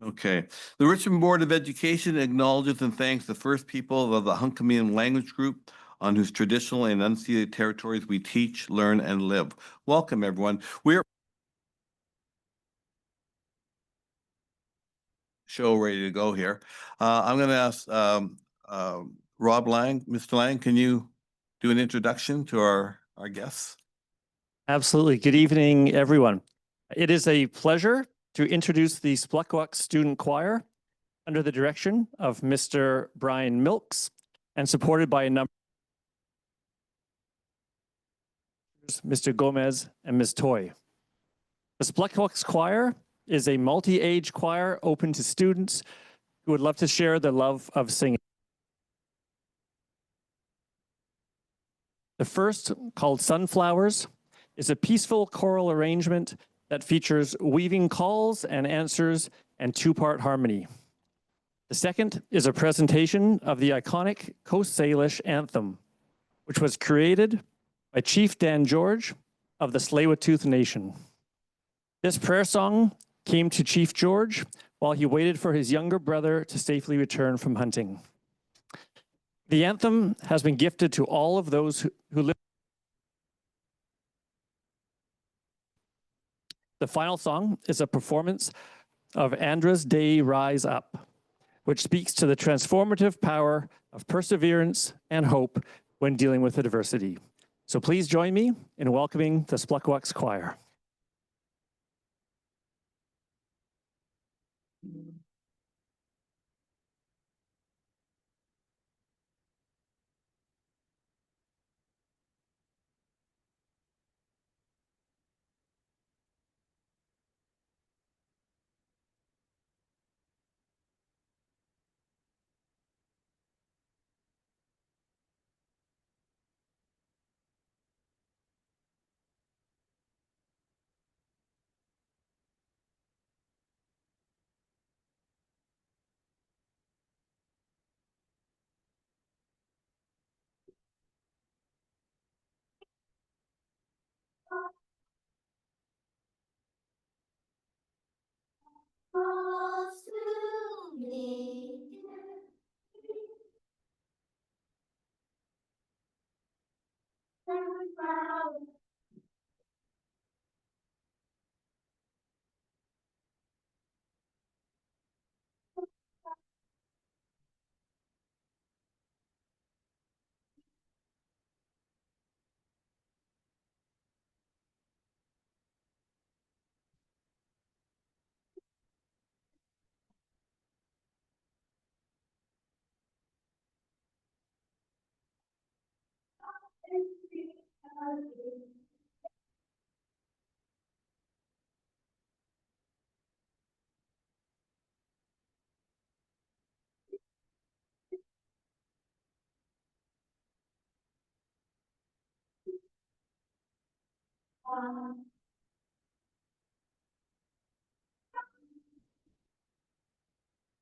Okay. The Richmond Board of Education acknowledges and thanks the first people of the Hunkaminam language group on whose traditional and unceded territories we teach, learn, and live. Welcome, everyone. We're show ready to go here. I'm going to ask Rob Lang. Mr. Lang, can you do an introduction to our guests? Absolutely. Good evening, everyone. It is a pleasure to introduce the Splukkwak Student Choir under the direction of Mr. Brian Milks and supported by a number of Mr. Gomez and Ms. Toy. The Splukkwak Choir is a multi-age choir open to students who would love to share their love of singing. The first, called Sunflowers, is a peaceful choral arrangement that features weaving calls and answers and two-part harmony. The second is a presentation of the iconic Coast Salish anthem, which was created by Chief Dan George of the Tsleil-Waututh Nation. This prayer song came to Chief George while he waited for his younger brother to safely return from hunting. The anthem has been gifted to all of those who live. The final song is a performance of Andras Day Rise Up, which speaks to the transformative power of perseverance and hope when dealing with adversity. So please join me in welcoming the Splukkwak Choir.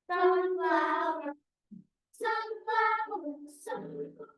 Sunflower, sunflower, sunflower.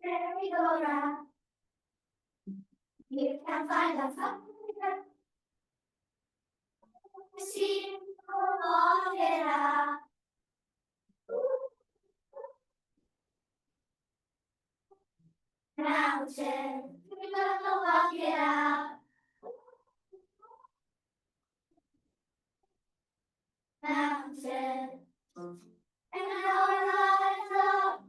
merry-go-round. You can find a fire. Machine, walk it out. Mountain, we're gonna walk it out. Mountain, and now rise up,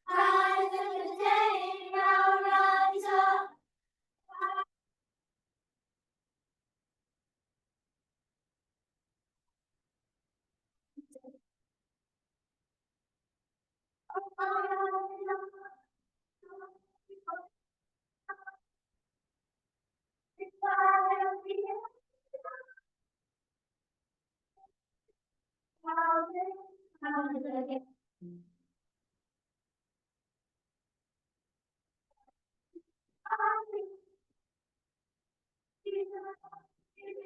rise in the day, now rise up.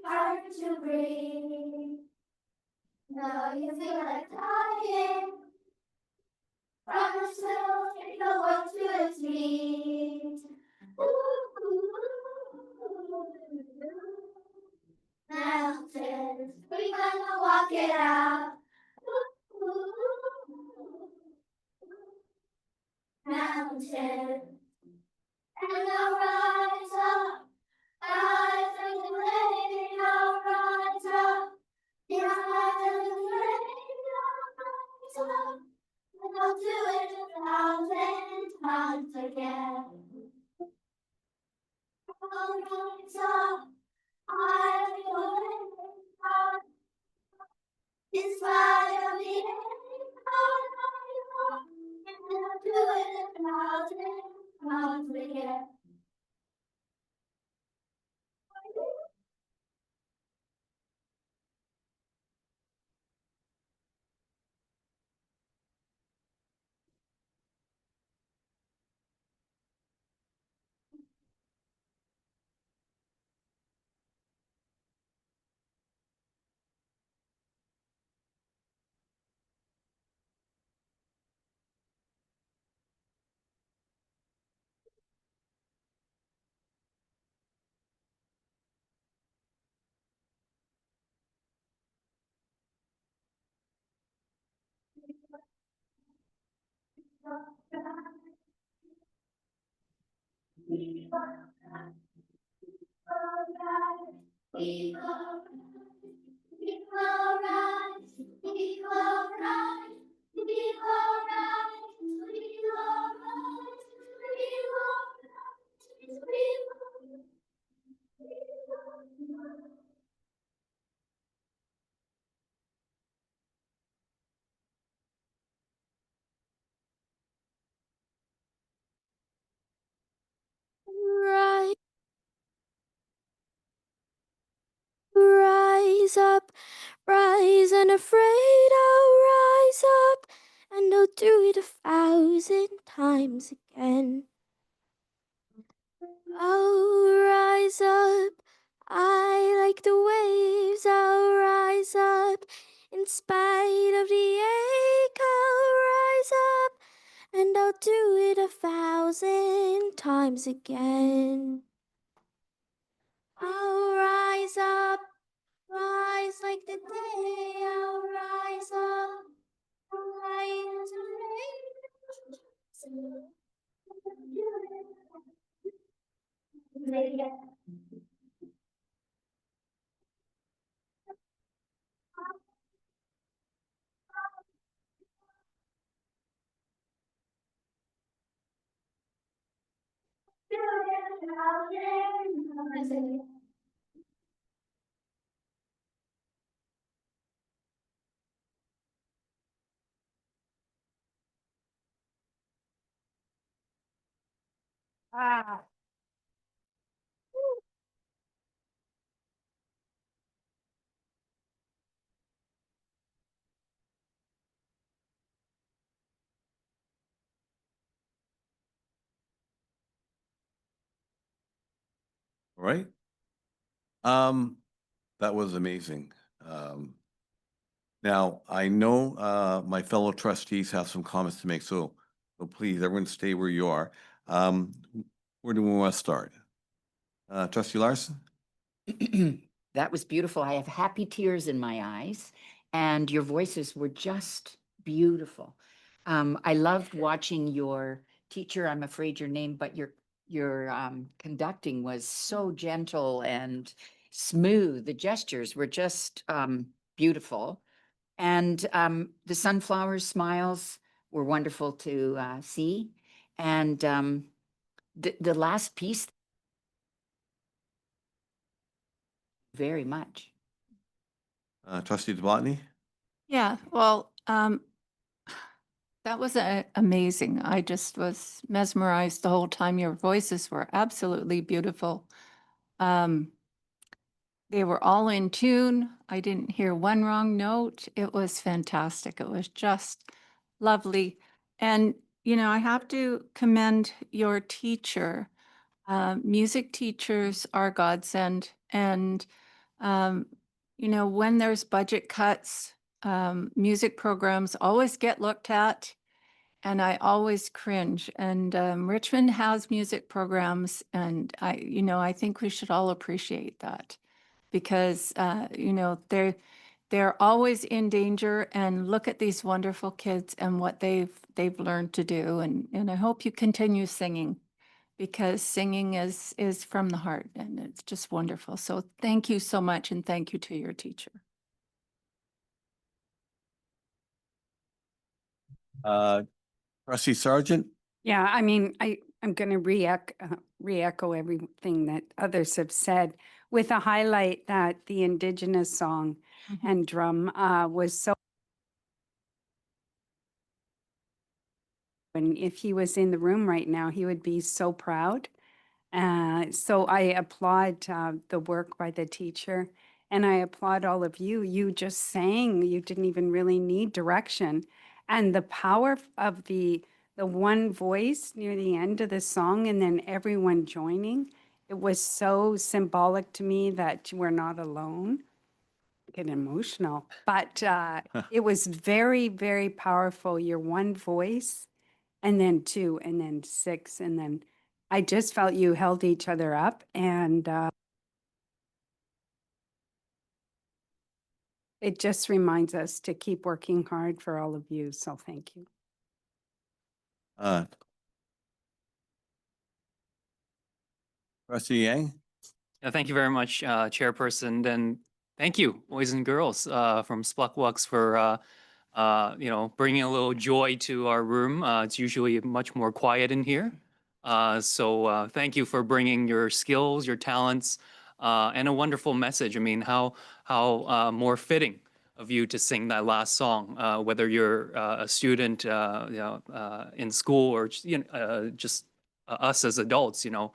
Hard to breathe. Now you feel like dying. From the snow, take the world to its knees. Mountains, we gonna walk it out. Mountains, and I'll rise up, rise and rain, I'll rise up. Rise and rain, I'll rise up. And I'll do it 1,000 times again. I'll rise up, I will live in spite of the end, I'll rise up. And I'll do it 1,000 times again. We will rise, we will rise, we will rise, we will rise, we will rise, we will rise. Rise, rise up, rise unafraid, I'll rise up. do it 1,000 times again. I'll rise up, I like the waves, I'll rise up. In spite of the ache, I'll rise up, and I'll do it 1,000 times again. I'll rise up, rise like the day, I'll rise up, rise to make Ah. All right. That was amazing. Now, I know my fellow trustees have some comments to make, so please, everyone stay where you are. Where do we want to start? Trustee Larson? That was beautiful. I have happy tears in my eyes, and your voices were just beautiful. I loved watching your teacher. I'm afraid your name, but your conducting was so gentle and smooth. The gestures were just beautiful, and the sunflower smiles were wonderful to see. And the last piece, very much. Trustee Devaney? Yeah, well, that was amazing. I just was mesmerized the whole time. Your voices were absolutely beautiful. They were all in tune. I didn't hear one wrong note. It was fantastic. It was just lovely. And, you know, I have to commend your teacher. Music teachers are godsend. And, you know, when there's budget cuts, music programs always get looked at, and I always cringe. And Richmond has music programs, and I think we should all appreciate that because, they're always in danger. And look at these wonderful kids and what they've learned to do. And I hope you continue singing because singing is from the heart and it's just wonderful. So thank you so much, and thank you to your teacher. Trustee Sergeant? Yeah, I mean, I'm going to re-echo everything that others have said with a highlight that the Indigenous song and drum was so. And if he was in the room right now, he would be so proud. So I applaud the work by the teacher, and I applaud all of you. You just sang, you didn't even really need direction. And the power of the one voice near the end of the song and then everyone joining, it was so symbolic to me that we're not alone. Get emotional, but it was very, very powerful. Your one voice, and then two, and then six, and then I just felt you held each other up, and it just reminds us to keep working hard for all of you. So thank you. Trustee Yang? Thank you very much, Chairperson, and thank you, boys and girls, from Spluckwucks for bringing a little joy to our room. It's usually much more quiet in here, so thank you for bringing your skills, your talents, and a wonderful message. I mean, how more fitting of you to sing that last song, whether you're a student, in school or just us as adults, you know,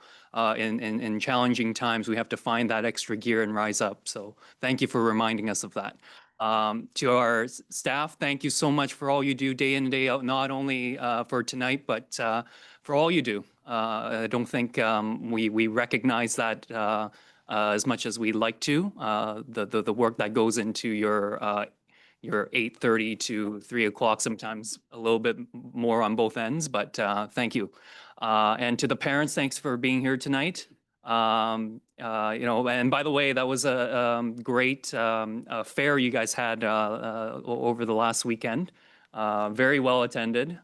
in challenging times, we have to find that extra gear and rise up. So thank you for reminding us of that. To our staff, thank you so much for all you do day in and day out, not only for tonight, but for all you do. I don't think we recognize that as much as we'd like to. The work that goes into your 8:30 to 3 o'clock, sometimes a little bit more on both ends, but thank you. And to the parents, thanks for being here tonight. You know, and by the way, that was a great fair you guys had over the last weekend. Very well attended.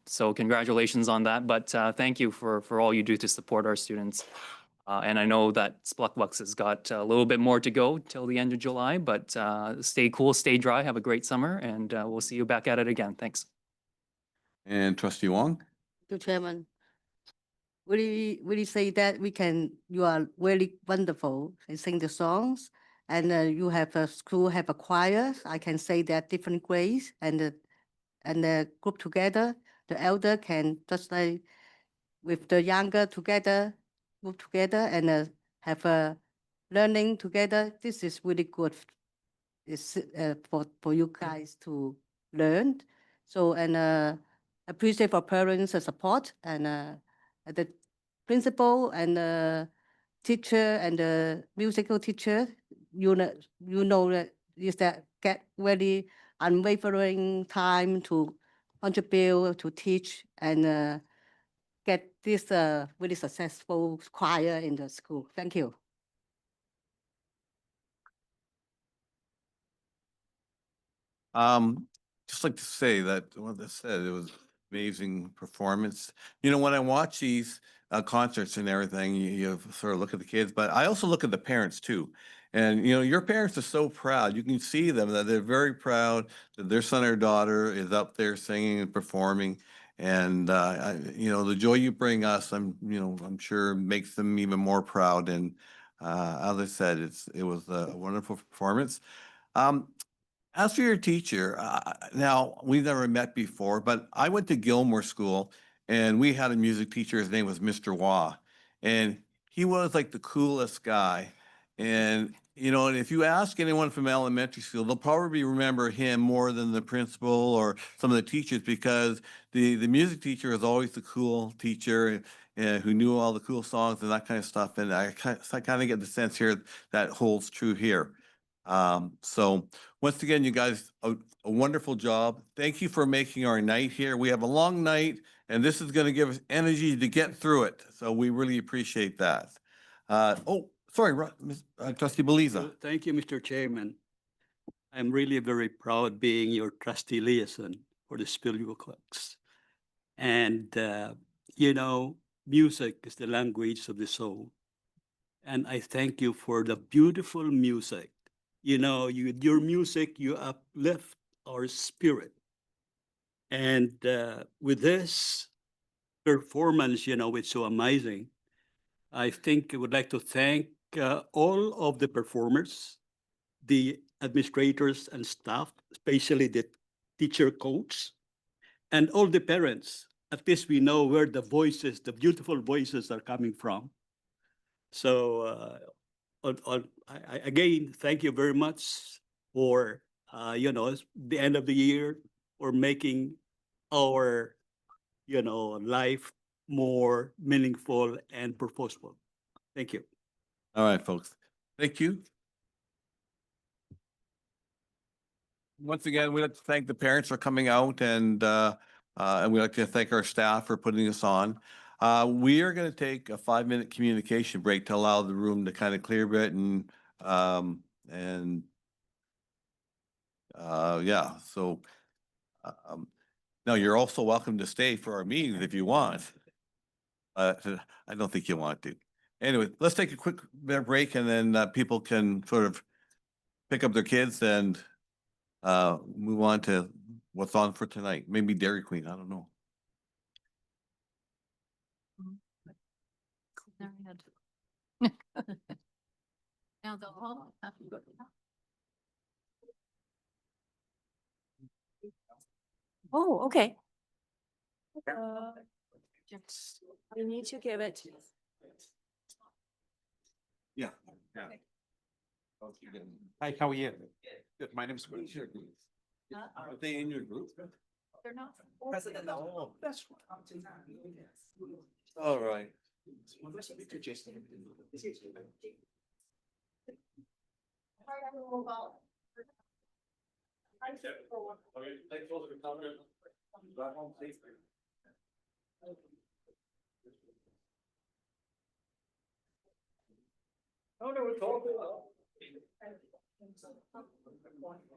So congratulations on that. But thank you for all you do to support our students. And I know that Splukbucks has got a little bit more to go till the end of July, but stay cool, stay dry, have a great summer, and we'll see you back at it again. Thanks. And Trustee Wong? Mr. Chairman, will you say that you are really wonderful and sing the songs, and you have a school, have a choir. I can say that different grades and the group together, the elder can just like with the younger together, move together and have a learning together. This is really good. It's for you guys to learn. So and appreciate for parents' support and the principal and the teacher and the musical teacher. You know that is that get very unwavering time to contribute to teach and get this really successful choir in the school. Thank you. Just like to say that what I said, it was amazing performance. You know, when I watch these concerts and everything, you sort of look at the kids, but I also look at the parents too. And you know, your parents are so proud. You can see them that they're very proud that their son or daughter is up there singing and performing. And you know, the joy you bring us, I'm sure makes them even more proud. And as I said, it was a wonderful performance. Um, as for your teacher, now we've never met before, but I went to Gilmore School and we had a music teacher. His name was Mr. Wah, and he was like the coolest guy. And you know, and if you ask anyone from elementary school, they'll probably remember him more than the principal or some of the teachers because the music teacher was always the cool teacher who knew all the cool songs and that kind of stuff. And I kind of get the sense here that holds true here. So once again, you guys, a wonderful job. Thank you for making our night here. We have a long night, and this is going to give us energy to get through it. So we really appreciate that. Sorry, Trustee Beliza. Thank you, Mr. Chairman. I'm really very proud being your trustee liaison for the Spillbucks. And, you know, music is the language of the soul. And I thank you for the beautiful music. You know, your music, you uplift our spirit. And with this performance, you know, it's so amazing. I think I would like to thank all of the performers, the administrators and staff, especially the teacher coach, and all the parents. At least we know where the voices, the beautiful voices are coming from. So again, thank you very much for, you know, the end of the year, or making our, you know, life more meaningful and purposeful. Thank you. All right, folks. Thank you. Once again, we'd like to thank the parents for coming out and we'd like to thank our staff for putting this on. We are going to take a 5-minute communication break to allow the room to kind of clear a bit yeah, so now you're also welcome to stay for our meetings if you want. I don't think you want to. Anyway, let's take a quick break and then people can sort of pick up their kids and move on to what's on for tonight. Maybe Dairy Queen, I don't know. Now they'll all have to go. Oh, okay. We need to give it. Yeah. Hi, how are you? Good, my name's. What is your group? Are they in your group? They're not. Oh, that's. All right.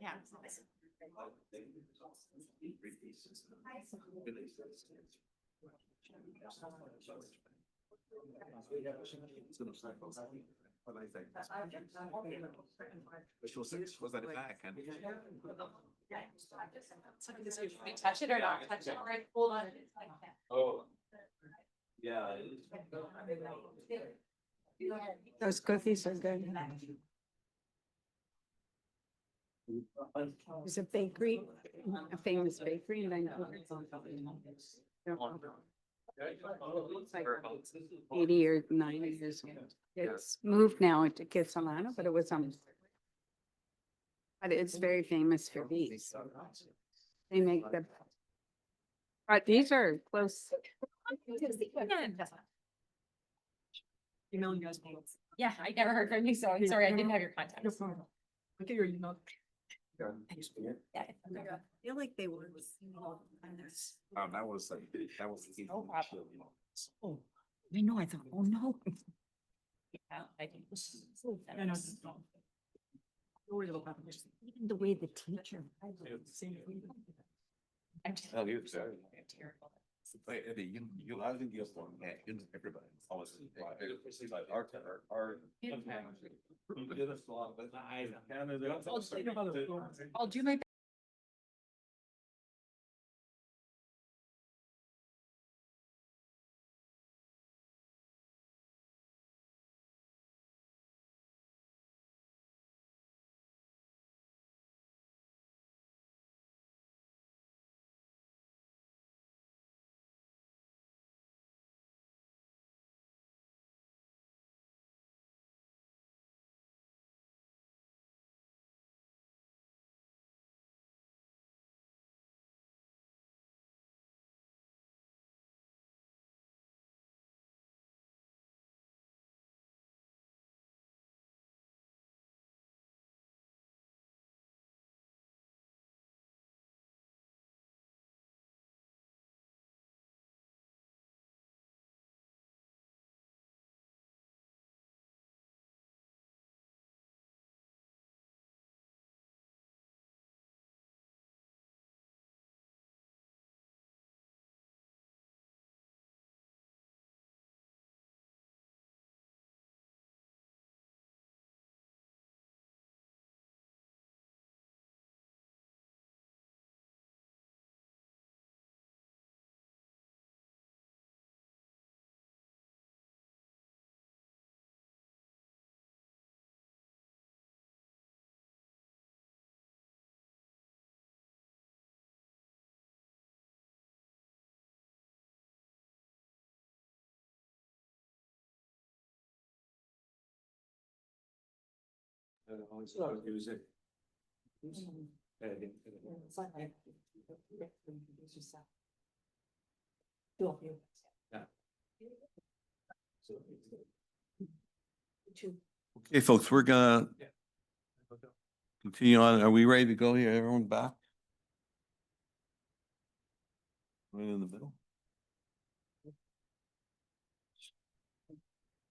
Yeah. Was that a back? Touch it or not touch it. Right, hold on. Oh. Yeah. Those cookies are good. There's a bakery, a famous bakery in Vancouver. It's like 80 or 90 years old. It's moved now to Kitsilano, but it was but it's very famous for these. They make the, but these are close. Yeah, I never heard from you, so I'm sorry, I didn't have your contact. Look at your email. Yeah. I feel like they were. That was like, that was. No problem. Oh, I know, I thought, oh no. Yeah, I think. Even the way the teacher. I'm just- Oh, you're sorry. I'm terrible. Wait, Eddie, you, I think you're one, everybody. Always. Our. I'll do my. Okay, folks, we're gonna continue on. Are we ready to go here? Everyone back? Right in the middle?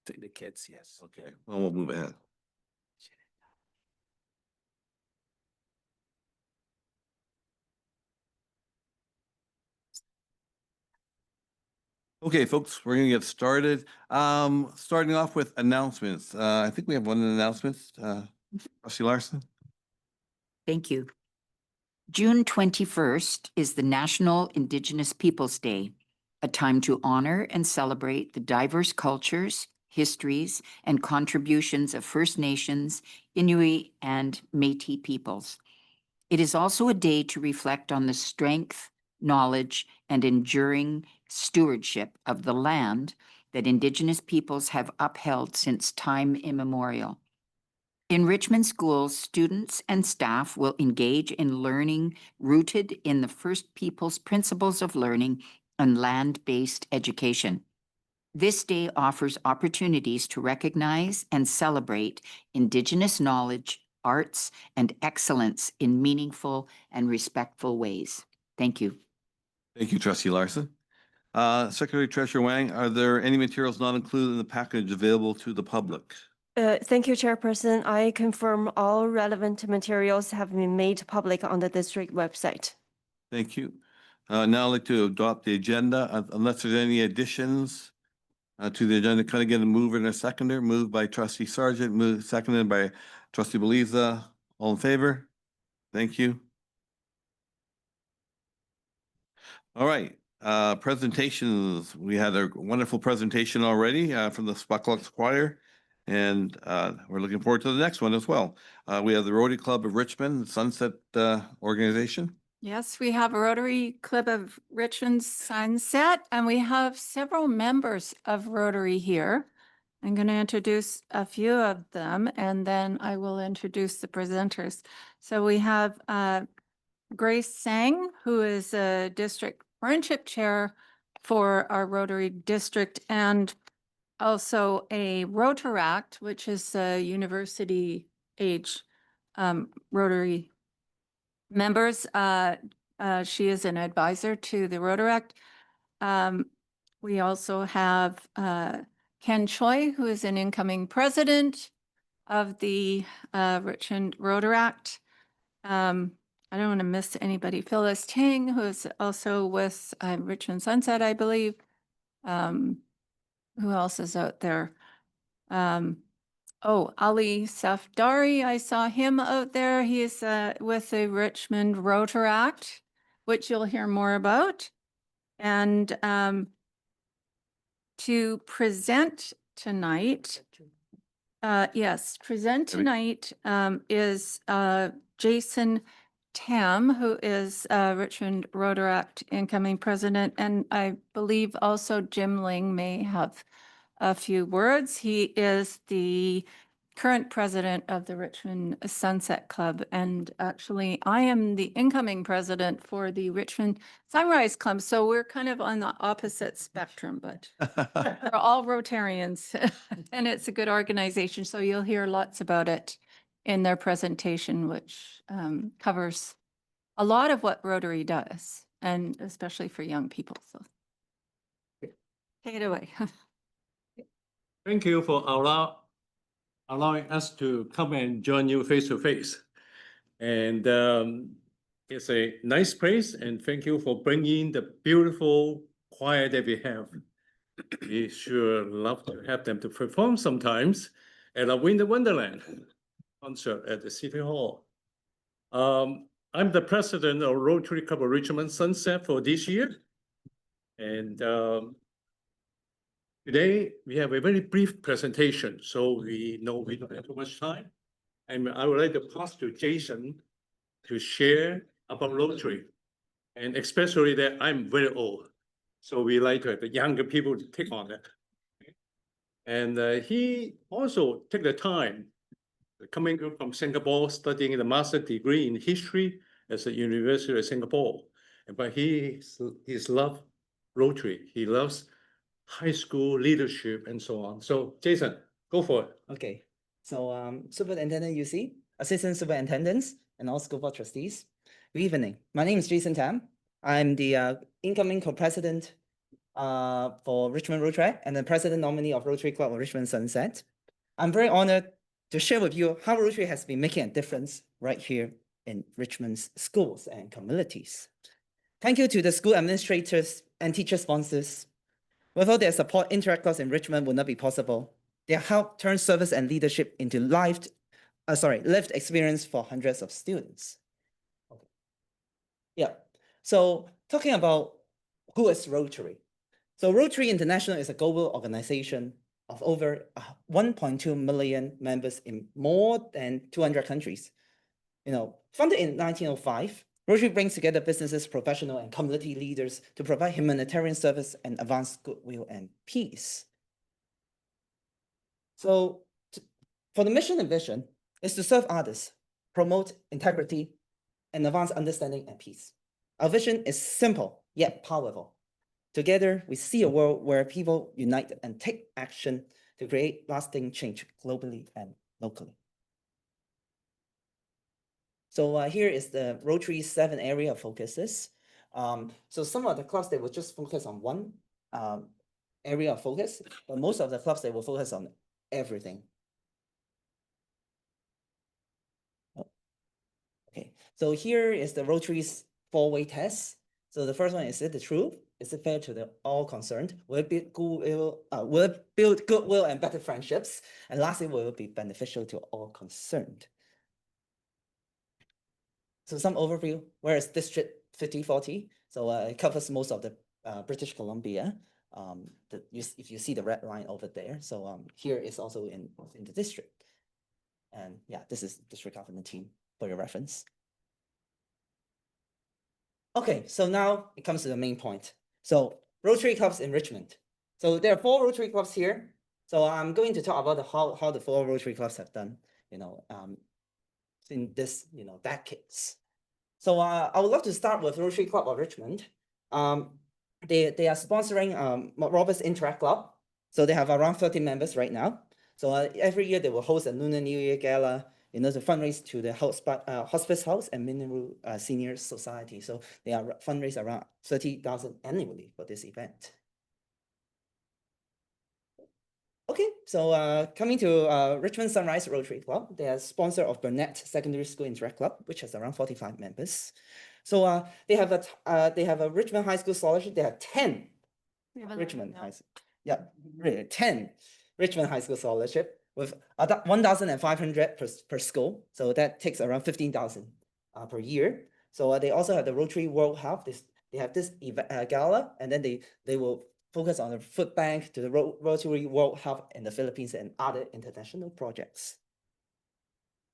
Take the kids, yes. Okay, well, we'll move ahead. Okay, folks, we're gonna get started. Starting off with announcements. I think we have one announcement. Trustee Larson? Thank you. June 21st is the National Indigenous Peoples' Day, a time to honor and celebrate the diverse cultures, histories, and contributions of First Nations, Inuit, and Métis peoples. It is also a day to reflect on the strength, knowledge, and enduring stewardship of the land that Indigenous peoples have upheld since time immemorial. In Richmond schools, students and staff will engage in learning rooted in the First Peoples principles of learning and land-based education. This day offers opportunities to recognize and celebrate Indigenous knowledge, arts, and excellence in meaningful and respectful ways. Thank you. Thank you, Trustee Larson. Secretary Treasurer Wang, are there any materials not included in the package available to the public? Thank you, Chairperson. I confirm all relevant materials have been made public on the district website. Thank you. Now I'd like to adopt the agenda, unless there's any additions to the agenda. Can I get a mover and a seconder? Moved by Trustee Sargent, seconded by Trustee Beliza. All in favor? Thank you. All right, presentations. We had a wonderful presentation already from the Spucklucks Choir, and we're looking forward to the next one as well. We have the Rotary Club of Richmond Sunset organization. Yes, we have a Rotary Club of Richmond Sunset, and we have several members of Rotary here. I'm going to introduce a few of them, and then I will introduce the presenters. So we have Grace Sang, who is a district friendship chair for our Rotary district, and also a Rotaract, which is a university age Rotary members. She is an advisor to the Rotaract. We also have Ken Choi, who is an incoming president of the Richmond Rotaract. I don't want to miss anybody. Phyllis Tang, who is also with Richmond Sunset, I believe. Who else is out there? Ali Safdari, I saw him out there. He's with the Richmond Rotaract, which you'll hear more about. And to present tonight, is Jason Tam, who is Richmond Rotaract incoming president, and I believe also Jim Ling may have a few words. He is the current president of the Richmond Sunset Club, and actually I am the incoming president for the Richmond Sunrise Club, so we're kind of on the opposite spectrum, but we're all Rotarians, and it's a good organization, so you'll hear lots about it in their presentation, which covers a lot of what Rotary does, and especially for young people. So take it away. Thank you for allowing us to come and join you face to face. And it's a nice place, and thank you for bringing the beautiful choir that we have. We sure love to have them to perform sometimes at a Winter Wonderland concert at the City Hall. I'm the president of Rotary Club of Richmond Sunset for this year. And today we have a very brief presentation, so we know we don't have too much time. And I would like to pass to Jason to share about Rotary, and especially that I'm very old. So we like to have the younger people to take on it. And he also took the time coming from Singapore, studying the master's degree in history at the University of Singapore. But he's loved Rotary. He loves high school leadership and so on. So Jason, go for it. Okay. So Superintendent UC, Assistant Superintendents, and all school board trustees. Good evening. My name is Jason Tam. I'm the incoming co-president for Richmond Rotary and the president nominee of Rotary Club of Richmond Sunset. I'm very honored to share with you how Rotary has been making a difference right here in Richmond's schools and communities. Thank you to the school administrators and teacher sponsors. Without their support, Interact Clubs in Richmond would not be possible. Their help turns service and leadership into lived experience for hundreds of students. Yeah, so talking about who is Rotary. So Rotary International is a global organization of over 1.2 million members in more than 200 countries. Founded in 1905, Rotary brings together businesses, professional, and community leaders to provide humanitarian service and advance goodwill and peace. So for the mission and vision is to serve others, promote integrity, and advance understanding and peace. Our vision is simple yet powerful. Together, we see a world where people unite and take action to create lasting change globally and locally. So here is the Rotary 7 area of focuses. So some of the clubs, they will just focus on one area of focus, but most of the clubs, they will focus on everything. Okay, so here is the Rotary's 4-way test. So the first one, is it the truth? Is it fair to the all concerned? Will it build goodwill and better friendships? And lastly, will it be beneficial to all concerned? So some overview, where is District 5040? So it covers most of the British Columbia. If you see the red line over there. So here is also in the district. And yeah, this is district government team for your reference. Okay, so now it comes to the main point. So Rotary clubs in Richmond. So there are 4 Rotary clubs here. So I'm going to talk about how the 4 Rotary clubs have done, in this, decades. So I would love to start with Rotary Club of Richmond. They are sponsoring Roberts Interact Club. So they have around 30 members right now. So every year they will host a Lunar New Year Gala, to fundraise to the Hospice House and Mineral Senior Society. So they are fundraise around 30,000 annually for this event. Okay, so coming to Richmond Sunrise Rotary Club, they are sponsor of Burnett Secondary School Interact Club, which has around 45 members. So they have a Richmond High School scholarship. They have 10 Richmond High School. Yeah, really 10 Richmond High School scholarship with 1,500 per school. So that takes around 15,000 per year. So they also have the Rotary World Health. They have this gala, and then they will focus on the food bank to the Rotary World Health in the Philippines and other international projects.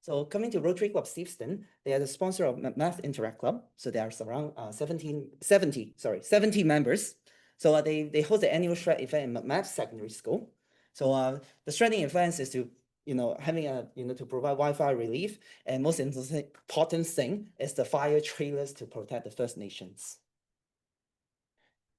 So coming to Rotary Club Steveston, they are the sponsor of Math Interact Club. So there are around 70 members. So they host the annual shred event in Math Secondary School. So the shredding events is to having to provide Wi-Fi relief, and most important thing is the fire trailers to protect the First Nations.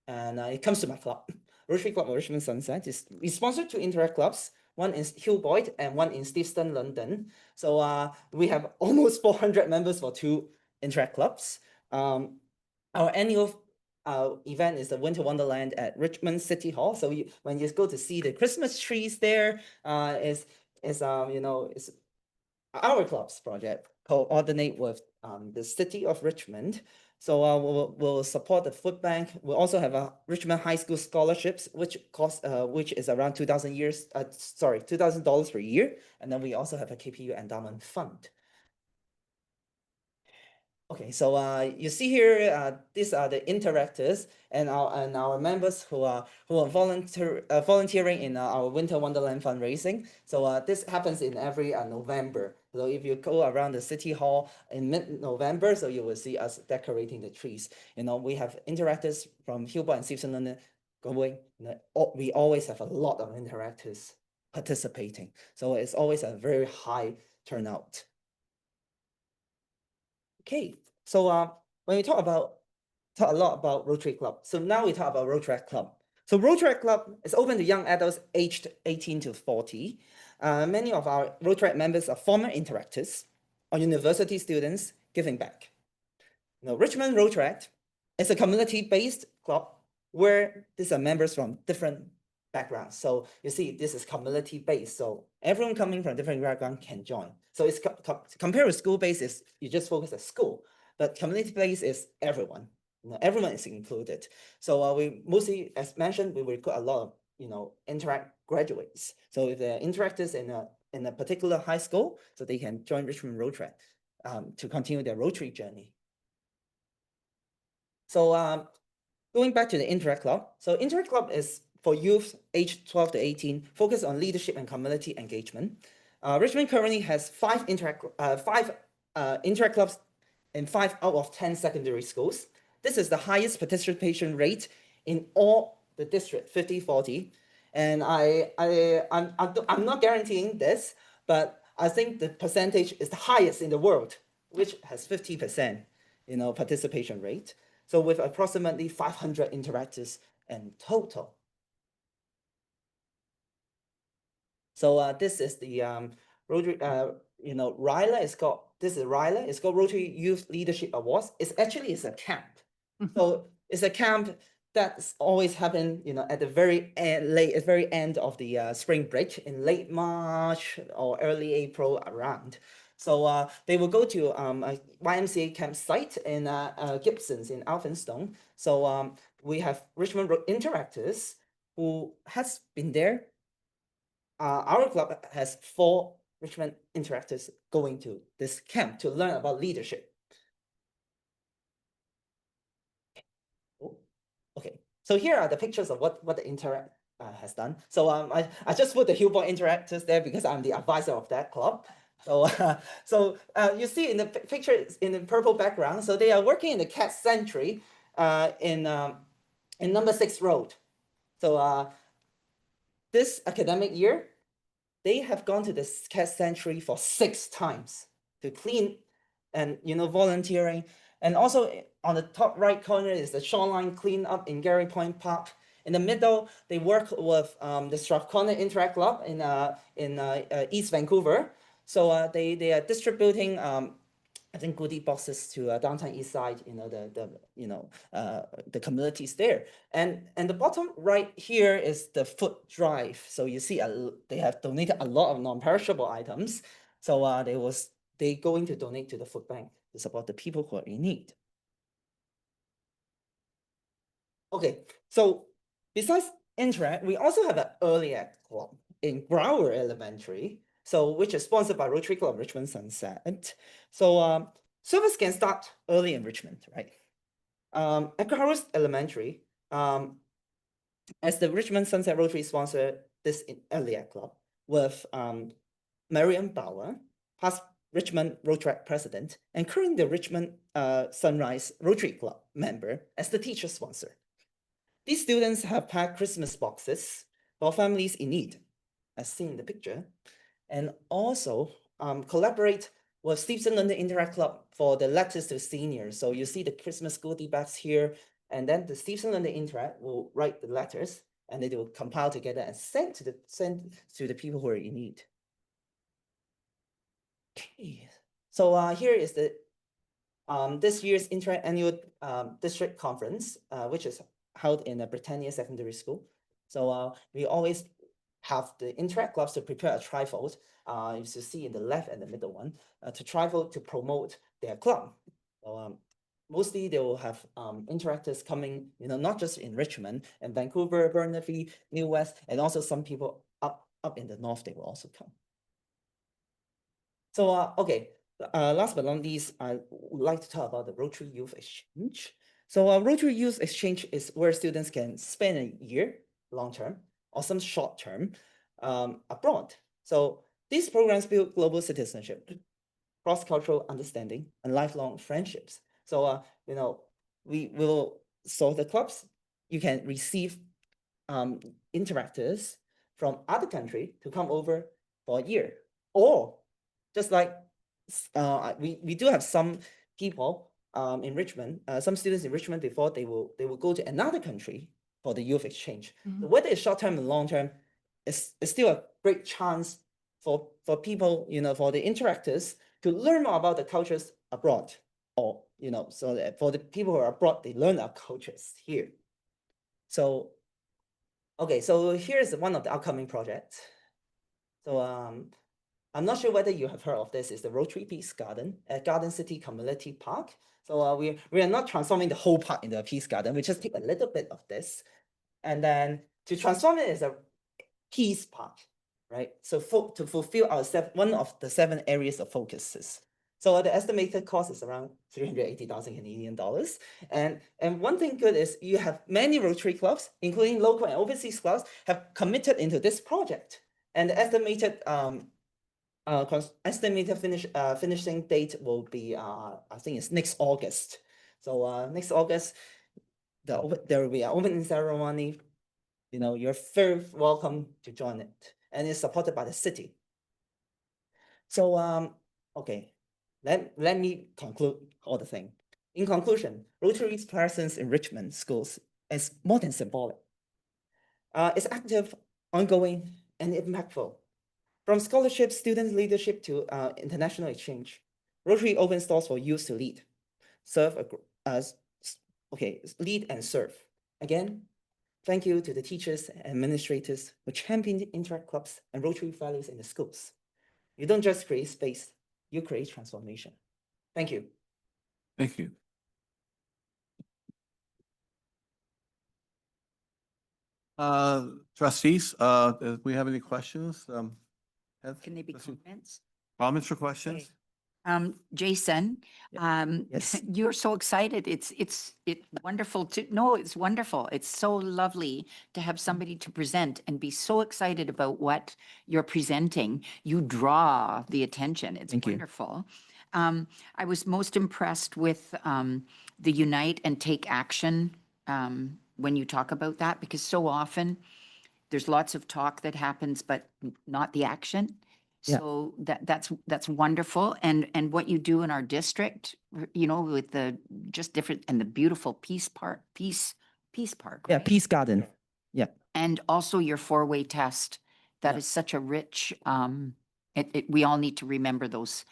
And it comes to my club, Rotary Club of Richmond Sunset. We sponsor 2 Interact clubs. One in Hillboyd and one in Steveston, London. So we have almost 400 members for 2 Interact clubs. Our annual event is the Winter Wonderland at Richmond City Hall. So when you go to see the Christmas trees there, is our club's project coordinate with the City of Richmond. So we'll support the food bank. We'll also have a Richmond High School scholarships, which is around $2,000 per year. And then we also have a KPU endowment fund. Okay, so you see here, these are the interactors and our members who are volunteering in our Winter Wonderland fundraising. So this happens in every November. So if you go around the City Hall in mid-November, so you will see us decorating the trees. We have interactors from Hillboyd and Steveston London going. We always have a lot of interactors participating. So it's always a very high turnout. Okay, so when we talk a lot about Rotary Club. So now we talk about Rotary Club. So Rotary Club is open to young adults aged 18 to 40. Many of our Rotary members are former interactors or university students giving back. Richmond Rotary is a community-based club where these are members from different backgrounds. So you see, this is community-based. So everyone coming from different backgrounds can join. So it's compared with school-based, is you just focus at school, but community-based is everyone. Everyone is included. So we mostly, as mentioned, we recruit a lot of Interact graduates. So if they're interactors in a particular high school, so they can join Richmond Rotary to continue their Rotary journey. So going back to the Interact Club. So Interact Club is for youth aged 12 to 18, focused on leadership and community engagement. Richmond currently has 5 Interact clubs in 5 out of 10 secondary schools. This is the highest participation rate in all the district, 50-40. And I'm not guaranteeing this, but I think the percentage is the highest in the world, which has 50%, participation rate. So with approximately 500 interactors in total. So this is the Rotary, RYLA is called, this is RYLA, it's called Rotary Youth Leadership Awards. It's a camp. So it's a camp that's always happened, at the very end of the spring break in late March or early April around. So they will go to a YMCA campsite in Gibsons in Elphinstone. So we have Richmond Interactors who has been there. Our club has 4 Richmond Interactors going to this camp to learn about leadership. Okay, so here are the pictures of what the Interact has done. So I just put the Hillboy Interactors there because I'm the advisor of that club. So you see in the picture in the purple background, so they are working in the Cat Century in number 6 Road. So this academic year, they have gone to the Cat Century for 6 times to clean and volunteering. And also on the top right corner is the shoreline cleanup in Gary Point Park. In the middle, they work with the Strathcona Interact Club in East Vancouver. So they are distributing I think goodie boxes to downtown East Side, the communities there. And the bottom right here is the food drive. So you see they have donated a lot of non-perishable items. So they going to donate to the food bank to support the people who are in need. Okay, so besides Interact, we also have an Early Act Club in Brower Elementary, which is sponsored by Rotary Club Richmond Sunset. So service can start early in Richmond, right? At Growers Elementary, as the Richmond Sunset Rotary sponsor this Early Act Club with Marion Bauer, past Richmond Rotary president, and currently the Richmond Sunrise Rotary Club member as the teacher sponsor. These students have packed Christmas boxes for families in need, as seen in the picture, and also collaborate with Stevenson London Interact Club for the letters to seniors. So you see the Christmas goodie bags here, and then the Stevenson London Interact will write the letters, and they will compile together and send to the people who are in need. Okay, so here is the this year's Interact Annual District Conference, which is held in the Britannia Secondary School. So we always have the Interact clubs to prepare a trifold, you see in the left and the middle one, to trifold to promote their club. So mostly they will have interactors coming, not just in Richmond and Vancouver, Burnaby, New West, and also some people up in the north, they will also come. So okay, last but not least, I would like to talk about the Rotary Youth Exchange. So Rotary Youth Exchange is where students can spend a year, long-term, or some short-term abroad. So these programs build global citizenship, cross-cultural understanding, and lifelong friendships. So, we will, so the clubs, you can receive interactors from other country to come over for a year. Or just like we do have some people in Richmond, some students in Richmond before they will go to another country for the youth exchange. So whether it's short-term and long-term, it's still a great chance for people, for the interactors to learn more about the cultures abroad, or, so that for the people who are abroad, they learn our cultures here. So, okay, so here's one of the upcoming projects. So I'm not sure whether you have heard of this. It's the Rotary Peace Garden at Garden City Community Park. So we are not transforming the whole park into a peace garden. We just take a little bit of this, and then to transform it as a peace park, right? So to fulfill our one of the 7 areas of focuses. So the estimated cost is around 380,000 Canadian dollars. And one thing good is you have many Rotary clubs, including local and overseas clubs, have committed into this project. And the estimated estimated finishing date will be, I think it's next August. So, next August, there will be an opening ceremony. You know, you're very welcome to join it, and it's supported by the city. So, okay, let me conclude all the thing. In conclusion, Rotary's presence in Richmond schools is more than symbolic. It's active, ongoing, and impactful. From scholarship, student leadership to international exchange, Rotary opens doors for youth to lead, lead and serve. Again, thank you to the teachers and administrators who champion Interact clubs and Rotary values in the schools. You don't just create space, you create transformation. Thank you. Thank you. Trustees, do we have any questions? Heath? Can they be Trustee- comments? Comments or questions? Jason, Yes. you're so excited. It's wonderful it's wonderful. It's so lovely to have somebody to present and be so excited about what you're presenting. You draw the attention. It's Thank you. wonderful. I was most impressed with the Unite and Take Action when you talk about that, because so often there's lots of talk that happens, but not the action. Yeah. So that's wonderful. And what you do in our district, you know, with the just different and the beautiful Peace Park. Yeah, Right? Peace Garden. Yeah. And also your four-way test. That Yeah. is such a rich, we all need to remember those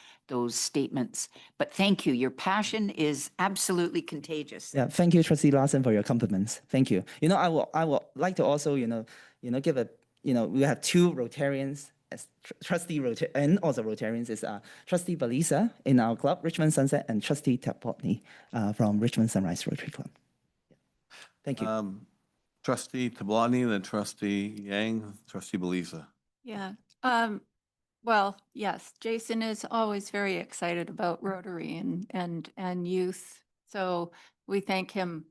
statements. But thank you. Your passion is absolutely contagious. Yeah, thank you, Trustee Larson, for your compliments. Thank you. You know, I will like to also, give a, we have two Rotarians as Trustee and also Rotarians is Trustee Belisa in our club, Richmond Sunset, and Trustee Tapotny from Richmond Sunrise Rotary Club. Thank you. Trustee Tablani, then Trustee Yang, Trustee Belisa. Yeah. Well, yes, Jason is always very excited about Rotary and youth. So we thank him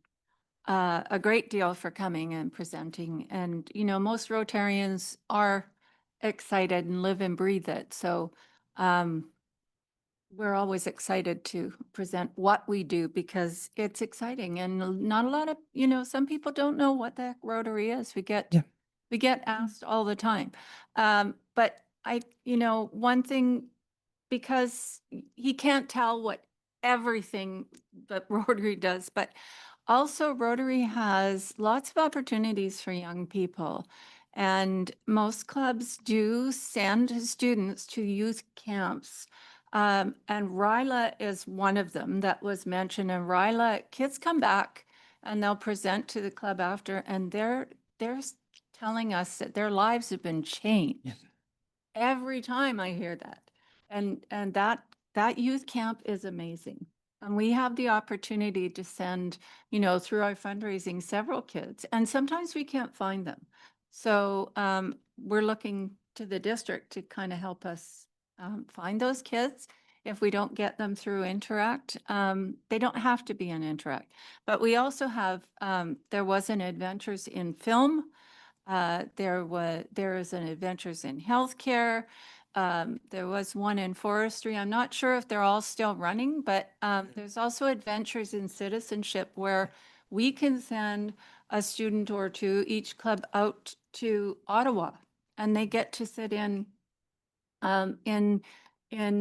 a great deal for coming and presenting. And, most Rotarians are excited and live and breathe it. So we're always excited to present what we do because it's exciting. And not a lot of, some people don't know what the heck Rotary is. We get asked all the time. But one thing, because he can't tell what everything that Rotary does, but also Rotary has lots of opportunities for young people. And most clubs do send students to youth camps. And RILA is one of them that was mentioned. And RILA, kids come back and they'll present to the club after, and they're telling us that their lives have been changed. Yeah. Every time I hear that. And that youth camp is amazing. And we have the opportunity to send, through our fundraising, several kids, and sometimes we can't find them. So we're looking to the district to kind of help us find those kids. If we don't get them through Interact, they don't have to be in Interact. But we also have, there was an Adventures in Film. There is an Adventures in Healthcare. There was one in Forestry. I'm not sure if they're all still running, but there's also Adventures in Citizenship where we can send a student or two, each club, out to Ottawa, and they get to sit in the In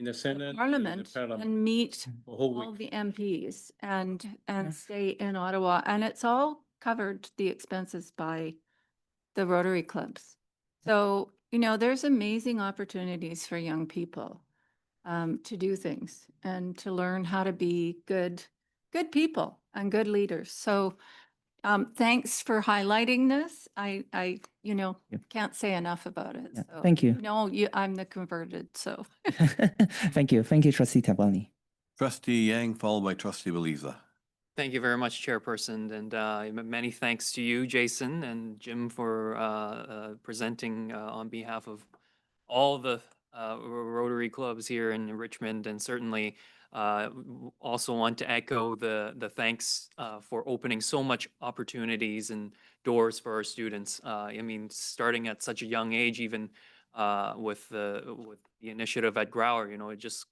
the Senate. Parliament and meet A whole all week. the MPs and stay in Ottawa, and it's all covered, the expenses, by the Rotary clubs. So, there's amazing opportunities for young people to do things and to learn how to be good people and good leaders. So thanks for highlighting this. I can't say enough about it. Yeah, So, thank you. I'm the converted, so. Thank you. Thank you, Trustee Tablani. Trustee Yang, followed by Trustee Belisa. Thank you very much, Chairperson, and many thanks to you, Jason and Jim, for presenting on behalf of all the Rotary clubs here in Richmond, and certainly also want to echo the thanks for opening so much opportunities and doors for our students. I mean, starting at such a young age, even with the initiative at Grauer. You know, it just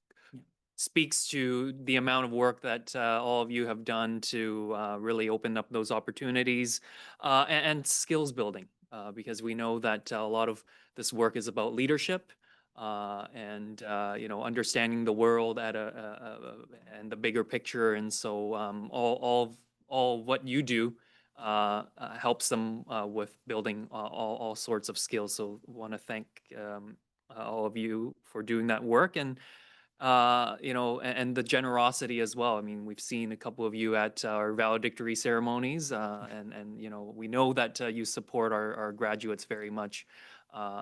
speaks to the amount of work that all of you have done to really open up those opportunities and skills building, because we know that a lot of this work is about leadership and you know, understanding the world at and the bigger picture. And so all what you do helps them with building all sorts of skills. So want to thank all of you for doing that work, and you know, and the generosity as well. I mean, we've seen a couple of you at our valedictory ceremonies, and you know, we know that you support our graduates very much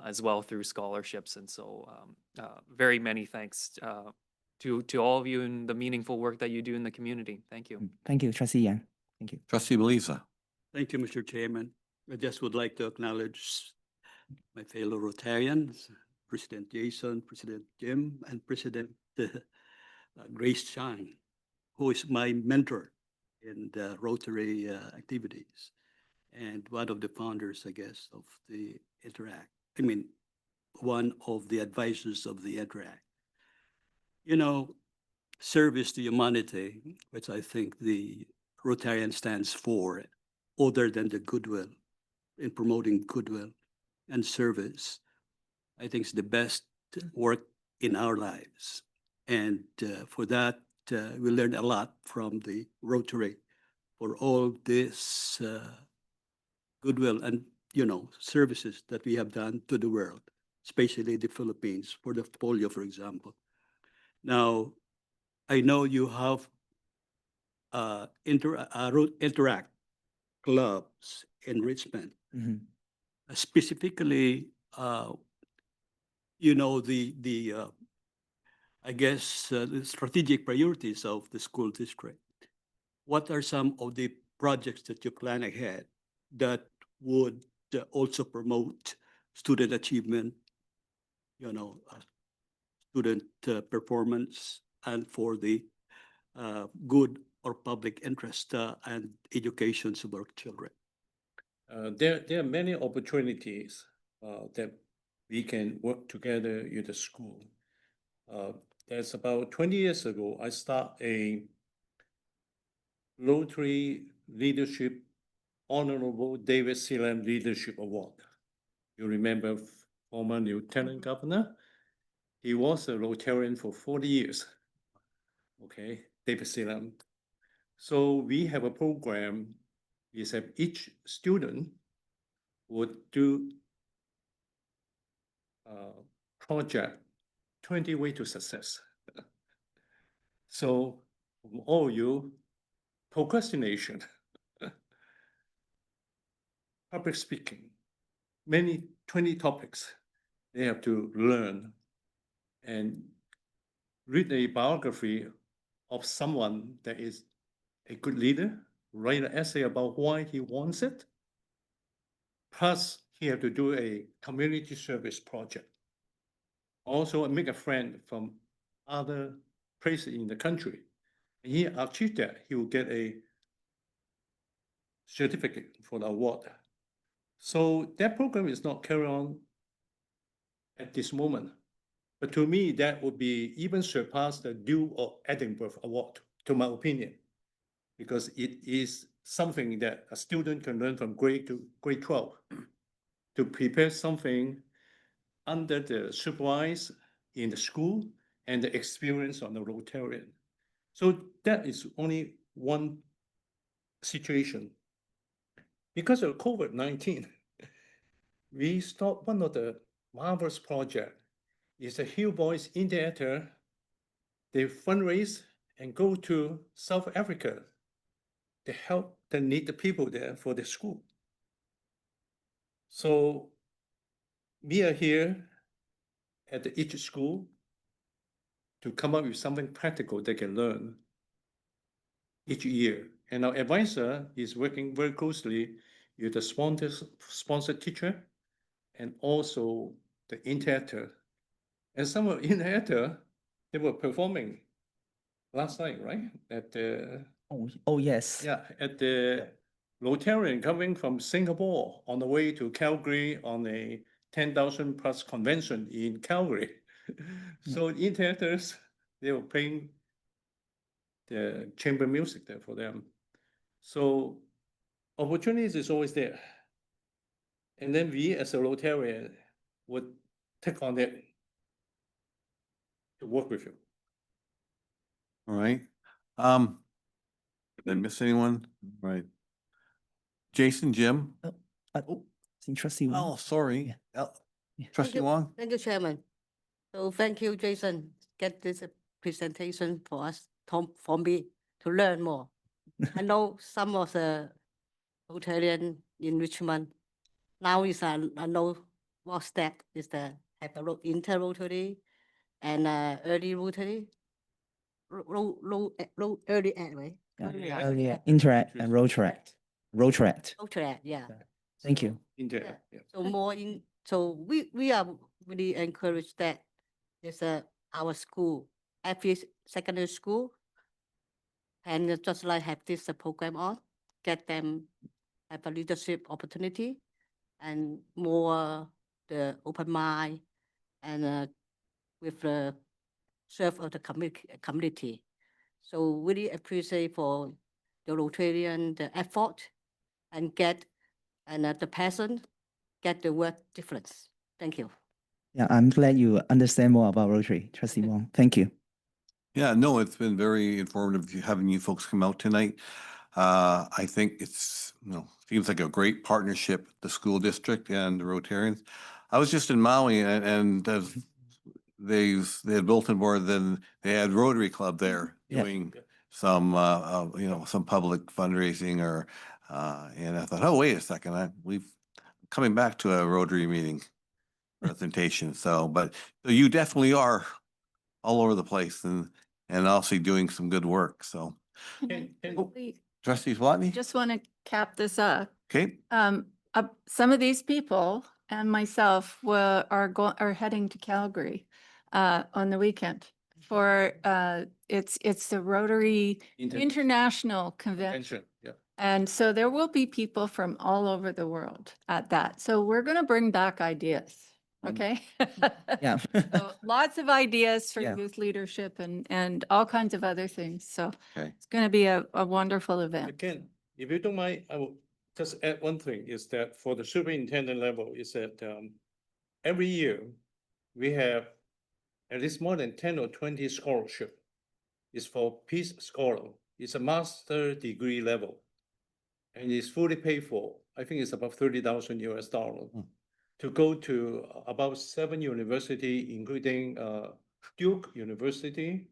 as well through scholarships. And so, very many thanks to all of you and the meaningful work that you do in the community. Thank you. Thank you, Trustee Yan. Thank you. Trustee Beliza. Thank you, Mr. Chairman. I just would like to acknowledge my fellow Rotarians, President Jason, President Jim, and President Grace Chang, who is my mentor in the Rotary activities and one of the founders, I guess, of the Interact. I mean, one of the advisors of the Interact. You know, service to humanity, which I think the Rotarian stands for, other than the goodwill, in promoting goodwill and service, I think is the best work in our lives. And for that, we learned a lot from the Rotary for all this goodwill and, you know, services that we have done to the world, especially the Philippines, for the polio, for example. Now, I know you have Interact clubs in Richmond. Specifically, you know, I guess the strategic priorities of the school district. What are some of the projects that you plan ahead that would also promote student achievement, you know, student performance, and for the good or public interest and education of our children? There are many opportunities that we can work together in the school. There's about 20 years ago, I started a Rotary Leadership Honorable David Sealam Leadership Award. You remember former Lieutenant Governor? He was a Rotarian for 40 years. Okay, David Sealam. So we have a program, is that each student would do project 20 Way to Success. So all you, procrastination, public speaking, 20 topics they have to learn and read a biography of someone that is a good leader, write an essay about why he wants it. Plus, he had to do a community service project. Also, make a friend from other places in the country. And he achieved that, he will get a certificate for the award. So that program is not carried on at this moment. But to me, that would be even surpass the Duke of Edinburgh Award, to my opinion, because it is something that a student can learn from grade to grade 12 to prepare something under the supervise in the school and the experience on the Rotarian. So that is only one situation. Because of COVID-19, we stopped one of the marvelous projects. It's a Hill Boys in Theater. They fundraise and go to South Africa to help the needy people there for the school. So we are here at each school to come up with something practical they can learn each year. And our advisor is working very closely with the sponsor teacher and also the in-theater. And some of in-theater, they were performing last night, right? At the Oh yes. yeah, at the Rotarian coming from Singapore on the way to Calgary on a 10,000 plus convention in Calgary. So in theaters, they were playing the chamber music there for them. So opportunities is always there. And then we as a Rotarian would take on it to work with you. All right. Did I miss anyone? All right. Jason, Jim? Trustee Wong. Oh, sorry. Trustee you. Wong? Thank you, Chairman. So thank you, Jason, get this presentation for us, for me, to learn more. I know some of the Rotarian in Richmond. Now is I know what's that is the have a inter-Rotary and early Rotary. Early anyway. Earlier, Interact and Rotaract. Rotaract. Rotary, yeah. Thank you. Yeah. So more in, so we are really encouraged that there's our school, every secondary school, and just like have this program on, get them have a leadership opportunity and more the open mind and with the serve of the community. So really appreciate for the Rotarian, the effort and get and the passion, get the word difference. Thank you. Yeah, I'm glad you understand more about Rotary, Trustee Wong. Thank you. Yeah, no, it's been very informative having you folks come out tonight. I think it's, seems like a great partnership, the school district and the Rotarians. I was just in Maui and as they had bulletin board, then they had Rotary Club there Yeah. doing some, some public fundraising and I thought, oh, wait a second, we've coming back to a Rotary meeting presentation. So you definitely are all over the place and also doing some good work. So Trustees Watney? Just want to cap this up. Okay. Some of these people and myself are heading to Calgary on the weekend for it's the Rotary International Convention. Yeah. And so there will be people from all over the world at that. So we're going to bring back ideas. Okay. Yeah. So lots of ideas for Yeah. youth leadership and all kinds of other things. So Okay. it's going to be a wonderful event. Again, if you don't mind, I will just add one thing is that for the superintendent level is that every year we have at least more than 10 or 20 scholarship. It's for Peace Scholar. It's a master degree level. And it's fully paid for. I think it's about $30,000 US to go to about 7 universities, including Duke University,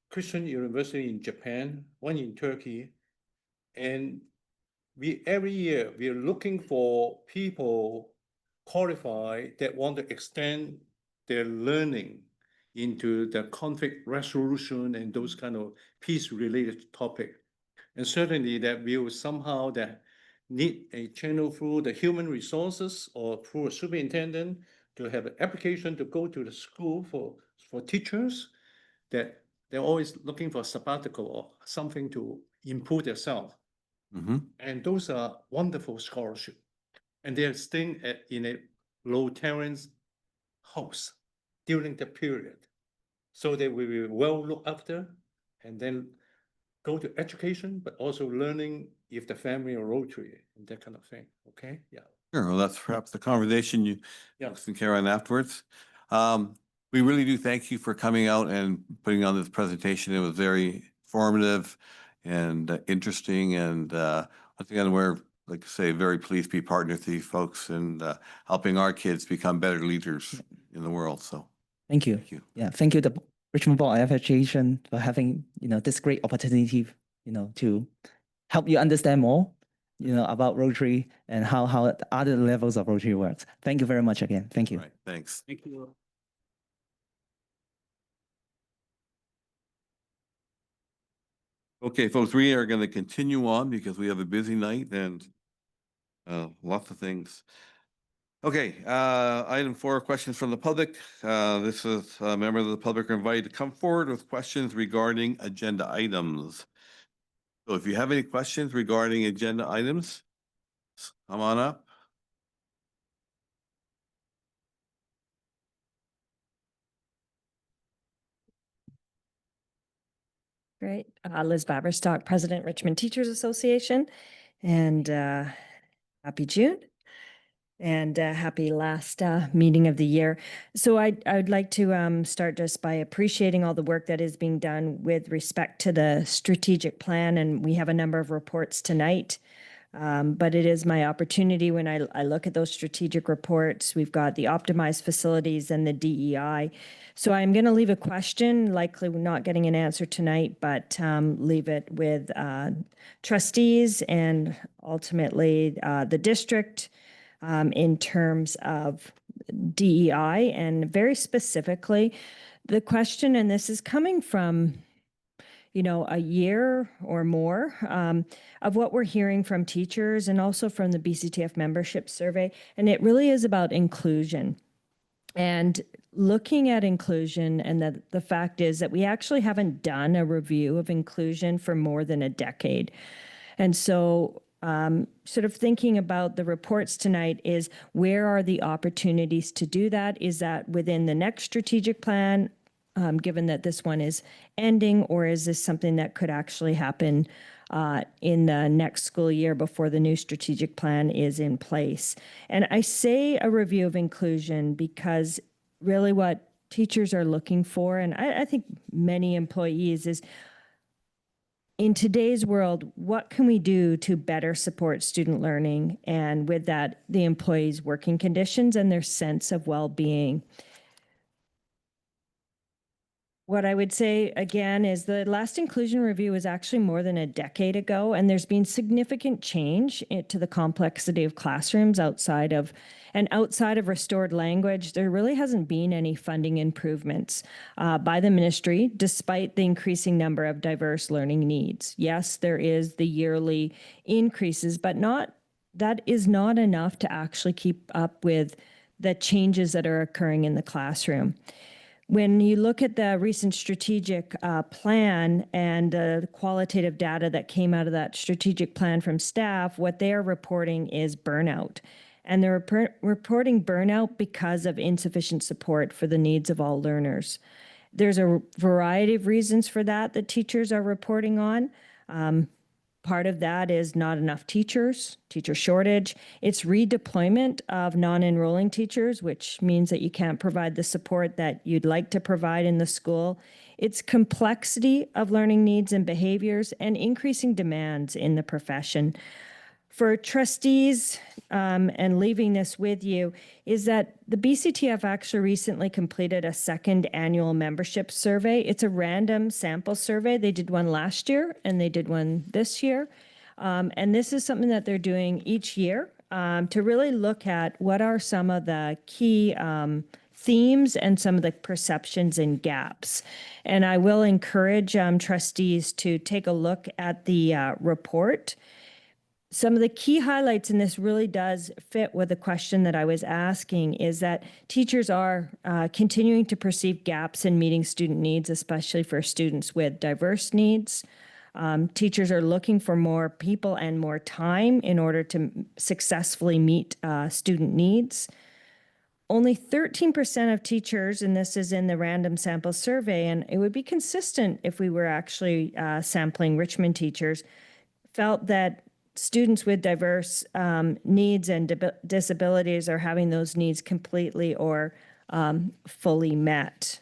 Christian University in Japan, one in Turkey. And every year we are looking for people qualified that want to extend their learning into the conflict resolution and those kind of peace-related topic. And certainly that will somehow that need a channel through the human resources or through a superintendent to have an application to go to the school for teachers that they're always looking for a sabbatical or something to improve themselves. Mm-hmm. And those are wonderful scholarship. And they're staying in a Rotarian's house during the period. So they will be well looked after and then go to education, but also learning if the family are Rotary and that kind of thing. Okay, yeah. Sure. Well, that's perhaps the conversation you Yeah. can carry on afterwards. We really do thank you for coming out and putting on this presentation. It was very informative and interesting. And once again, we're, like I say, very pleased to be partners with these folks and helping our kids become better leaders in the world. So Thank you. thank you. Yeah, thank you, the Richmond Board of Education, for having, this great opportunity, to help you understand more, about Rotary and how the other levels of Rotary works. Thank you very much again. Thank you. All right. Thanks. Thank you. Okay, folks, we are going to continue on because we have a busy night and lots of things. Okay, item 4, questions from the public. This is a member of the public are invited to come forward with questions regarding agenda items. So if you have any questions regarding agenda items, come on up. Great. Liz Baberstock, President, Richmond Teachers Association, and happy June. And happy last meeting of the year. So I would like to start just by appreciating all the work that is being done with respect to the strategic plan. And we have a number of reports tonight. But it is my opportunity when I look at those strategic reports. We've got the optimized facilities and the DEI. So I'm going to leave a question, likely not getting an answer tonight, but leave it with trustees and ultimately the district in terms of DEI, and very specifically the question, and this is coming from a year or more of what we're hearing from teachers and also from the BCTF membership survey. And it really is about inclusion. And looking at inclusion, and the fact is that we actually haven't done a review of inclusion for more than a decade. And so sort of thinking about the reports tonight is, where are the opportunities to do that? Is that within the next strategic plan, given that this one is ending, or is this something that could actually happen in the next school year before the new strategic plan is in place? And I say a review of inclusion because really what teachers are looking for, and I think many employees, is in today's world, what can we do to better support student learning, and with that, the employees' working conditions and their sense of well-being? What I would say again is the last inclusion review was actually more than a decade ago, and there's been significant change to the complexity of classrooms outside of restored language. There really hasn't been any funding improvements by the ministry, despite the increasing number of diverse learning needs. Yes, there is the yearly increases, but that is not enough to actually keep up with the changes that are occurring in the classroom. When you look at the recent strategic plan and the qualitative data that came out of that strategic plan from staff, what they are reporting is burnout. And they're reporting burnout because of insufficient support for the needs of all learners. There's a variety of reasons for that teachers are reporting on. Part of that is not enough teachers, teacher shortage. It's redeployment of non-enrolling teachers, which means that you can't provide the support that you'd like to provide in the school. It's complexity of learning needs and behaviors, and increasing demands in the profession. For trustees, and leaving this with you, is that the BCTF actually recently completed a second annual membership survey. It's a random sample survey. They did one last year and they did one this year. And this is something that they're doing each year to really look at what are some of the key themes and some of the perceptions and gaps. And I will encourage trustees to take a look at the report. Some of the key highlights, and this really does fit with the question that I was asking, is that teachers are continuing to perceive gaps in meeting student needs, especially for students with diverse needs. Teachers are looking for more people and more time in order to successfully meet student needs. Only 13% of teachers, and this is in the random sample survey, and it would be consistent if we were actually sampling Richmond teachers, felt that students with diverse needs and disabilities are having those needs completely or fully met.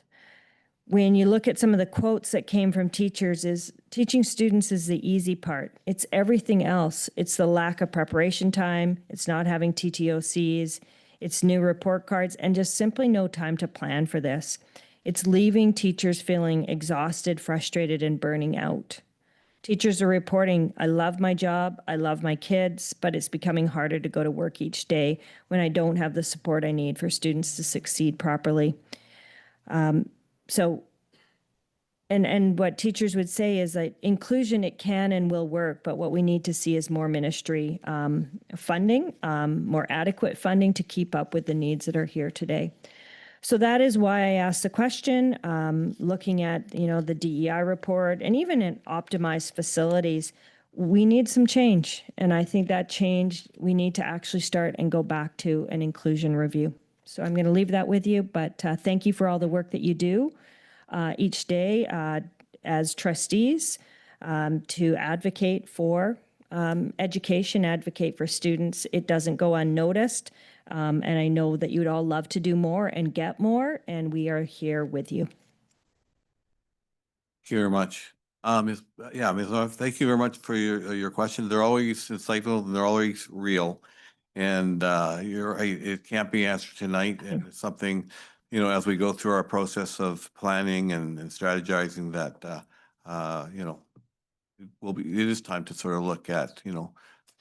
When you look at some of the quotes that came from teachers, is teaching students is the easy part. It's everything else. It's the lack of preparation time. It's not having TTOCs. It's new report cards and just simply no time to plan for this. It's leaving teachers feeling exhausted, frustrated, and burning out. Teachers are reporting, I love my job, I love my kids, but it's becoming harder to go to work each day when I don't have the support I need for students to succeed properly. And what teachers would say is that inclusion, it can and will work, but what we need to see is more ministry funding, more adequate funding to keep up with the needs that are here today. So that is why I asked the question, looking at, the DEI report and even in optimized facilities, we need some change. And I think that change, we need to actually start and go back to an inclusion review. So I'm going to leave that with you, but thank you for all the work that you do each day. as trustees to advocate for education, advocate for students. It doesn't go unnoticed. And I know that you'd all love to do more and get more, and we are here with you. Thank you very much. Ms. North, thank you very much for your questions. They're always insightful and they're always real. And you're right, it can't be answered tonight, and it's something, you know, as we go through our process of planning and strategizing that, you know, it is time to sort of look at, you know,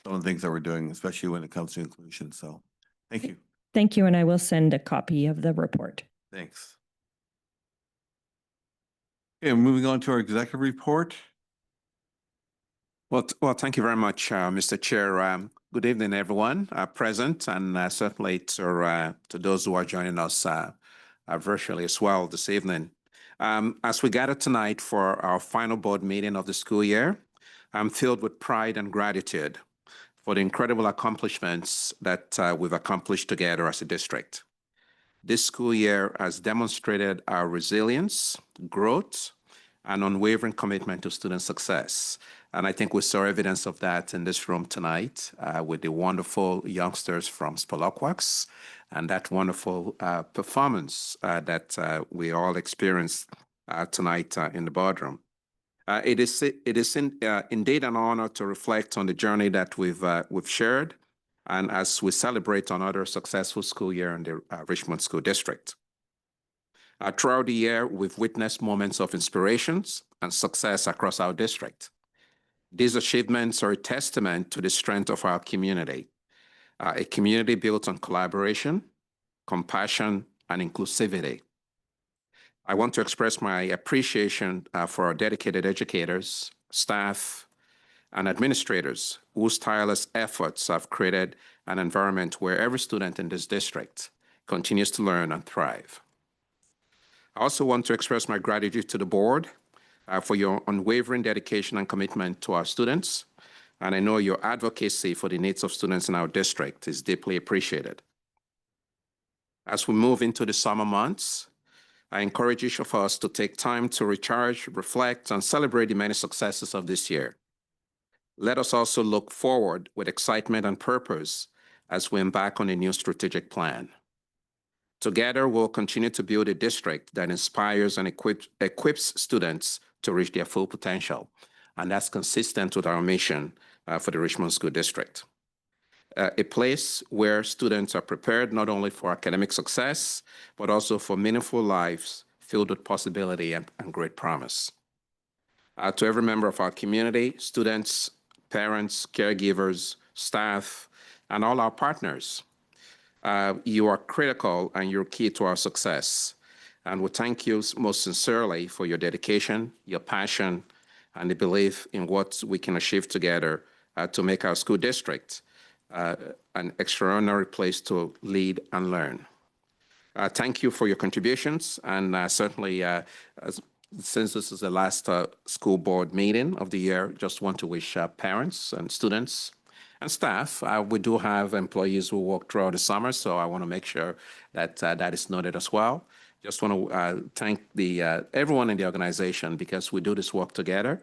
some of the things that we're doing, especially when it comes to inclusion. So thank you. Thank you, and I will send a copy of the report. Thanks. Okay, moving on to our executive report. Well, thank you very much, Mr. Chair. Good evening, everyone present, and certainly to those who are joining us virtually as well this evening. As we gather tonight for our final board meeting of the school year, I'm filled with pride and gratitude for the incredible accomplishments that we've accomplished together as a district. This school year has demonstrated our resilience, growth, and unwavering commitment to student success. And I think we saw evidence of that in this room tonight with the wonderful youngsters from Spalakwax and that wonderful performance that we all experienced tonight in the boardroom. It is indeed an honor to reflect on the journey that we've shared, and as we celebrate another successful school year in the Richmond School District. Throughout the year, we've witnessed moments of inspirations and success across our district. These achievements are a testament to the strength of our community, a community built on collaboration, compassion, and inclusivity. I want to express my appreciation for our dedicated educators, staff, and administrators whose tireless efforts have created an environment where every student in this district continues to learn and thrive. I also want to express my gratitude to the board for your unwavering dedication and commitment to our students, and I know your advocacy for the needs of students in our district is deeply appreciated. As we move into the summer months, I encourage each of us to take time to recharge, reflect, and celebrate the many successes of this year. Let us also look forward with excitement and purpose as we embark on a new strategic plan. Together, we'll continue to build a district that inspires and equips students to reach their full potential. And that's consistent with our mission for the Richmond School District. A place where students are prepared not only for academic success, but also for meaningful lives filled with possibility and great promise. To every member of our community, students, parents, caregivers, staff, and all our partners, you are critical and you're key to our success. And we thank you most sincerely for your dedication, your passion, and the belief in what we can achieve together to make our school district an extraordinary place to lead and learn. Thank you for your contributions, and certainly since this is the last school board meeting of the year, just want to wish parents and students and staff. We do have employees who work throughout the summer, so I want to make sure that that is noted as well. Just want to thank everyone in the organization, because we do this work together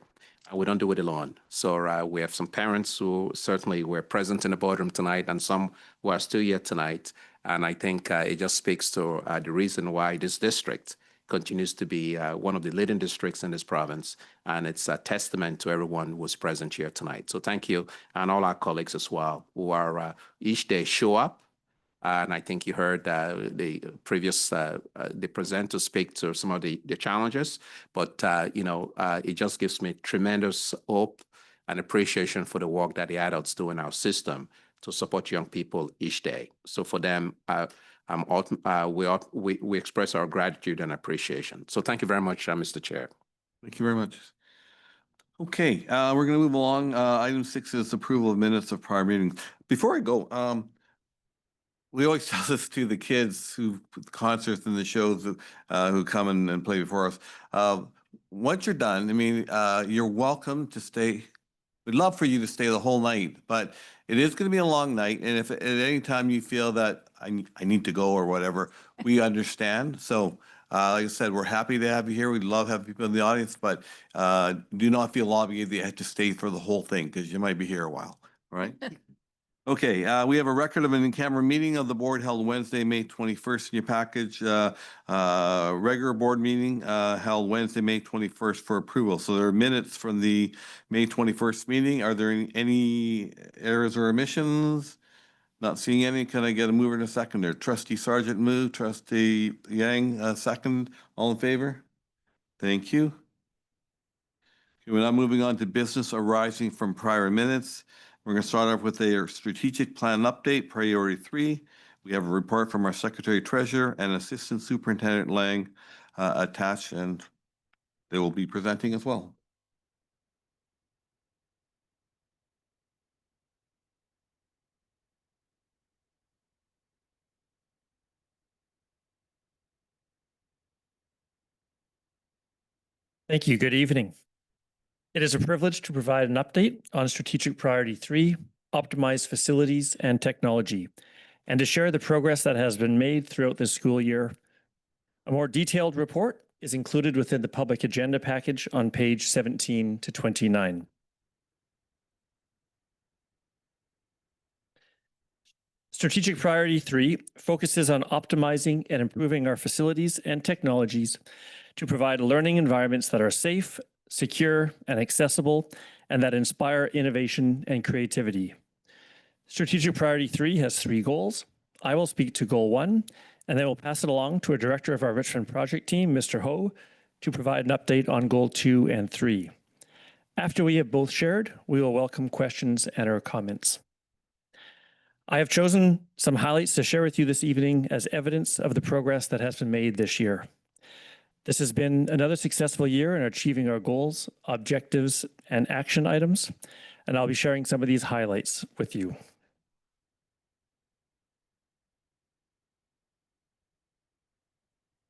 and we don't do it alone. So we have some parents who certainly were present in the boardroom tonight and some who are still here tonight. And I think it just speaks to the reason why this district continues to be one of the leading districts in this province. And it's a testament to everyone who was present here tonight. So thank you, and all our colleagues as well, who are each day show up. And I think you heard the previous the presenter speak to some of the challenges, but you know, it just gives me tremendous hope and appreciation for the work that the adults do in our system to support young people each day. So for them, we express our gratitude and appreciation. So thank you very much, Mr. Chair. Thank you very much. Okay, we're going to move along. Item 6 is approval of minutes of prior meetings. Before I go, we always tell this to the kids who concerts and the shows who come and play before us. Once you're done, I mean, you're welcome to stay. We'd love for you to stay the whole night, but it is going to be a long night. And if at any time you feel that I need to go or whatever, we understand. So Like I said, we're happy to have you here. We'd love to have people in the audience, but do not feel obligated that you have to stay for the whole thing because you might be here a while, all right? Okay, we have a record of an in-camera meeting of the board held Wednesday, May 21st in your package. Regular board meeting held Wednesday, May 21st for approval. So there are minutes from the May 21st meeting. Are there any errors or omissions? Not seeing any. Can I get a mover and a seconder? Trustee Sargent move, Trustee Yang second. All in favor? Thank you. Okay, we're now moving on to business arising from prior minutes. We're going to start off with a strategic plan update, priority 3. We have a report from our Secretary Treasurer and Assistant Superintendent Lang attached, and they will be presenting as well. Thank you. Good evening. It is a privilege to provide an update on Strategic Priority 3, Optimize Facilities and Technology, and to share the progress that has been made throughout this school year. A more detailed report is included within the public agenda package on page 17 to 29. Strategic Priority 3 focuses on optimizing and improving our facilities and technologies to provide learning environments that are safe, secure, and accessible, and that inspire innovation and creativity. Strategic Priority 3 has 3 goals. I will speak to Goal 1, and then we'll pass it along to a director of our Richmond project team, Mr. Ho, to provide an update on Goal 2 and 3. After we have both shared, we will welcome questions and our comments. I have chosen some highlights to share with you this evening as evidence of the progress that has been made this year. This has been another successful year in achieving our goals, objectives, and action items, and I'll be sharing some of these highlights with you.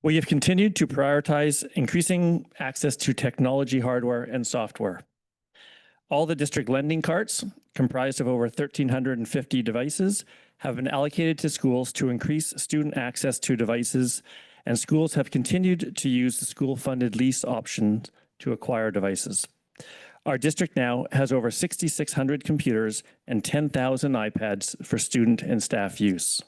We have continued to prioritize increasing access to technology hardware and software. All the district lending carts, comprised of over 1,350 devices, have been allocated to schools to increase student access to devices, and schools have continued to use the school-funded lease option to acquire devices. Our district now has over 6,600 computers and 10,000 iPads for student and staff use.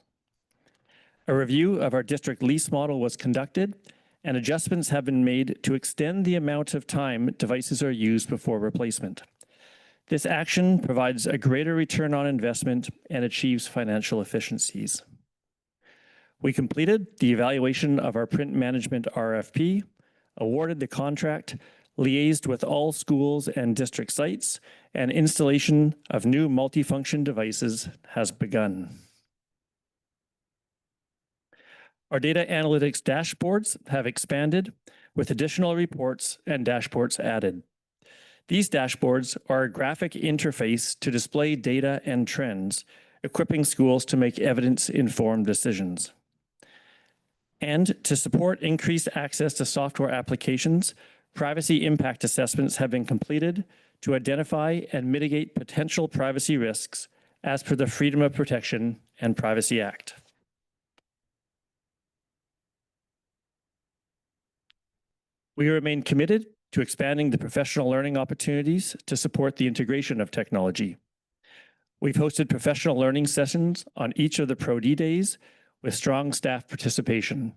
A review of our district lease model was conducted, and adjustments have been made to extend the amount of time devices are used before replacement. This action provides a greater return on investment and achieves financial efficiencies. We completed the evaluation of our print management RFP, awarded the contract, liaised with all schools and district sites, and installation of new multifunction devices has begun. Our data analytics dashboards have expanded with additional reports and dashboards added. These dashboards are a graphic interface to display data and trends, equipping schools to make evidence-informed decisions. And to support increased access to software applications, privacy impact assessments have been completed to identify and mitigate potential privacy risks as per the Freedom of Protection and Privacy Act. We remain committed to expanding the professional learning opportunities to support the integration of technology. We've hosted professional learning sessions on each of the Pro-D days with strong staff participation.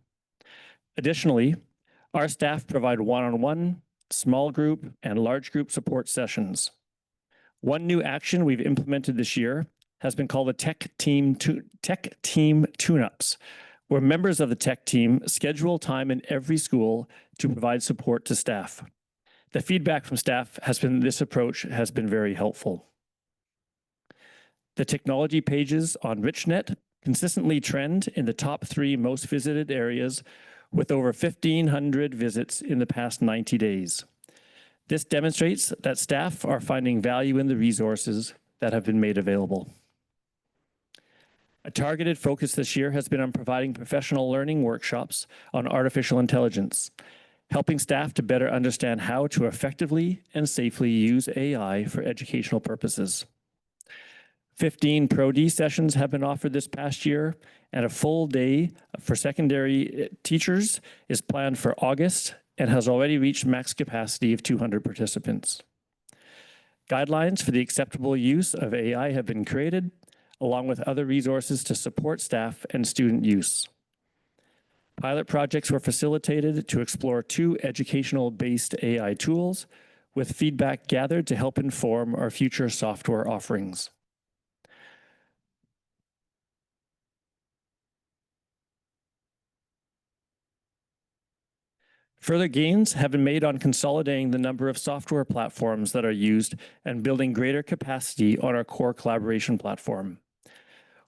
Additionally, our staff provide one-on-one, small group, and large group support sessions. One new action we've implemented this year has been called the Tech Team Tune-Ups, where members of the tech team schedule time in every school to provide support to staff. The feedback from staff has been this approach has been very helpful. The technology pages on RichNet consistently trend in the top 3 most visited areas with over 1,500 visits in the past 90 days. This demonstrates that staff are finding value in the resources that have been made available. A targeted focus this year has been on providing professional learning workshops on artificial intelligence, helping staff to better understand how to effectively and safely use AI for educational purposes. 15 Pro D sessions have been offered this past year, and a full day for secondary teachers is planned for August and has already reached max capacity of 200 participants. Guidelines for the acceptable use of AI have been created, along with other resources to support staff and student use. Pilot projects were facilitated to explore 2 educational-based AI tools, with feedback gathered to help inform our future software offerings. Further gains have been made on consolidating the number of software platforms that are used and building greater capacity on our core collaboration platform.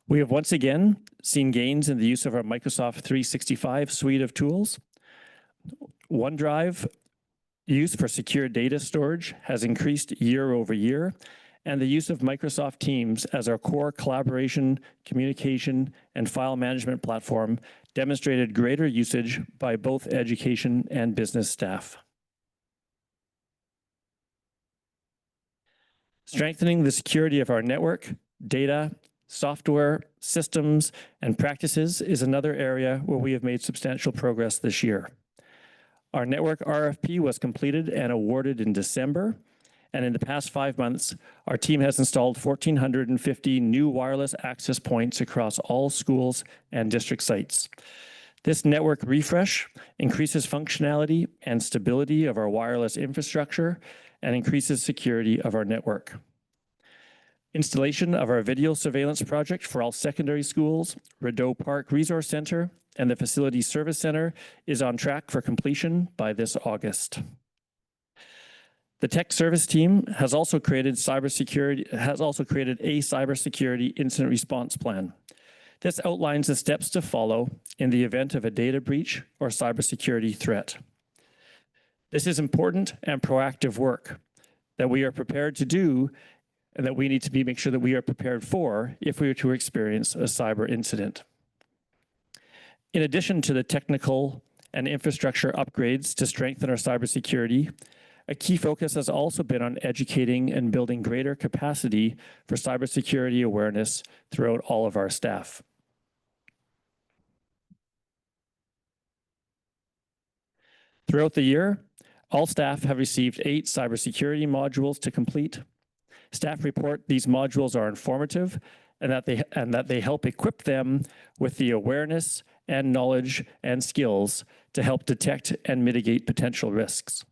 We have once again seen gains in the use of our Microsoft 365 suite of tools. OneDrive use for secure data storage has increased year over year, and the use of Microsoft Teams as our core collaboration, communication, and file management platform demonstrated greater usage by both education and business staff. Strengthening the security of our network, data, software, systems, and practices is another area where we have made substantial progress this year. Our network RFP was completed and awarded in December, and in the past 5 months, our team has installed 1,450 new wireless access points across all schools and district sites. This network refresh increases functionality and stability of our wireless infrastructure and increases security of our network. Installation of our video surveillance project for all secondary schools, Rideau Park Resource Center, and the Facility Service Center is on track for completion by this August. The tech service team has also created a cybersecurity incident response plan. This outlines the steps to follow in the event of a data breach or cybersecurity threat. This is important and proactive work that we are prepared to do and that we need to make sure that we are prepared for if we were to experience a cyber incident. In addition to the technical and infrastructure upgrades to strengthen our cybersecurity, a key focus has also been on educating and building greater capacity for cybersecurity awareness throughout all of our staff. Throughout the year, all staff have received 8 cybersecurity modules to complete. Staff report these modules are informative and that they help equip them with the awareness and knowledge and skills to help detect and mitigate potential risks.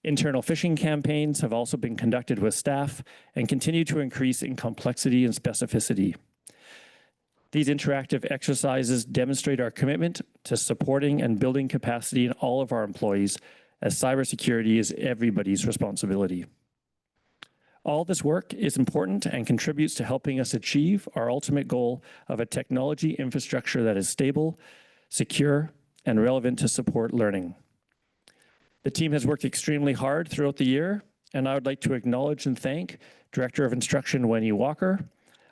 Internal phishing campaigns have also been conducted with staff and continue to increase in complexity and specificity. These interactive exercises demonstrate our commitment to supporting and building capacity in all of our employees, as cybersecurity is everybody's responsibility. All this work is important and contributes to helping us achieve our ultimate goal of a technology infrastructure that is stable, secure, and relevant to support learning. The team has worked extremely hard throughout the year, and I would like to acknowledge and thank Director of Instruction Wendy Walker,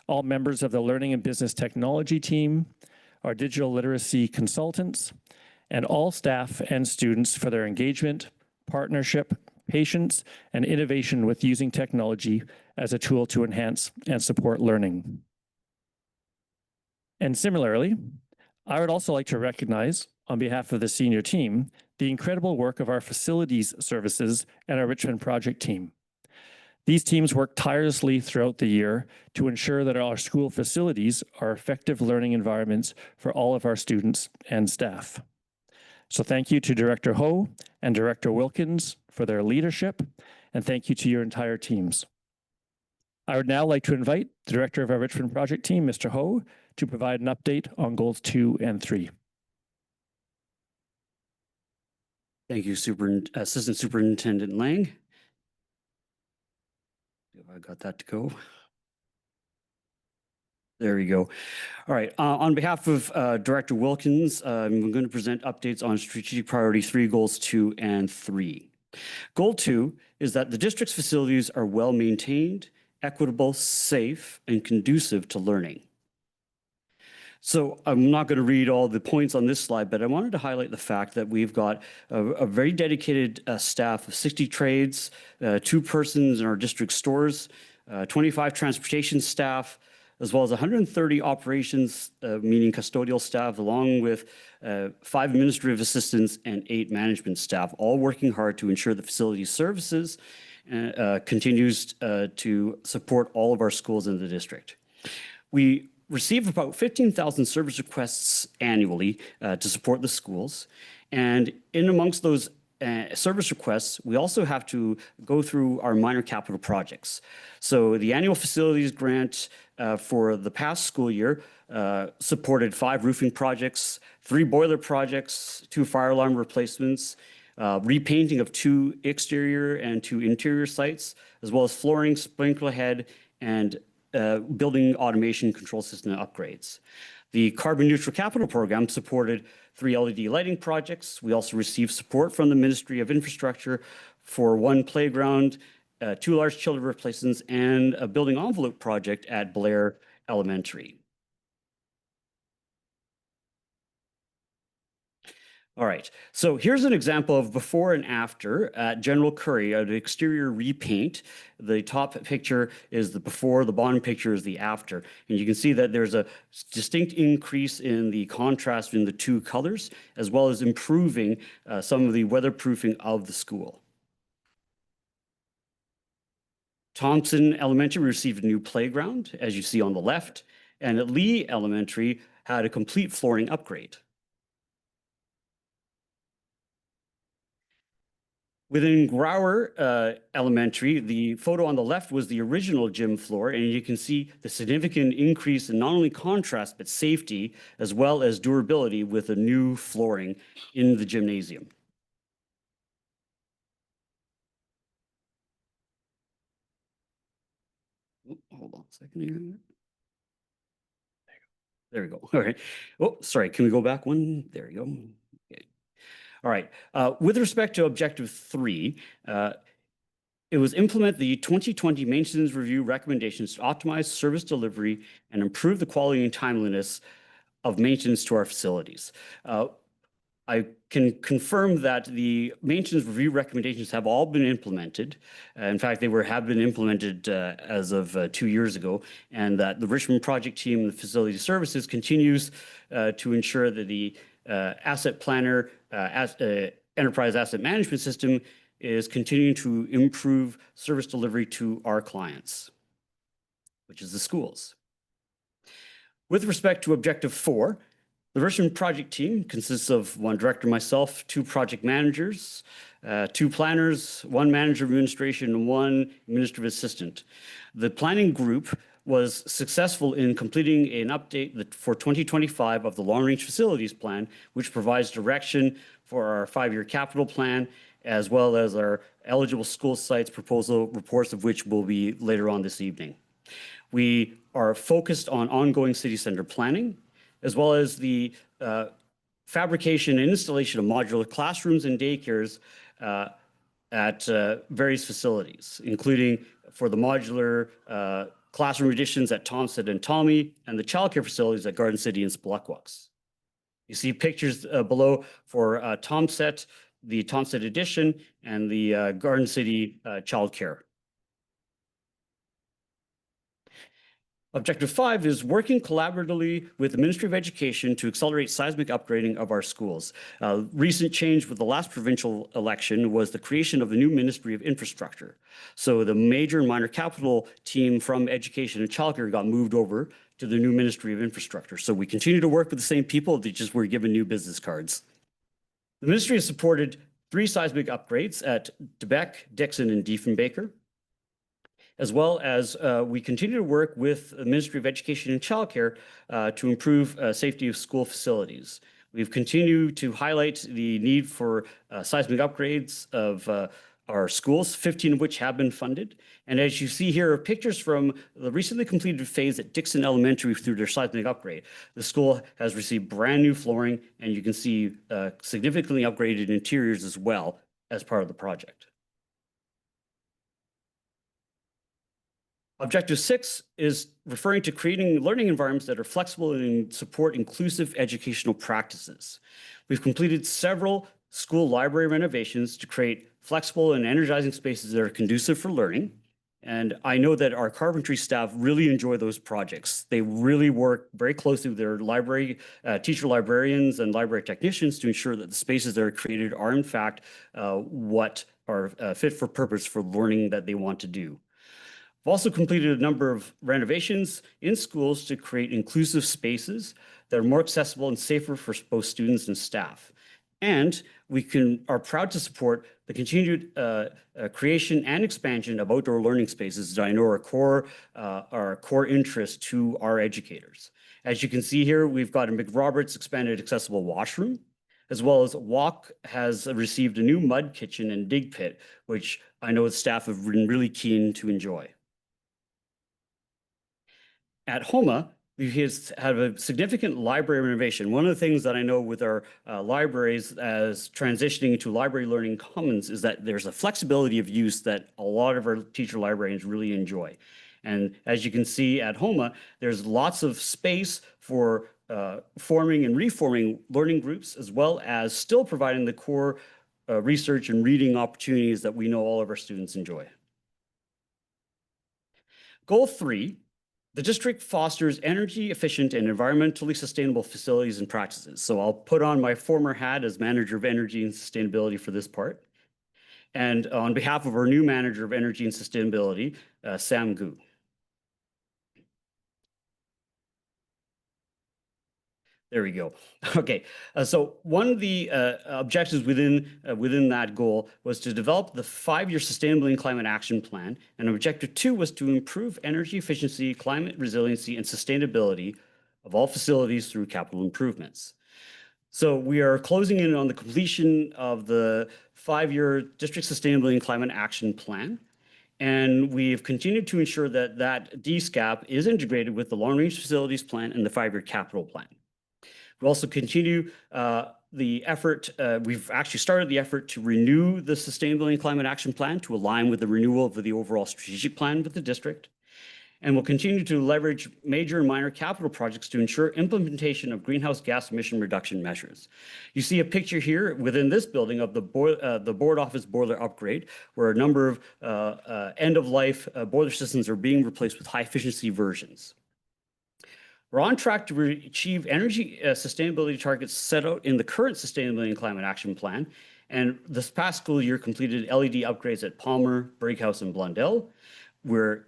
all members of the Learning and Business Technology team, our digital literacy consultants, and all staff and students for their engagement, partnership, patience, and innovation with using technology as a tool to enhance and support learning. And similarly, I would also like to recognize, on behalf of the senior team, the incredible work of our facilities services and our Richmond project team. These teams work tirelessly throughout the year to ensure that our school facilities are effective learning environments for all of our students and staff. So thank you to Director Ho and Director Wilkins for their leadership, and thank you to your entire teams. I would now like to invite the Director of our Richmond project team, Mr. Ho, to provide an update on goals 2 and 3. Thank you, Assistant Superintendent Lang. Have I got that to go? There we go. All right. On behalf of Director Wilkins, I'm going to present updates on Strategic Priority 3, Goals 2 and 3. Goal 2 is that the district's facilities are well maintained, equitable, safe, and conducive to learning. So I'm not going to read all the points on this slide, but I wanted to highlight the fact that we've got a very dedicated staff of 60 trades, 2 persons in our district stores, 25 transportation staff, as well as 130 operations, meaning custodial staff, along with 5 administrative assistants and 8 management staff, all working hard to ensure the facility services continues to support all of our schools in the district. We receive about 15,000 service requests annually to support the schools. And in amongst those service requests, we also have to go through our minor capital projects. So the annual facilities grant for the past school year supported 5 roofing projects, 3 boiler projects, 2 fire alarm replacements, repainting of 2 exterior and 2 interior sites, as well as flooring, sprinkler head, and building automation control system upgrades. The carbon neutral capital program supported 3 LED lighting projects. We also received support from the Ministry of Infrastructure for 1 playground, 2 large children replacements, and a building envelope project at Blair Elementary. All right, so here's an example of before and after at General Curry, an exterior repaint. The top picture is the before, the bottom picture is the after. And you can see that there's a distinct increase in the contrast in the 2 colors, as well as improving some of the weatherproofing of the school. Thompson Elementary received a new playground, as you see on the left, and at Lee Elementary had a complete flooring upgrade. Within Grower Elementary, the photo on the left was the original gym floor, and you can see the significant increase in not only contrast, but safety, as well as durability with a new flooring in the gymnasium. Oh, hold on a second here. There we go. All right. Oh, sorry. Can we go back one? There we go. Okay. All right. With respect to objective 3, it was implement the 2020 maintenance review recommendations to optimize service delivery and improve the quality and timeliness of maintenance to our facilities. I can confirm that the maintenance review recommendations have all been implemented. In fact, they have been implemented as of 2 years ago, and that the Richmond project team, the facility services, continues to ensure that the asset planner, enterprise asset management system is continuing to improve service delivery to our clients, which is the schools. With respect to objective 4, the Richmond project team consists of 1 director, myself, 2 project managers, 2 planners, 1 manager of administration, and 1 administrative assistant. The planning group was successful in completing an update for 2025 of the long-range facilities plan, which provides direction for our 5-year capital plan, as well as our eligible school sites proposal reports, of which will be later on this evening. We are focused on ongoing city center planning, as well as the fabrication and installation of modular classrooms and daycares at various facilities, including for the modular classroom additions at Thompson and Tommy, and the childcare facilities at Garden City and Spluckwucks. You see pictures below for Tomset, the Tomset addition, and the Garden City childcare. Objective 5 is working collaboratively with the Ministry of Education to accelerate seismic upgrading of our schools. Recent change with the last provincial election was the creation of the new Ministry of Infrastructure. So the major and minor capital team from education and childcare got moved over to the new Ministry of Infrastructure. So we continue to work with the same people, they just were given new business cards. The ministry has supported 3 seismic upgrades at Debec, Dixon, and Diefenbaker, as well as we continue to work with the Ministry of Education and Childcare to improve safety of school facilities. We've continued to highlight the need for seismic upgrades of our schools, 15 of which have been funded. And as you see here are pictures from the recently completed phase at Dixon Elementary through their seismic upgrade. The school has received brand new flooring, and you can see significantly upgraded interiors as well as part of the project. Objective 6 is referring to creating learning environments that are flexible and support inclusive educational practices. We've completed several school library renovations to create flexible and energizing spaces that are conducive for learning. And I know that our carpentry staff really enjoy those projects. They really work very closely with their library, teacher librarians and library technicians to ensure that the spaces that are created are in fact what are fit for purpose for learning that they want to do. We've also completed a number of renovations in schools to create inclusive spaces that are more accessible and safer for both students and staff. And we are proud to support the continued creation and expansion of outdoor learning spaces that I know are a core interest to our educators. As you can see here, we've got a McRoberts expanded accessible washroom, as well as WALK has received a new mud kitchen and dig pit, which I know the staff have been really keen to enjoy. At HOMA, we have a significant library renovation. One of the things that I know with our libraries as transitioning to library learning commons is that there's a flexibility of use that a lot of our teacher librarians really enjoy. And as you can see at HOMA, there's lots of space for forming and reforming learning groups, as well as still providing the core research and reading opportunities that we know all of our students enjoy. Goal 3. The district fosters energy efficient and environmentally sustainable facilities and practices. So I'll put on my former hat as manager of energy and sustainability for this part. And on behalf of our new manager of energy and sustainability, Sam Gu. There we go. Okay, so one of the objectives within that goal was to develop the 5-year Sustainability and Climate Action Plan, and objective 2 was to improve energy efficiency, climate resiliency, and sustainability of all facilities through capital improvements. So we are closing in on the completion of the 5-year District Sustainability and Climate Action Plan, and we've continued to ensure that that DSCAP is integrated with the Long Range Facilities Plan and the 5-year Capital Plan. We also continue the effort, we've actually started the effort to renew the Sustainability and Climate Action Plan to align with the renewal of the overall strategic plan with the district. And we'll continue to leverage major and minor capital projects to ensure implementation of greenhouse gas emission reduction measures. You see a picture here within this building of the board office boiler upgrade, where a number of end-of-life boiler systems are being replaced with high-efficiency versions. We're on track to achieve energy sustainability targets set out in the current Sustainability and Climate Action Plan. And this past school year completed LED upgrades at Palmer, Brighouse, and Blundell, where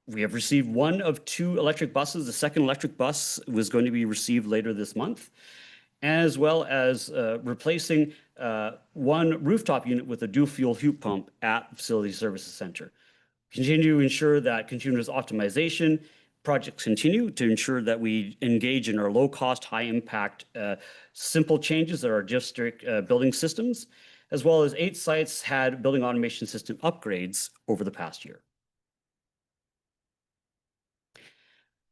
we have received 1 of 2 electric buses. The second electric bus was going to be received later this month, as well as replacing 1 rooftop unit with a dual fuel heat pump at the Facility Services Center. Continue to ensure that continuous optimization projects continue to ensure that we engage in our low-cost, high-impact, simple changes at our district building systems, as well as 8 sites had building automation system upgrades over the past year.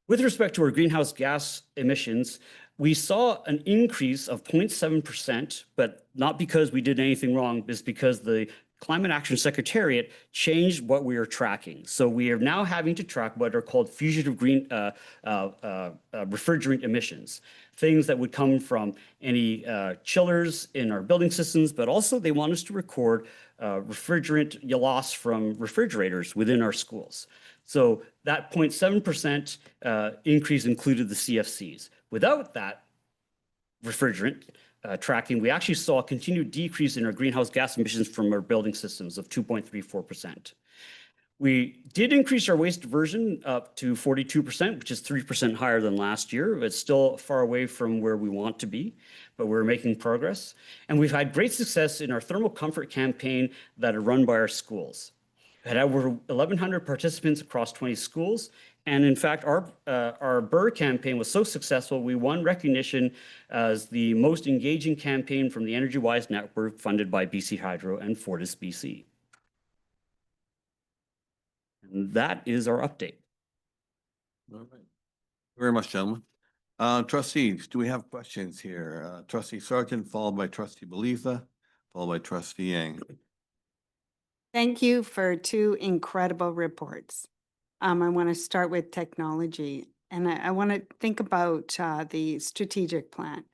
With respect to our greenhouse gas emissions, we saw an increase of 0.7%, but not because we did anything wrong, it's because the Climate Action Secretariat changed what we are tracking. So we are now having to track what are called fugitive green refrigerant emissions, things that would come from any chillers in our building systems, but also they want us to record refrigerant loss from refrigerators within our schools. So that 0.7% increase included the CFCs. Without that refrigerant tracking, we actually saw a continued decrease in our greenhouse gas emissions from our building systems of 2.34%. We did increase our waste diversion up to 42%, which is 3% higher than last year. It's still far away from where we want to be, but we're making progress. And we've had great success in our thermal comfort campaign that are run by our schools. We had over 1,100 participants across 20 schools. And in fact, our Burr campaign was so successful, we won recognition as the most engaging campaign from the Energy Wise Network funded by BC Hydro and Fortis BC. And that is our update. All right. Thank you very much, gentlemen. Trustees, do we have questions here? Trustee Sargent, followed by Trustee Beliza, followed by Trustee Yang. Thank you for 2 incredible reports. I want to start with technology, and I want to think about the strategic plan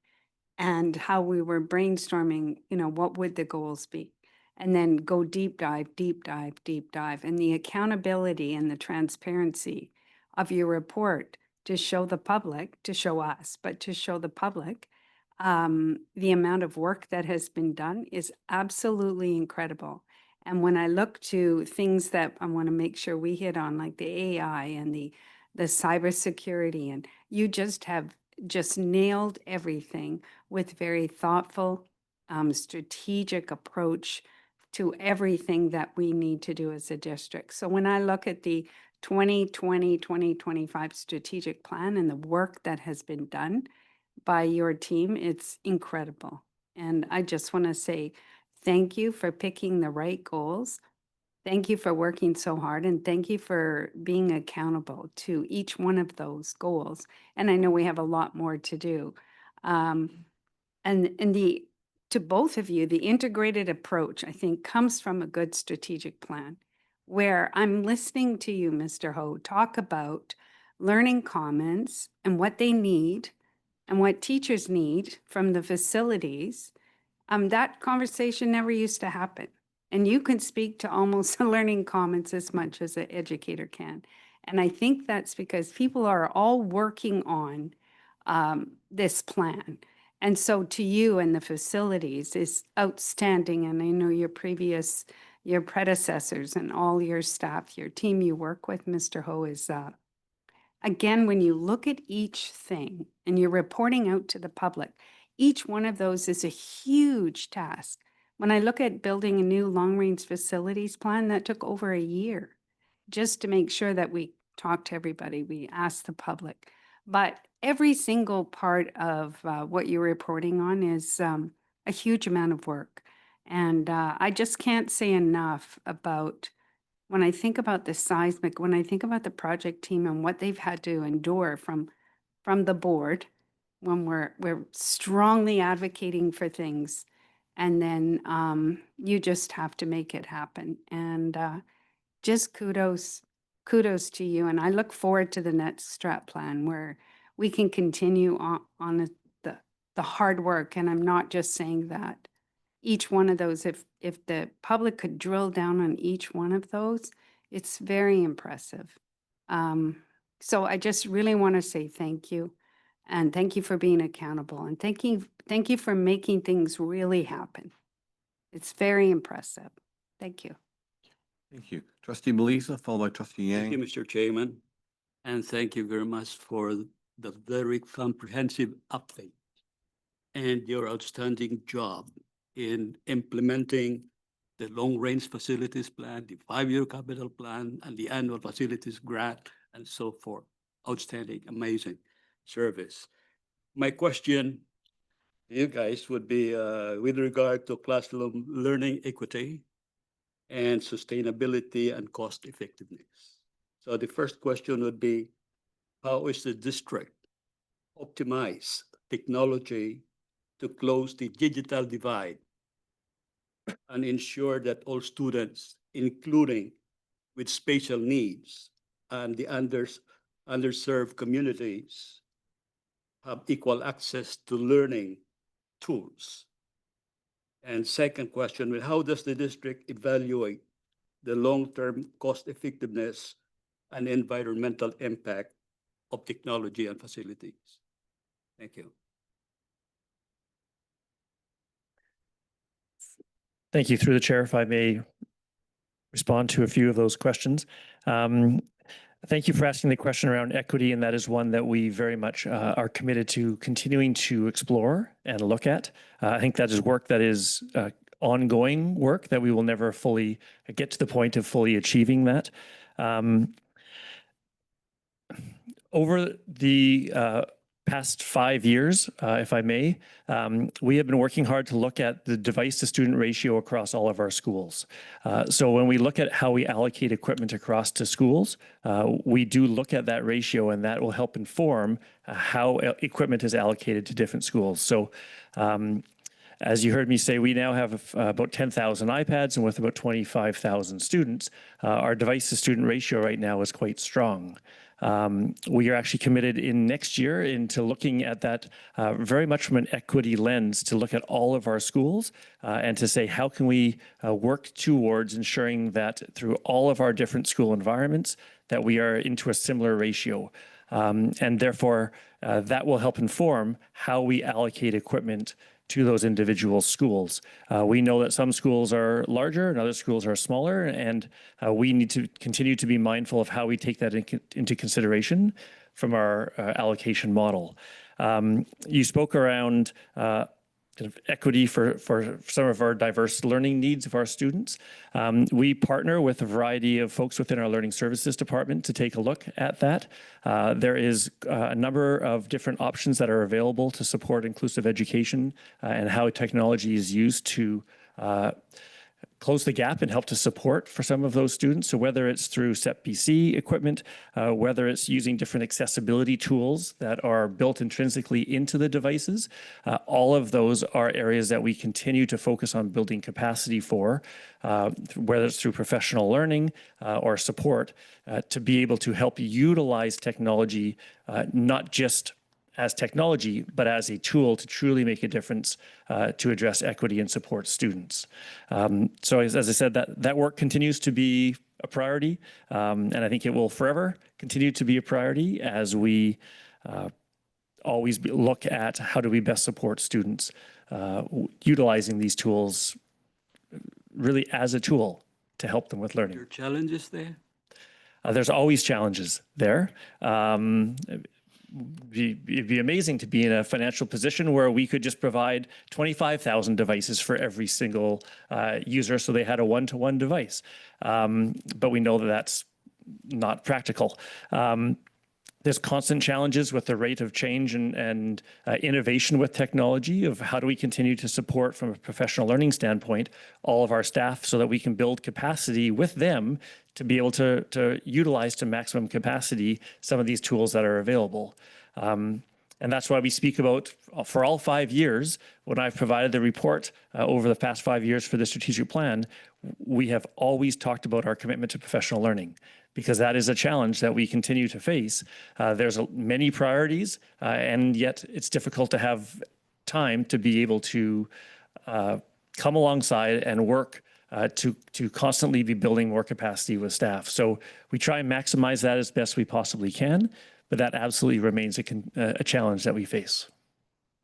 and how we were brainstorming, what would the goals be? and then go deep dive, deep dive, deep dive. And the accountability and the transparency of your report to show the public, to show us, but to show the public, the amount of work that has been done is absolutely incredible. And when I look to things that I want to make sure we hit on, like the AI and the cybersecurity, and you just have just nailed everything with very thoughtful, strategic approach to everything that we need to do as a district. So when I look at the 2020-2025 strategic plan and the work that has been done by your team, it's incredible. And I just want to say thank you for picking the right goals. Thank you for working so hard, and thank you for being accountable to each one of those goals. And I know we have a lot more to do. To both of you, the integrated approach, I think, comes from a good strategic plan, where I'm listening to you, Mr. Ho, talk about learning commons and what they need and what teachers need from the facilities. That conversation never used to happen. And you can speak to almost learning commons as much as an educator can. And I think that's because people are all working on this plan. And so to you and the facilities is outstanding. And I know your predecessors and all your staff, your team you work with, Mr. Ho, is again, when you look at each thing and you're reporting out to the public, each one of those is a huge task. When I look at building a new long-range facilities plan, that took over a year just to make sure that we talked to everybody, we asked the public. But every single part of what you're reporting on is a huge amount of work. And I just can't say enough about when I think about the seismic, when I think about the project team and what they've had to endure from the board, when we're strongly advocating for things, and then you just have to make it happen. And just kudos to you. And I look forward to the next strat plan where we can continue on the hard work. And I'm not just saying that. Each one of those, if the public could drill down on each one of those, it's very impressive. So I just really want to say thank you. And thank you for being accountable. And thank you for making things really happen. It's very impressive. Thank you. Thank you. Trustee Melissa, followed by Trustee Thank you, Yang. Mr. Chairman. And thank you very much for the very comprehensive update and your outstanding job in implementing the long-range facilities plan, the 5-year capital plan, and the annual facilities grant, and so forth. Outstanding, amazing service. My question to you guys would be with regard to classroom learning equity and sustainability and cost effectiveness. So the first question would be, how is the district optimize technology to close the digital divide and ensure that all students, including with special needs and the underserved communities, have equal access to learning tools? And second question, how does the district evaluate the long-term cost effectiveness and environmental impact of technology and facilities? Thank you. Thank you. Through the chair, if I may respond to a few of those questions. Thank you for asking the question around equity, and that is one that we very much are committed to continuing to explore and look at. I think that is work that is ongoing work that we will never fully get to the point of fully achieving that. Over the past 5 years, if I may, we have been working hard to look at the device-to-student ratio across all of our schools. So when we look at how we allocate equipment across to schools, we do look at that ratio, and that will help inform how equipment is allocated to different schools. So As you heard me say, we now have about 10,000 iPads, and with about 25,000 students, our device-to-student ratio right now is quite strong. We are actually committed in next year into looking at that very much from an equity lens, to look at all of our schools and to say, how can we work towards ensuring that through all of our different school environments, that we are into a similar ratio. And therefore, that will help inform how we allocate equipment to those individual schools. We know that some schools are larger and other schools are smaller, and we need to continue to be mindful of how we take that into consideration from our allocation model. You spoke around kind of equity for some of our diverse learning needs of our students. We partner with a variety of folks within our Learning Services Department to take a look at that. There is a number of different options that are available to support inclusive education and how technology is used to close the gap and help to support for some of those students. So whether it's through SEPBC equipment, whether it's using different accessibility tools that are built intrinsically into the devices, all of those are areas that we continue to focus on building capacity for, whether it's through professional learning or support, to be able to help utilize technology, not just as technology, but as a tool to truly make a difference to address equity and support students. So as I said, that work continues to be a priority, and I think it will forever continue to be a priority as we always look at how do we best support students utilizing these tools really as a tool to help them with learning. There are challenges there? There's always challenges there. It'd be amazing to be in a financial position where we could just provide 25,000 devices for every single user, so they had a one-to-one device. But we know that that's not practical. There's constant challenges with the rate of change and innovation with technology of how do we continue to support from a professional learning standpoint all of our staff so that we can build capacity with them to be able to utilize to maximum capacity some of these tools that are available. And that's why we speak about, for all 5 years, when I've provided the report over the past 5 years for the strategic plan, we have always talked about our commitment to professional learning, because that is a challenge that we continue to face. There's many priorities, and yet it's difficult to have time to be able to come alongside and work to constantly be building more capacity with staff. So we try and maximize that as best we possibly can, but that absolutely remains a challenge that we face.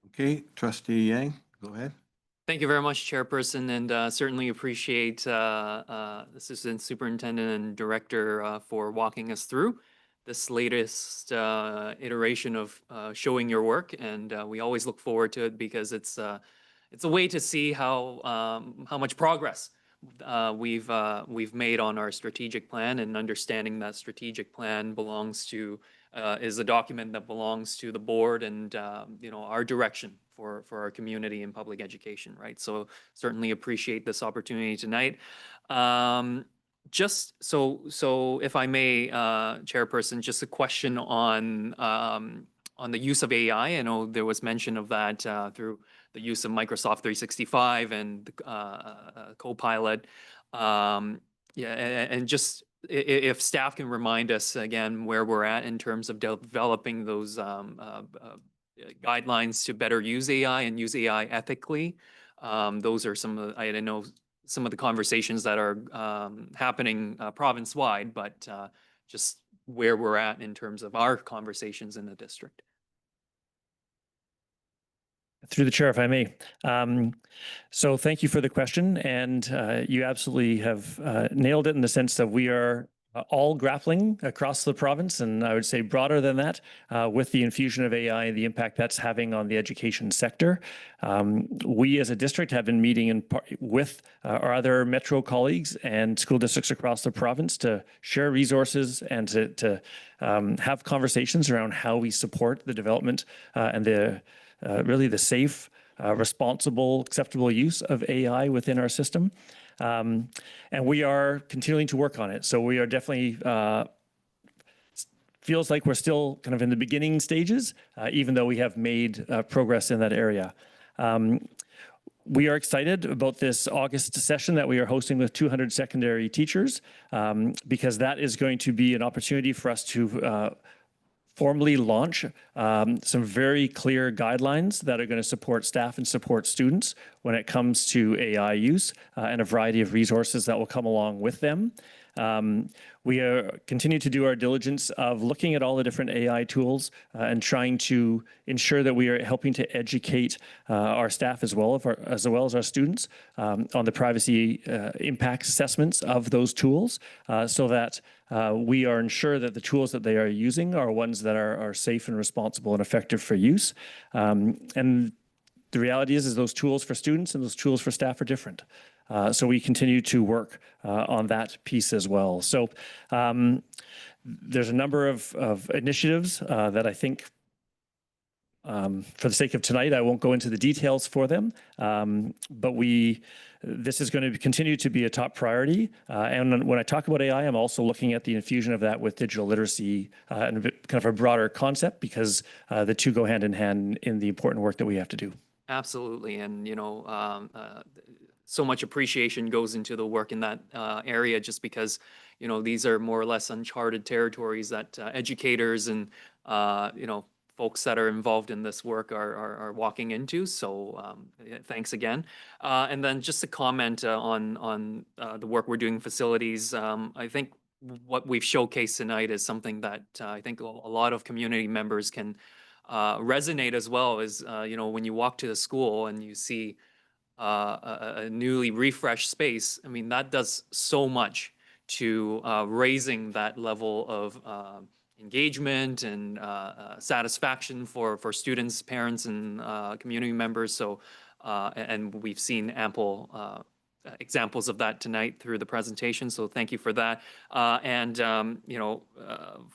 Okay, Trustee Yang, go ahead. Thank you very much, Chairperson, and certainly appreciate Assistant Superintendent and Director for walking us through this latest iteration of showing your work. And we always look forward to it because it's a way to see how much progress we've made on our strategic plan, and understanding that strategic plan is a document that belongs to the board and our direction for our community and public education, right? So certainly appreciate this opportunity tonight. Just so if I may, Chairperson, just a question on the use of AI. I know there was mention of that through the use of Microsoft 365 and Copilot. And just if staff can remind us again where we're at in terms of developing those guidelines to better use AI and use AI ethically. Those are some of I know some of the conversations that are happening province-wide, but just where we're at in terms of our conversations in the district. Through the chair, if I may. So thank you for the question, and you absolutely have nailed it in the sense that we are all grappling across the province, and I would say broader than that, with the infusion of AI and the impact that's having on the education sector. We as a district have been meeting with our other metro colleagues and school districts across the province to share resources and to have conversations around how we support the development and really the safe, responsible, acceptable use of AI within our system. And we are continuing to work on it. So we are definitely, feels like we're still kind of in the beginning stages, even though we have made progress in that area. We are excited about this August session that we are hosting with 200 secondary teachers because that is going to be an opportunity for us to formally launch some very clear guidelines that are going to support staff and support students when it comes to AI use and a variety of resources that will come along with them. We continue to do our diligence of looking at all the different AI tools and trying to ensure that we are helping to educate our staff as well as our students on the privacy impact assessments of those tools so that we are ensured that the tools that they are using are ones that are safe and responsible and effective for use. And the reality is those tools for students and those tools for staff are different. So we continue to work on that piece as well. So there's a number of initiatives that I think, for the sake of tonight, I won't go into the details for them, but this is going to continue to be a top priority. And when I talk about AI, I'm also looking at the infusion of that with digital literacy and a bit, kind of a broader concept because the two go hand in hand in the important work that we have to do. Absolutely. And, so much appreciation goes into the work in that area just because, these are more or less uncharted territories that educators and, folks that are involved in this work are walking into. So thanks again. And then just to comment on the work we're doing in facilities, I think what we've showcased tonight is something that I think a lot of community members can resonate as well is, when you walk to the school and you see a newly refreshed space, I mean, that does so much to raising that level of engagement and satisfaction for students, parents, and community members. So, and we've seen ample examples of that tonight through the presentation. So thank you for that.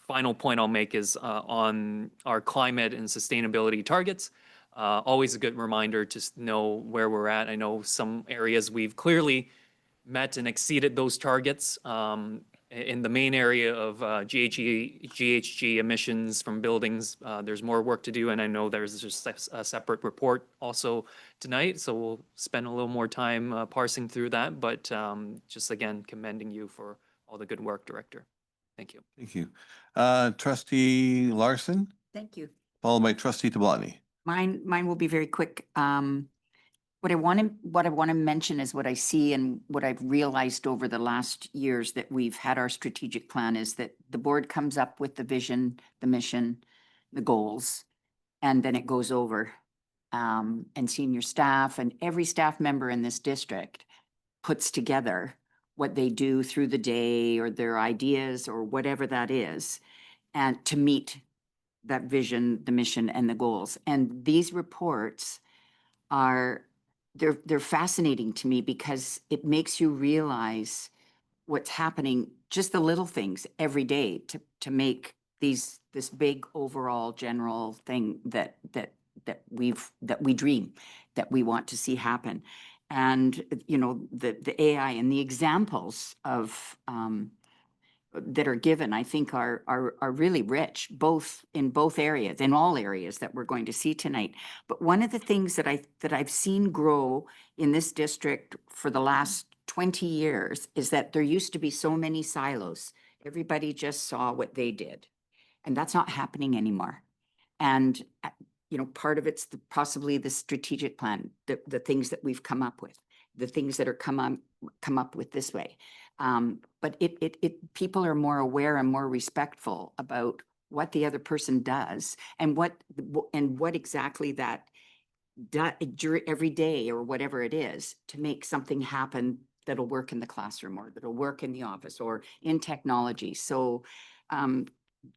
Final point I'll make is on our climate and sustainability targets. Always a good reminder to know where we're at. I know some areas we've clearly met and exceeded those targets. In the main area of GHG emissions from buildings, there's more work to do, and I know there's just a separate report also tonight, so we'll spend a little more time parsing through that, but just again, commending you for all the good work, Director. Thank you. Thank you. Trustee Larson, Thank you. followed by Trustee Tablani. Mine will be very quick. What I want to mention is what I see and what I've realized over the last years that we've had our strategic plan is that the board comes up with the vision, the mission, the goals, and then it goes over. And senior staff and every staff member in this district puts together what they do through the day or their ideas or whatever that is, and to meet that vision, the mission, and the goals. And these reports they're fascinating to me because it makes you realize what's happening, just the little things every day to make this big overall general thing that we dream, that we want to see happen. And the AI and the examples of that are given, I think are really rich, in both areas, in all areas that we're going to see tonight. But one of the things that I've seen grow in this district for the last 20 years is that there used to be so many silos. Everybody just saw what they did, and that's not happening anymore. And part of it's possibly the strategic plan, the things that we've come up with, the things that are come up with this way. But people are more aware and more respectful about what the other person does and what exactly that does every day or whatever it is to make something happen that'll work in the classroom or that'll work in the office or in technology. So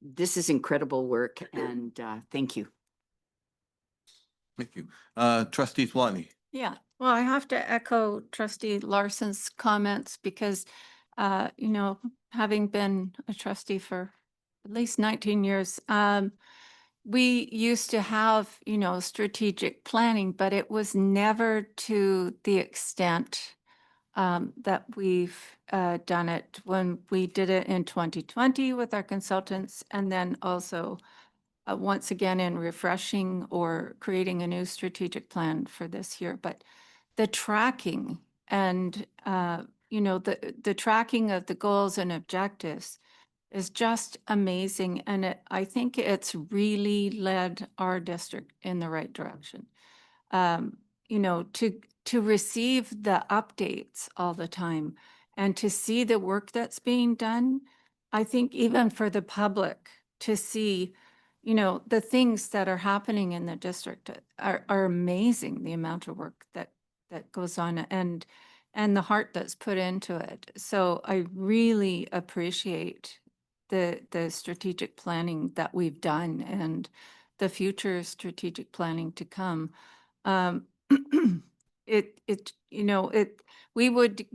this is incredible work, and thank you. Thank you. Trustee Tablani. Yeah, well, I have to echo Trustee Larson's comments because, having been a trustee for at least 19 years, we used to have, strategic planning, but it was never to the extent that we've done it when we did it in 2020 with our consultants, and then also once again in refreshing or creating a new strategic plan for this year. But the tracking and, you know, the tracking of the goals and objectives is just amazing. And I think it's really led our district in the right direction. You know, to receive the updates all the time and to see the work that's being done, I think even for the public to see, you know, the things that are happening in the district are amazing, the amount of work that goes on and the heart that's put into it. So I really appreciate the strategic planning that we've done and the future strategic planning to come. You know, we would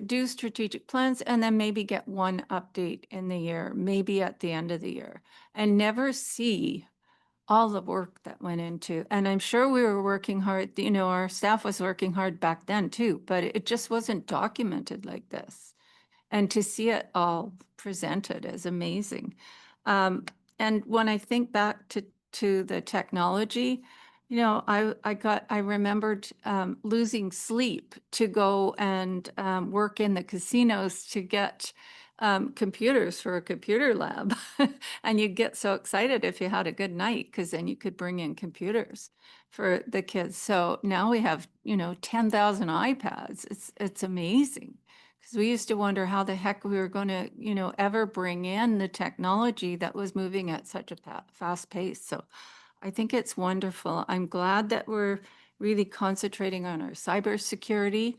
do strategic plans and then maybe get one update in the year, maybe at the end of the year, and never see all the work that went into. And I'm sure we were working hard, you know, our staff was working hard back then too, but it just wasn't documented like this. And to see it all presented is amazing. And when I think back to the technology, you know, I remembered losing sleep to go and work in the casinos to get computers for a computer lab. And you'd get so excited if you had a good night, because then you could bring in computers for the kids. So now we have, you know, 10,000 iPads. It's amazing. Because we used to wonder how the heck we were going to, you know, ever bring in the technology that was moving at such a fast pace. So I think it's wonderful. I'm glad that we're really concentrating on our cybersecurity.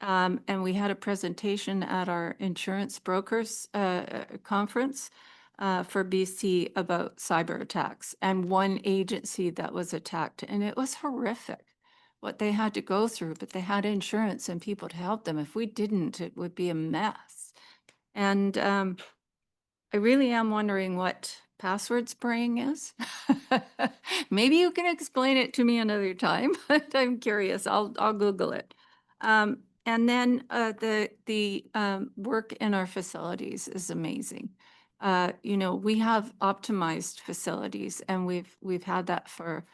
And we had a presentation at our insurance brokers conference for BC about cyber attacks and one agency that was attacked. And it was horrific what they had to go through, but they had insurance and people to help them. If we didn't, it would be a mess. And I really am wondering what password spraying is. Maybe you can explain it to me another time, but I'm curious. I'll Google it. And then the work in our facilities is amazing. You know, we have optimized facilities, and we've had that for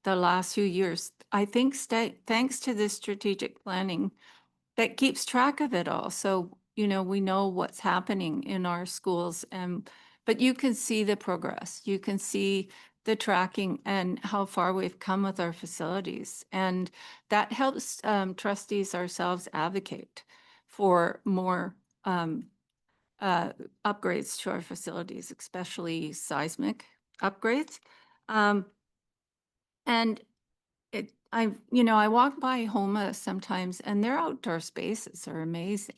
the last few years. I think thanks to this strategic planning that keeps track of it all. So, you know, we know what's happening in our schools, but you can see the progress. You can see the tracking and how far we've come with our facilities. And that helps trustees ourselves advocate for more upgrades to our facilities, especially seismic upgrades. And you know, I walk by HOMA sometimes, and their outdoor spaces are amazing.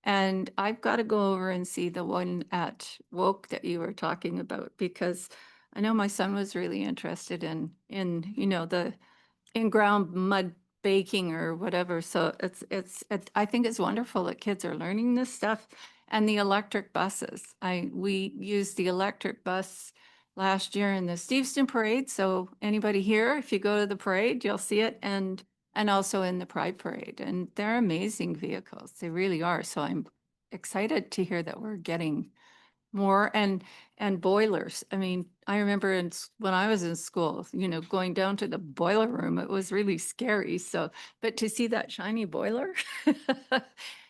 And I've got to go over and see the one at Woke that you were talking about, because I know my son was really interested in you know, the in-ground mud baking or whatever. So I think it's wonderful that kids are learning this stuff. And the electric buses. We used the electric bus last year in the Steveston Parade. So anybody here, if you go to the parade, you'll see it, and also in the Pride Parade. And they're amazing vehicles. They really are. So I'm excited to hear that we're getting more and boilers. I mean, I remember when I was in school, you know, going down to the boiler room, it was really scary. So, but to see that shiny boiler,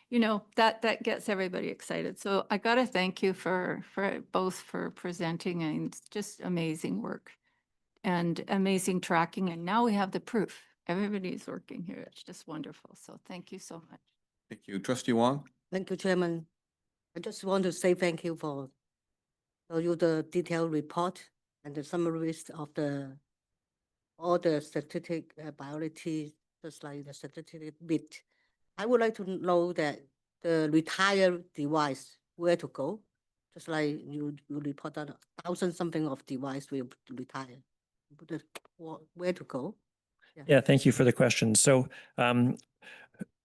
you know, that gets everybody excited. So I got to thank you for both for presenting and just amazing work and amazing tracking. And now we have the proof. Everybody's working here. It's just wonderful. So thank you so much. Thank you. Trustee Wong? Thank you, Chairman. I just want to say thank you for the detailed report and the summaries of all the statistic biology, just like the statistic bit. I would like to know that the retired device, where to go? Just like you report that 1,000 something of device will retire. Where to go? Yeah, thank you for the question. So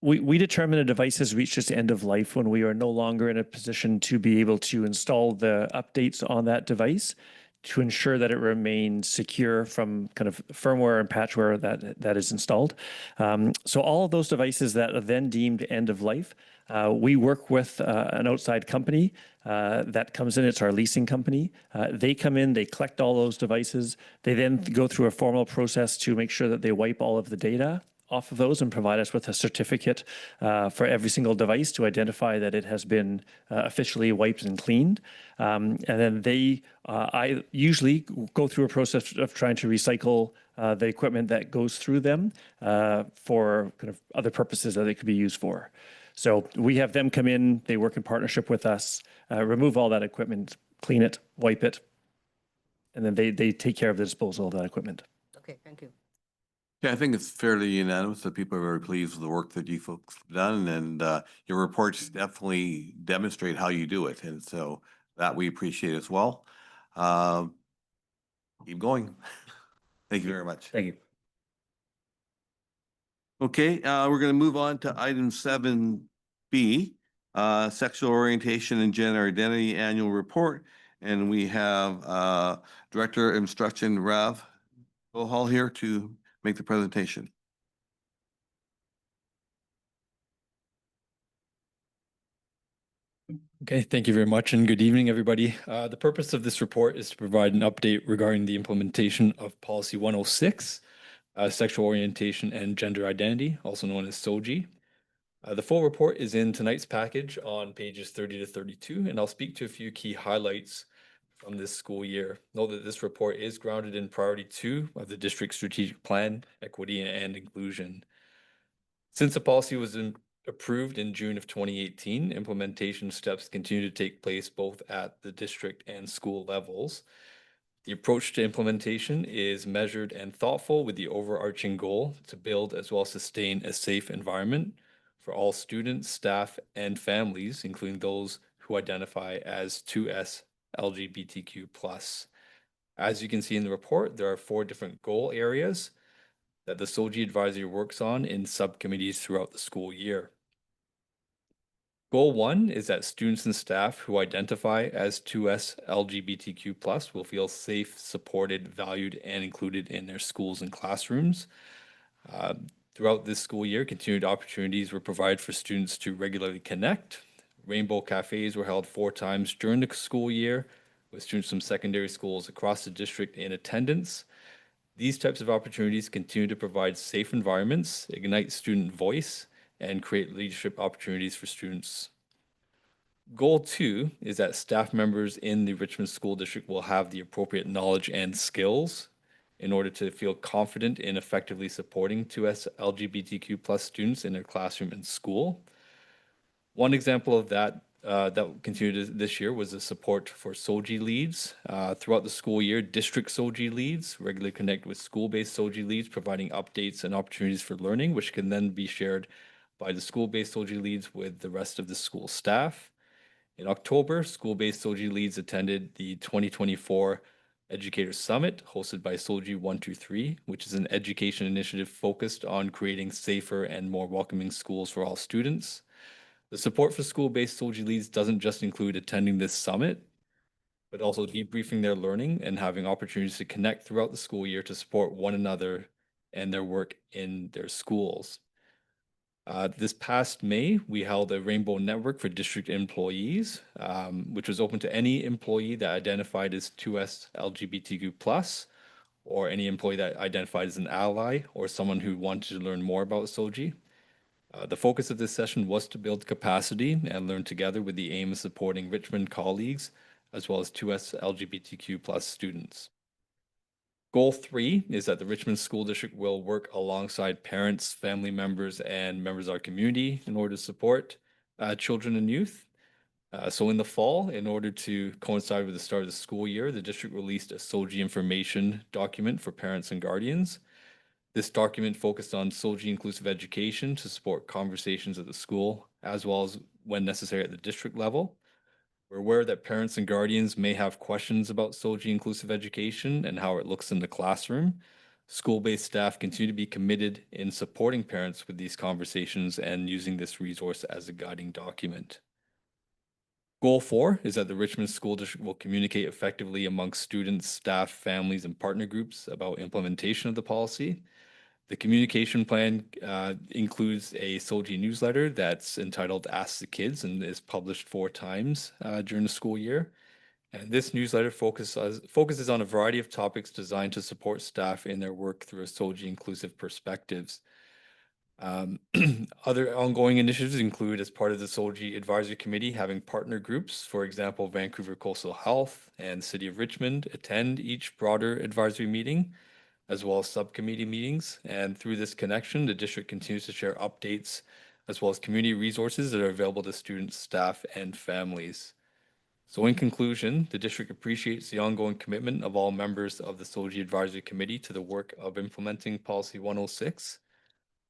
we determine a device has reached its end of life when we are no longer in a position to be able to install the updates on that device to ensure that it remains secure from kind of firmware and patchware that is installed. So all of those devices that are then deemed end of life, we work with an outside company that comes in. It's our leasing company. They come in, they collect all those devices. They then go through a formal process to make sure that they wipe all of the data off of those and provide us with a certificate for every single device to identify that it has been officially wiped and cleaned. And then I usually go through a process of trying to recycle the equipment that goes through them for kind of other purposes that it could be used for. So we have them come in, they work in partnership with us, remove all that equipment, clean it, wipe it, and then they take care of the disposal of that equipment. Okay, thank you. Yeah, I think it's fairly unanimous that people are very pleased with the work that you folks have done, and your reports definitely demonstrate how you do it, and so that we appreciate as well. Keep going. Thank you very much. Thank you. Okay, we're going to move on to item 7B, Sexual Orientation and Gender Identity Annual Report. And we have Director of Instruction Rav Hall here to make the presentation. Okay, thank you very much and good evening, everybody. The purpose of this report is to provide an update regarding the implementation of Policy 106, Sexual Orientation and Gender Identity, also known as SOGI. The full report is in tonight's package on pages 30 to 32, and I'll speak to a few key highlights from this school year. Note that this report is grounded in Priority 2 of the District Strategic Plan, Equity and Inclusion. Since the policy was approved in June of 2018, implementation steps continue to take place both at the district and school levels. The approach to implementation is measured and thoughtful, with the overarching goal to build as well as sustain a safe environment for all students, staff, and families, including those who identify as 2S LGBTQ+. As you can see in the report, there are 4 different goal areas that the SOGI advisory works on in subcommittees throughout the school year. Goal 1 is that students and staff who identify as 2S LGBTQ+ will feel safe, supported, valued, and included in their schools and classrooms. Throughout this school year, continued opportunities were provided for students to regularly connect. Rainbow Cafes were held 4 times during the school year, with students from secondary schools across the district in attendance. These types of opportunities continue to provide safe environments, ignite student voice, and create leadership opportunities for students. Goal 2 is that staff members in the Richmond School District will have the appropriate knowledge and skills in order to feel confident in effectively supporting 2S LGBTQ+ students in their classroom and school. One example of that that continued this year was the support for SOGI leads. Throughout the school year, district SOGI leads regularly connect with school-based SOGI leads, providing updates and opportunities for learning, which can then be shared by the school-based SOGI leads with the rest of the school staff. In October, school-based SOGI leads attended the 2024 Educator Summit, hosted by SOGI 123, which is an education initiative focused on creating safer and more welcoming schools for all students. The support for school-based SOGI leads doesn't just include attending this summit, but also debriefing their learning and having opportunities to connect throughout the school year to support one another and their work in their schools. This past May, we held a Rainbow Network for district employees, which was open to any employee that identified as 2S LGBTQ+, or any employee that identified as an ally or someone who wanted to learn more about SOGI. The focus of this session was to build capacity and learn together with the aim of supporting Richmond colleagues, as well as 2S LGBTQ+ students. Goal 3 is that the Richmond School District will work alongside parents, family members, and members of our community in order to support children and youth. So in the fall, in order to coincide with the start of the school year, the district released a SOGI information document for parents and guardians. This document focused on SOGI inclusive education to support conversations at the school, as well as when necessary at the district level. We're aware that parents and guardians may have questions about SOGI inclusive education and how it looks in the classroom. School-based staff continue to be committed in supporting parents with these conversations and using this resource as a guiding document. Goal 4 is that the Richmond School District will communicate effectively amongst students, staff, families, and partner groups about implementation of the policy. The communication plan includes a SOGI newsletter that's entitled Ask the Kids and is published 4 times during the school year. And this newsletter focuses on a variety of topics designed to support staff in their work through a SOGI inclusive perspectives. Other ongoing initiatives include, as part of the SOLGI Advisory Committee, having partner groups, for example, Vancouver Coastal Health and City of Richmond attend each broader advisory meeting, as well as subcommittee meetings. And through this connection, the district continues to share updates as well as community resources that are available to students, staff, and families. So in conclusion, the district appreciates the ongoing commitment of all members of the SOLGI Advisory Committee to the work of implementing Policy 106,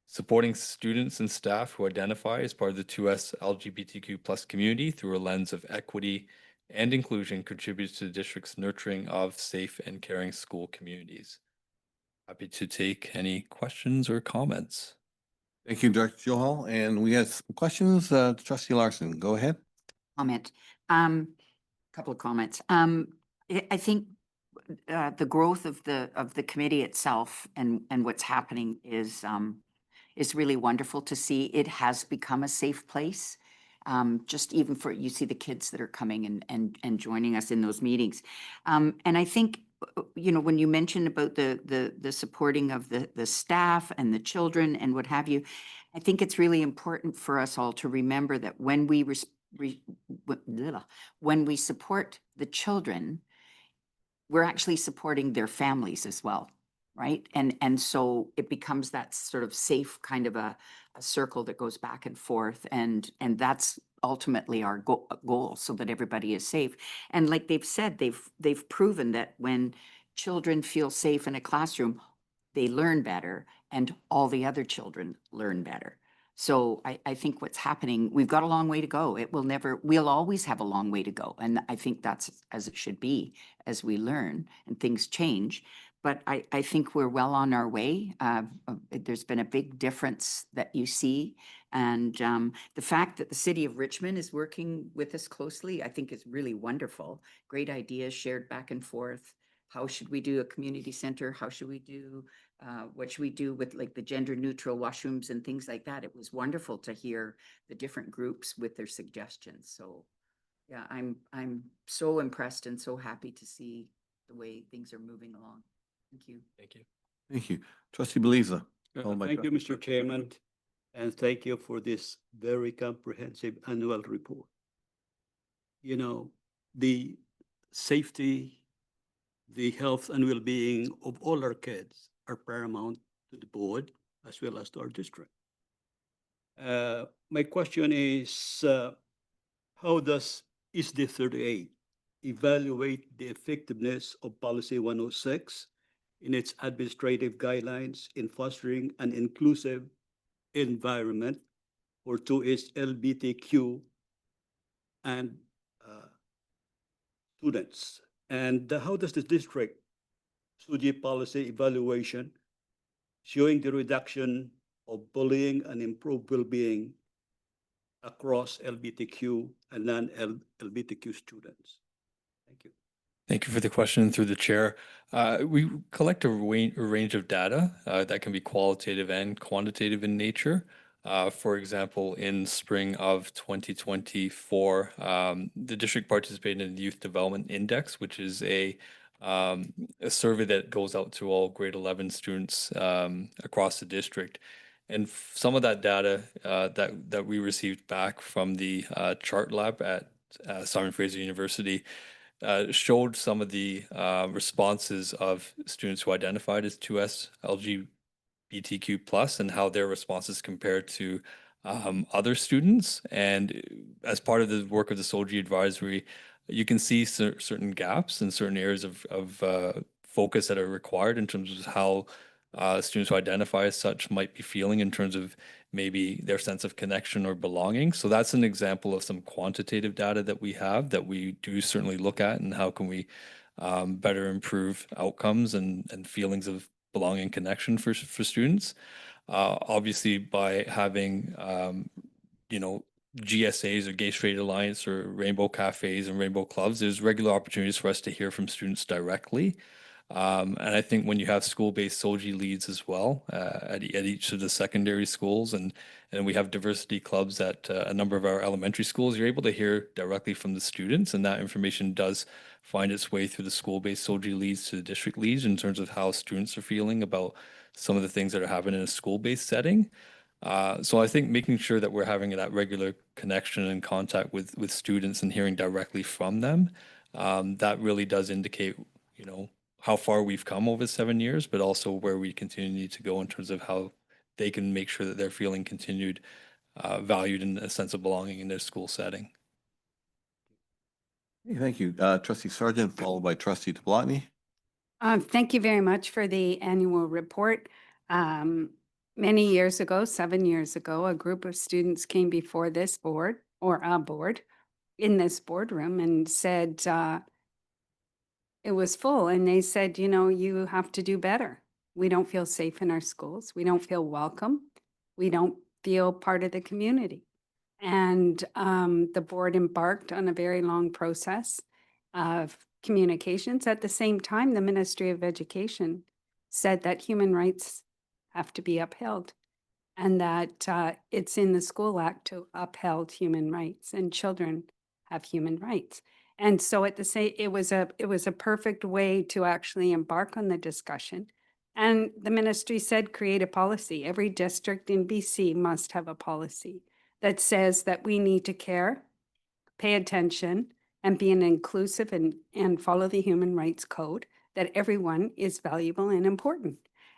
supporting students and staff who identify as part of the 2S LGBTQ+ community through a lens of equity and inclusion contributes to the district's nurturing of safe and caring school communities. Happy to take any questions or comments. Thank you, Director Johal. And we have some questions. Trustee Larson, go ahead. Comment. Couple of comments. I think the growth of the committee itself and what's happening is really wonderful to see. It has become a safe place. Just even for, you see the kids that are coming and joining us in those meetings. And I think, you know, when you mentioned about the supporting of the staff and the children and what have you, I think it's really important for us all to remember that when we support the children, we're actually supporting their families as well, right? And so it becomes that sort of safe kind of a circle that goes back and forth, and that's ultimately our goal, so that everybody is safe. And like they've said, they've proven that when children feel safe in a classroom, they learn better, and all the other children learn better. So I think what's happening, we've got a long way to go. We'll always have a long way to go. And I think that's as it should be as we learn and things change. But I think we're well on our way. There's been a big difference that you see. And the fact that the City of Richmond is working with us closely, I think is really wonderful. Great ideas shared back and forth. How should we do a community center? How should we do, what should we do with like the gender neutral washrooms and things like that? It was wonderful to hear the different groups with their suggestions. So yeah, I'm so impressed and so happy to see the way things are moving along. Thank you. Thank you. Thank you. Trustee Beliza. Thank you, Mr. Chairman, and thank you for this very comprehensive annual report. You know, the safety, the health and well-being of all our kids are paramount to the board as well as to our district. My question is, how does ISD 38 evaluate the effectiveness of Policy 106 in its administrative guidelines in fostering an inclusive environment for 2S LGBTQ and students? And how does the district SOLGI policy evaluation showing the reduction of bullying and improved well-being across LGBTQ and non-LGBTQ students? Thank you. Thank you for the question through the chair. We collect a range of data that can be qualitative and quantitative in nature. For example, in spring of 2024, the district participated in the Youth Development Index, which is a survey that goes out to all grade 11 students across the district. And some of that data that we received back from the Chart Lab at Simon Fraser University showed some of the responses of students who identified as 2S LGBTQ+ and how their responses compared to other students. And as part of the work of the SOLGI advisory, you can see certain gaps and certain areas of focus that are required in terms of how students who identify as such might be feeling in terms of maybe their sense of connection or belonging. So that's an example of some quantitative data that we have that we do certainly look at, and how can we better improve outcomes and feelings of belonging and connection for students. Obviously, by having GSAs or Gay Straight Alliance or Rainbow Cafes and Rainbow Clubs, there's regular opportunities for us to hear from students directly. And I think when you have school-based SOLGI leads as well at each of the secondary schools, and we have diversity clubs at a number of our elementary schools, you're able to hear directly from the students, and that information does find its way through the school-based SOLGI leads to the district leads in terms of how students are feeling about some of the things that are happening in a school-based setting. So I think making sure that we're having that regular connection and contact with students and hearing directly from them, that really does indicate, you know, how far we've come over 7 years, but also where we continue to go in terms of how they can make sure that they're feeling continued valued and a sense of belonging in their school setting. Okay, thank you. Trustee Sargent, followed by Trustee Tablotny. Thank you very much for the annual report. Many years ago, 7 years ago, a group of students came before this board or a board in this boardroom and said, it was full. And they said, you know, you have to do better. We don't feel safe in our schools. We don't feel welcome. We don't feel part of the community. And the board embarked on a very long process of communications. At the same time, the Ministry of Education said that human rights have to be upheld and that it's in the School Act to uphold human rights and children have human rights. And so at the same, it was a perfect way to actually embark on the discussion. And the ministry said, create a policy. Every district in BC must have a policy that says that we need to care, pay attention, and be an inclusive and follow the human rights code, that everyone is valuable and important.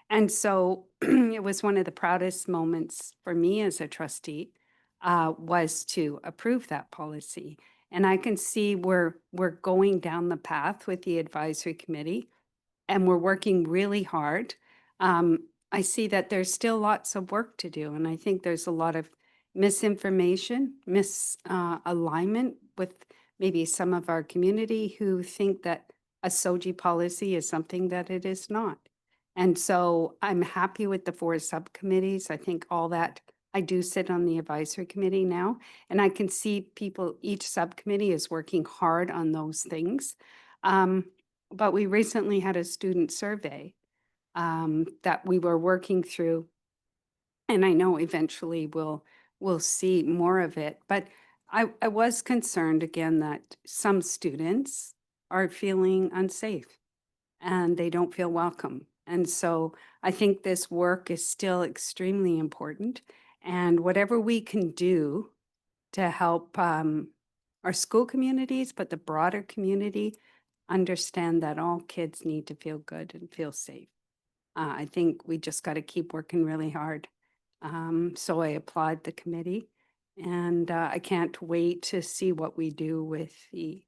And so it was one of the proudest moments for me as a trustee was to approve that policy. And I can see we're going down the path with the advisory committee and we're working really hard. I see that there's still lots of work to do. And I think there's a lot of misinformation, misalignment with maybe some of our community who think that a SOGI policy is something that it is not. And so I'm happy with the 4 subcommittees. I think all that, I do sit on the advisory committee now, and I can see people, each subcommittee is working hard on those things. But we recently had a student survey that we were working through, and I know eventually we'll see more of it. But I was concerned again that some students are feeling unsafe and they don't feel welcome. And so I think this work is still extremely important. And whatever we can do to help our school communities, but the broader community, understand that all kids need to feel good and feel safe. I think we just got to keep working really hard. So I applaud the committee, and I can't wait to see what we do with the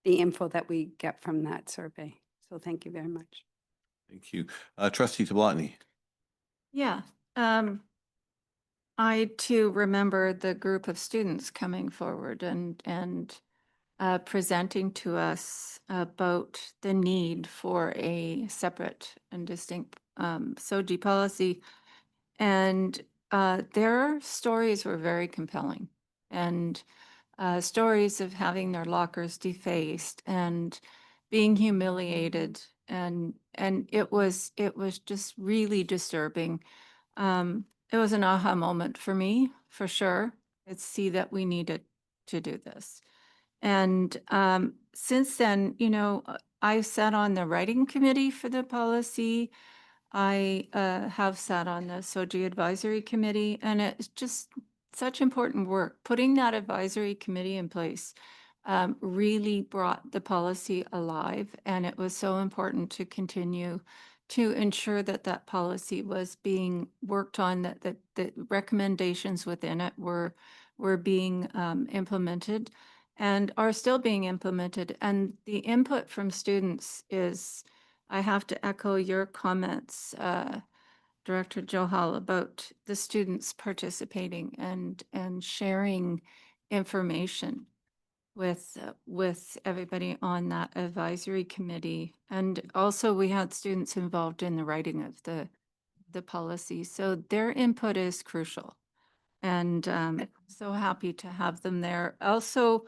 info that we get from that survey. So thank you very much. Thank you. Trustee Tablotny. Yeah. I too remember the group of students coming forward and presenting to us about the need for a separate and distinct SOGI policy. And their stories were very compelling, and stories of having their lockers defaced and being humiliated, and it was just really disturbing. It was an aha moment for me, for sure. It's see that we needed to do this. And since then, you know, I sat on the writing committee for the policy. I have sat on the SOGI advisory committee, and it's just such important work. Putting that advisory committee in place really brought the policy alive, and it was so important to continue to ensure that that policy was being worked on, that the recommendations within it were being implemented and are still being implemented. And the input from students is, I have to echo your comments, Director Johal, about the students participating and sharing information with everybody on that advisory committee. And also we had students involved in the writing of the policy. So their input is crucial. And so happy to have them there. Also,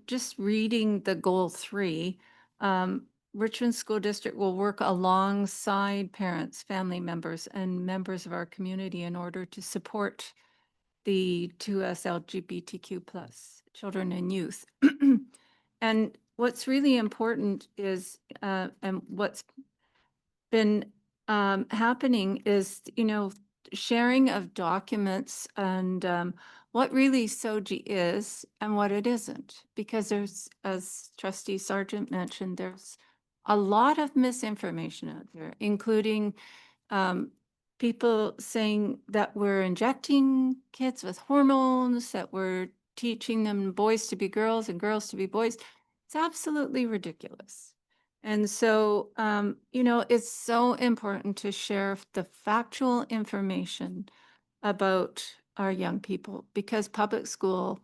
just reading the goal 3, Richmond School District will work alongside parents, family members, and members of our community in order to support the 2S LGBTQ+ children and youth. And what's really important is, and what's been happening is, you know, sharing of documents and what really SOGI is and what it isn't. Because there's, as Trustee Sargent mentioned, there's a lot of misinformation out there, including people saying that we're injecting kids with hormones, that we're teaching them boys to be girls and girls to be boys. It's absolutely ridiculous. And so, you know, it's so important to share the factual information about our young people because public school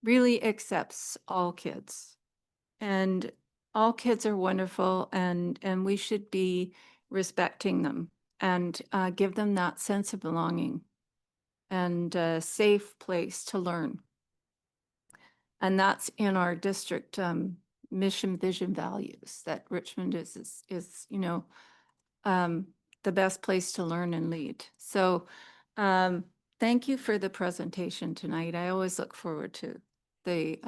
really accepts all kids. And all kids are wonderful and we should be respecting them and give them that sense of belonging and a safe place to learn. And that's in our district mission, vision, values, that Richmond is you know, the best place to learn and lead. So thank you for the presentation tonight. I always look forward to the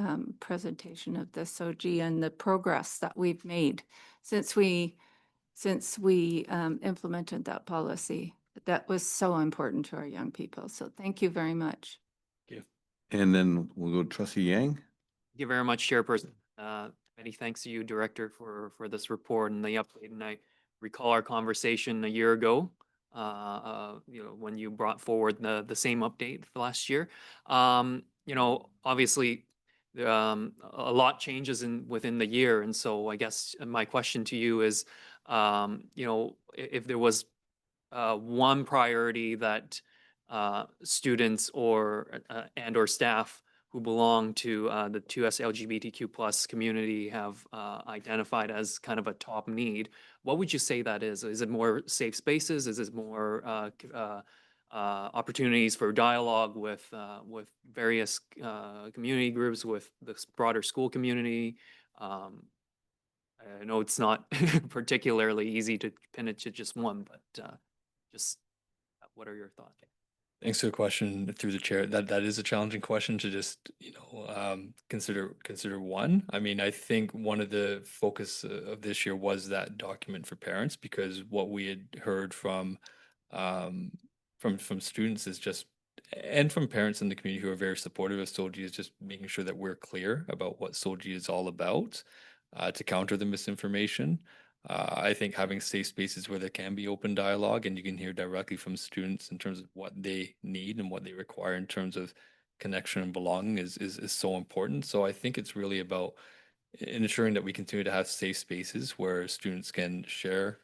presentation of the SOGI and the progress that we've made since we implemented that policy. That was so important to our young people. So thank you very much. And then we'll go to Trustee Yang. Thank you very much, Chairperson. Many thanks to you, Director, for this report and the update. And I recall our conversation a year ago, you know, when you brought forward the same update for last year. You know, obviously, a lot changes within the year, and so I guess my question to you is, you know, if there was one priority that students or staff who belong to the 2S LGBTQ+ community have identified as kind of a top need, what would you say that is? Is it more safe spaces? Is it more opportunities for dialogue with various community groups, with the broader school community? I know it's not particularly easy to pin it to just one, but just what are your thoughts? Thanks for the question through the chair. That is a challenging question to just, you know, consider one. I mean, I think one of the focus of this year was that document for parents, because what we had heard from students is just, and from parents in the community who are very supportive of SOGI, is just making sure that we're clear about what SOGI is all about to counter the misinformation. I think having safe spaces where there can be open dialogue and you can hear directly from students in terms of what they need and what they require in terms of connection and belonging is so important. So I think it's really about ensuring that we continue to have safe spaces where students can share,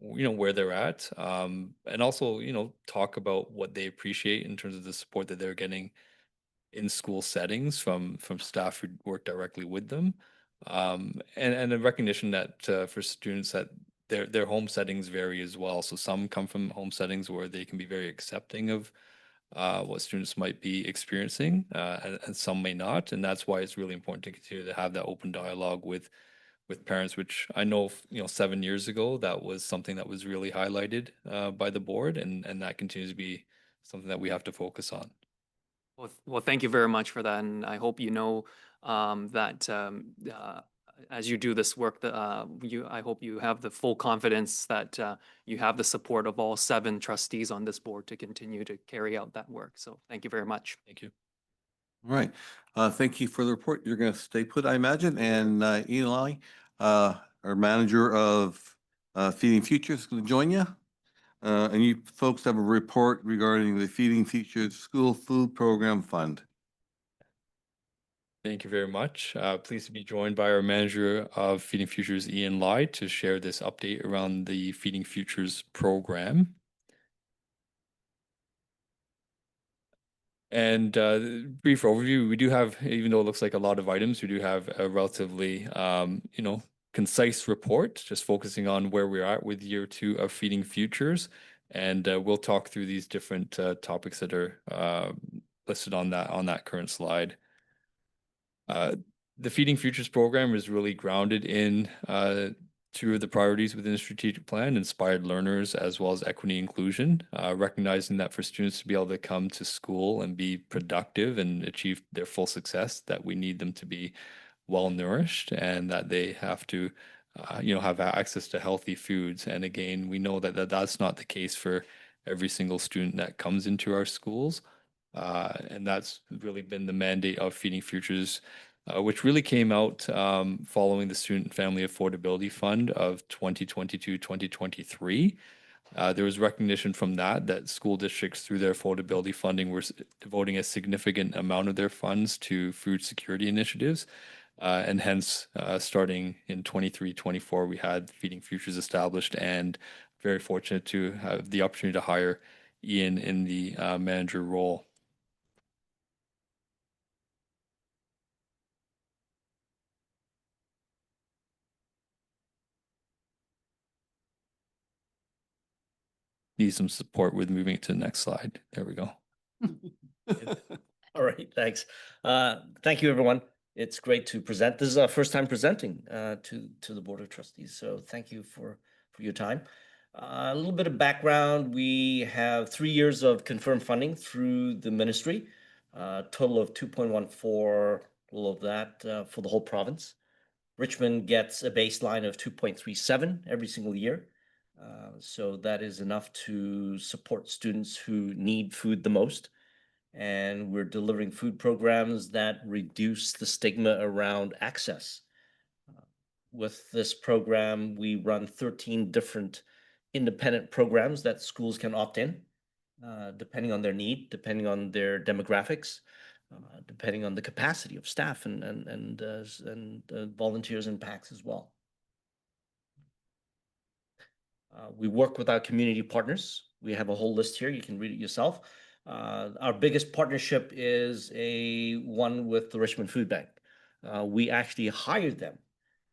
you know, where they're at, and also, you know, talk about what they appreciate in terms of the support that they're getting in school settings from staff who work directly with them. And a recognition that for students that their home settings vary as well. So some come from home settings where they can be very accepting of what students might be experiencing, and some may not. And that's why it's really important to continue to have that open dialogue with parents, which I know, you know, 7 years ago, that was something that was really highlighted by the board, and that continues to be something that we have to focus on. Well, thank you very much for that, and I hope you know that as you do this work, I hope you have the full confidence that you have the support of all 7 trustees on this board to continue to carry out that work. So thank you very much. Thank you. All right. Thank you for the report. You're going to stay put, I imagine. And Eli, our manager of Feeding Futures, is going to join you. And you folks have a report regarding the Feeding Futures School Food Program Fund. Thank you very much. Pleased to be joined by our manager of Feeding Futures, Ian Lai, to share this update around the Feeding Futures program. And brief overview, we do have, even though it looks like a lot of items, we do have a relatively, you know, concise report, just focusing on where we're at with year 2 of Feeding Futures. And we'll talk through these different topics that are listed on that current slide. The Feeding Futures program is really grounded in 2 of the priorities within the strategic plan: inspired learners as well as equity inclusion, recognizing that for students to be able to come to school and be productive and achieve their full success, that we need them to be well nourished and that they have to you know, have access to healthy foods. And again, we know that that's not the case for every single student that comes into our schools. And that's really been the mandate of Feeding Futures, which really came out following the Student and Family Affordability Fund of 2022-2023. There was recognition from that school districts through their affordability funding were devoting a significant amount of their funds to food security initiatives. And hence, starting in 23-24, we had Feeding Futures established, and very fortunate to have the opportunity to hire Ian in the manager role. Need some support with moving it to the next slide. There we go. All right, thanks. Thank you, everyone. It's great to present. This is our first time presenting to the Board of Trustees, so thank you for your time. A little bit of background. We have 3 years of confirmed funding through the ministry, total of 2.14, a little of that for the whole province. Richmond gets a baseline of 2.37 every single year. So that is enough to support students who need food the most. And we're delivering food programs that reduce the stigma around access. With this program, we run 13 different independent programs that schools can opt in, depending on their need, depending on their demographics, depending on the capacity of staff and volunteers and PACs as well. We work with our community partners. We have a whole list here. You can read it yourself. Our biggest partnership is one with the Richmond Food Bank. We actually hired them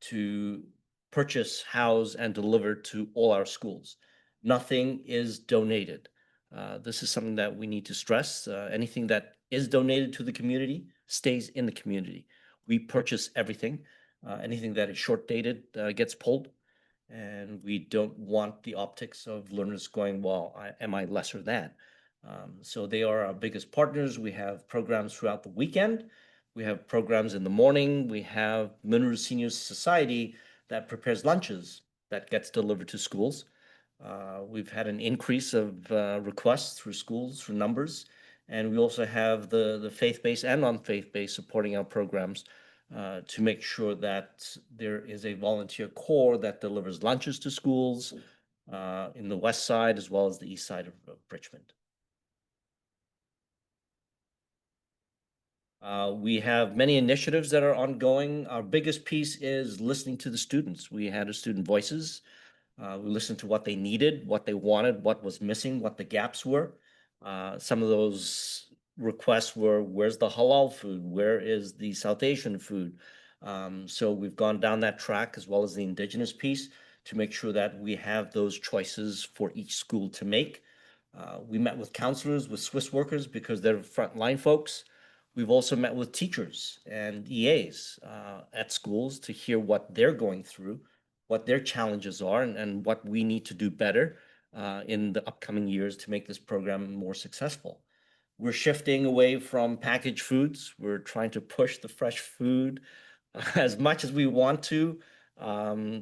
to purchase, house, and deliver to all our schools. Nothing is donated. This is something that we need to stress. Anything that is donated to the community stays in the community. We purchase everything. Anything that is short dated gets pulled. And we don't want the optics of learners going, well, am I lesser than? So they are our biggest partners. We have programs throughout the weekend. We have programs in the morning. We have Munro Senior Society that prepares lunches that gets delivered to schools. We've had an increase of requests through schools, through numbers. And we also have the faith-based and non-faith-based supporting our programs to make sure that there is a volunteer corps that delivers lunches to schools in the west side as well as the east side of Richmond. We have many initiatives that are ongoing. Our biggest piece is listening to the students. We had a student voices. We listened to what they needed, what they wanted, what was missing, what the gaps were. Some of those requests were, where's the halal food? Where is the South Asian food? So we've gone down that track as well as the Indigenous piece to make sure that we have those choices for each school to make. We met with counselors, with Swiss workers because they're frontline folks. We've also met with teachers and EAs at schools to hear what they're going through, what their challenges are, and what we need to do better in the upcoming years to make this program more successful. We're shifting away from packaged foods. We're trying to push the fresh food as much as we want to.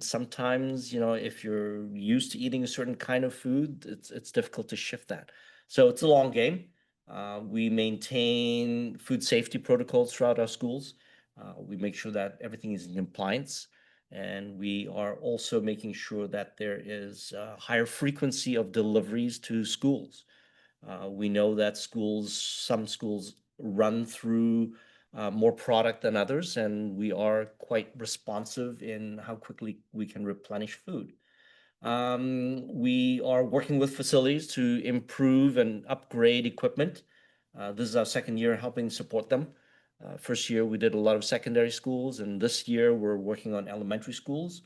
Sometimes, if you're used to eating a certain kind of food, it's difficult to shift that. So it's a long game. We maintain food safety protocols throughout our schools. We make sure that everything is in compliance. And we are also making sure that there is a higher frequency of deliveries to schools. We know that some schools run through more product than others, and we are quite responsive in how quickly we can replenish food. We are working with facilities to improve and upgrade equipment. This is our second year helping support them. First year, we did a lot of secondary schools, and this year we're working on elementary schools.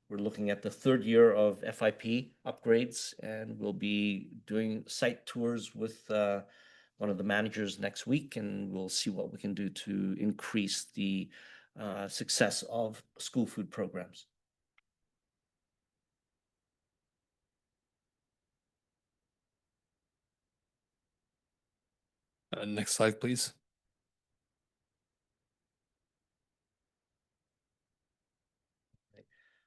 We're looking at the third year of FIP upgrades, and we'll be doing site tours with one of the managers next week, and we'll see what we can do to increase the success of school food programs. Next slide, please.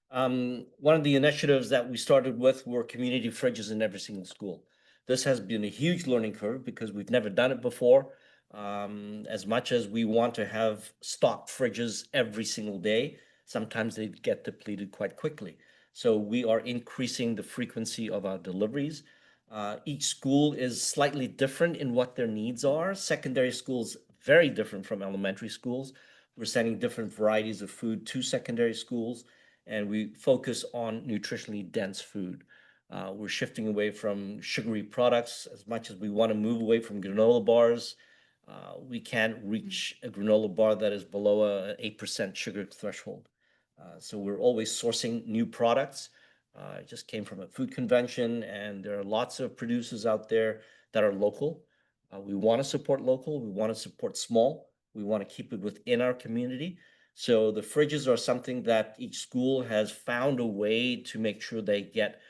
One of the initiatives that we started with were community fridges in every single school. This has been a huge learning curve because we've never done it before. As much as we want to have stocked fridges every single day, sometimes they get depleted quite quickly. So we are increasing the frequency of our deliveries. Each school is slightly different in what their needs are. Secondary schools, very different from elementary schools. We're sending different varieties of food to secondary schools, and we focus on nutritionally dense food. We're shifting away from sugary products as much as we want to move away from granola bars. We can't reach a granola bar that is below an 8% sugar threshold. So we're always sourcing new products. I just came from a food convention, and there are lots of producers out there that are local. We want to support local. We want to support small. We want to keep it within our community. So the fridges are something that each school has found a way to make sure they get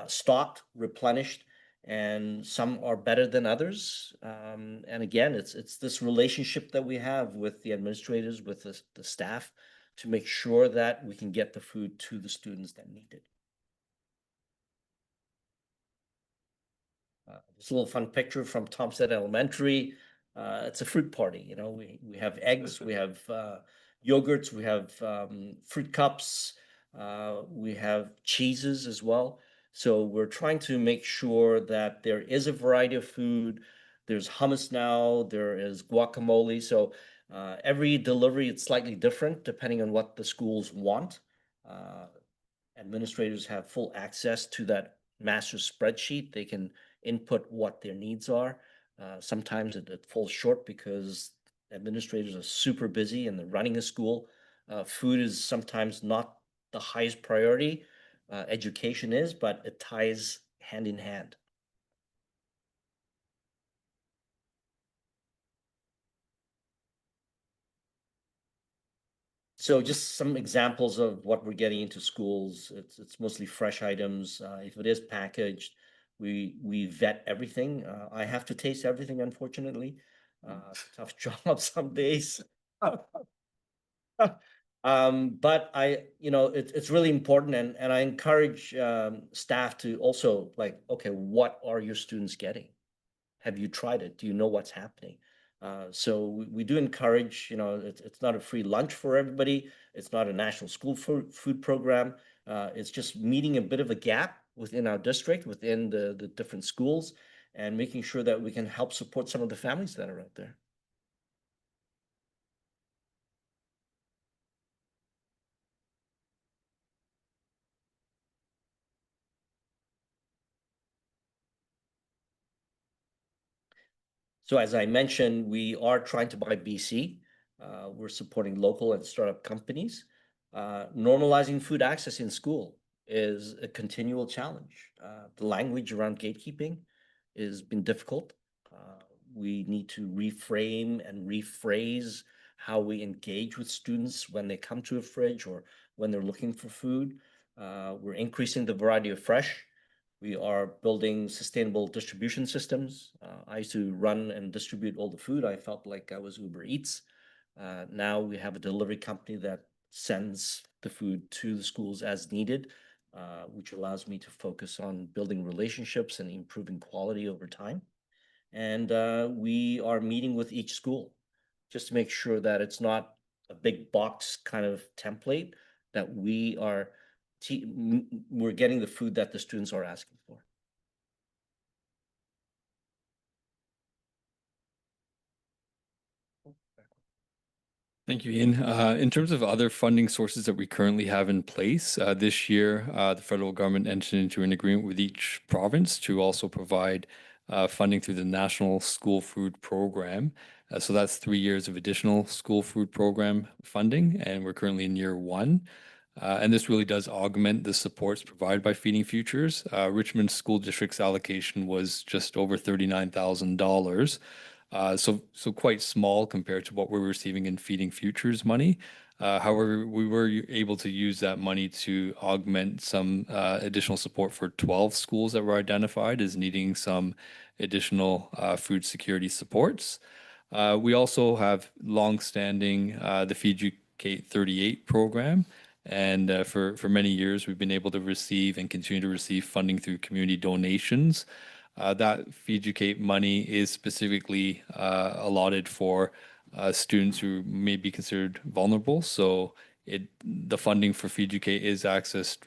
stocked, replenished, and some are better than others. And again, it's this relationship that we have with the administrators, with the staff, to make sure that we can get the food to the students that need it. This little fun picture from Thompson Elementary. It's a fruit party. You know, we have eggs, we have yogurts, we have fruit cups, we have cheeses as well. So we're trying to make sure that there is a variety of food. There's hummus now, there is guacamole. So every delivery, it's slightly different depending on what the schools want. Administrators have full access to that master spreadsheet. They can input what their needs are. Sometimes it falls short because administrators are super busy and they're running a school. Food is sometimes not the highest priority. Education is, but it ties hand in hand. So just some examples of what we're getting into schools. It's mostly fresh items. If it is packaged, we vet everything. I have to taste everything, unfortunately. Tough job some days. But it's really important, and I encourage staff to also okay, what are your students getting? Have you tried it? Do you know what's happening? So we do encourage, it's not a free lunch for everybody. It's not a national school food program. It's just meeting a bit of a gap within our district, within the different schools, and making sure that we can help support some of the families that are out there. So as I mentioned, we are trying to buy BC. We're supporting local and startup companies. Normalizing food access in school is a continual challenge. The language around gatekeeping has been difficult. We need to reframe and rephrase how we engage with students when they come to a fridge or when they're looking for food. We're increasing the variety of fresh. We are building sustainable distribution systems. I used to run and distribute all the food. I felt like I was Uber Eats. Now we have a delivery company that sends the food to the schools as needed, which allows me to focus on building relationships and improving quality over time. And we are meeting with each school just to make sure that it's not a big box kind of template, that we're getting the food that the students are asking for. Thank you, Ian. In terms of other funding sources that we currently have in place, this year, the federal government entered into an agreement with each province to also provide funding through the National School Food Program. So that's 3 years of additional school food program funding, and we're currently in year 1. And this really does augment the supports provided by Feeding Futures. Richmond School District's allocation was just over $39,000. So quite small compared to what we're receiving in Feeding Futures money. However, we were able to use that money to augment some additional support for 12 schools that were identified as needing some additional food security supports. We also have longstanding the Feeducate 38 program. And for many years, we've been able to receive and continue to receive funding through community donations. That Feeducate money is specifically allotted for students who may be considered vulnerable. So the funding for Feeducate is accessed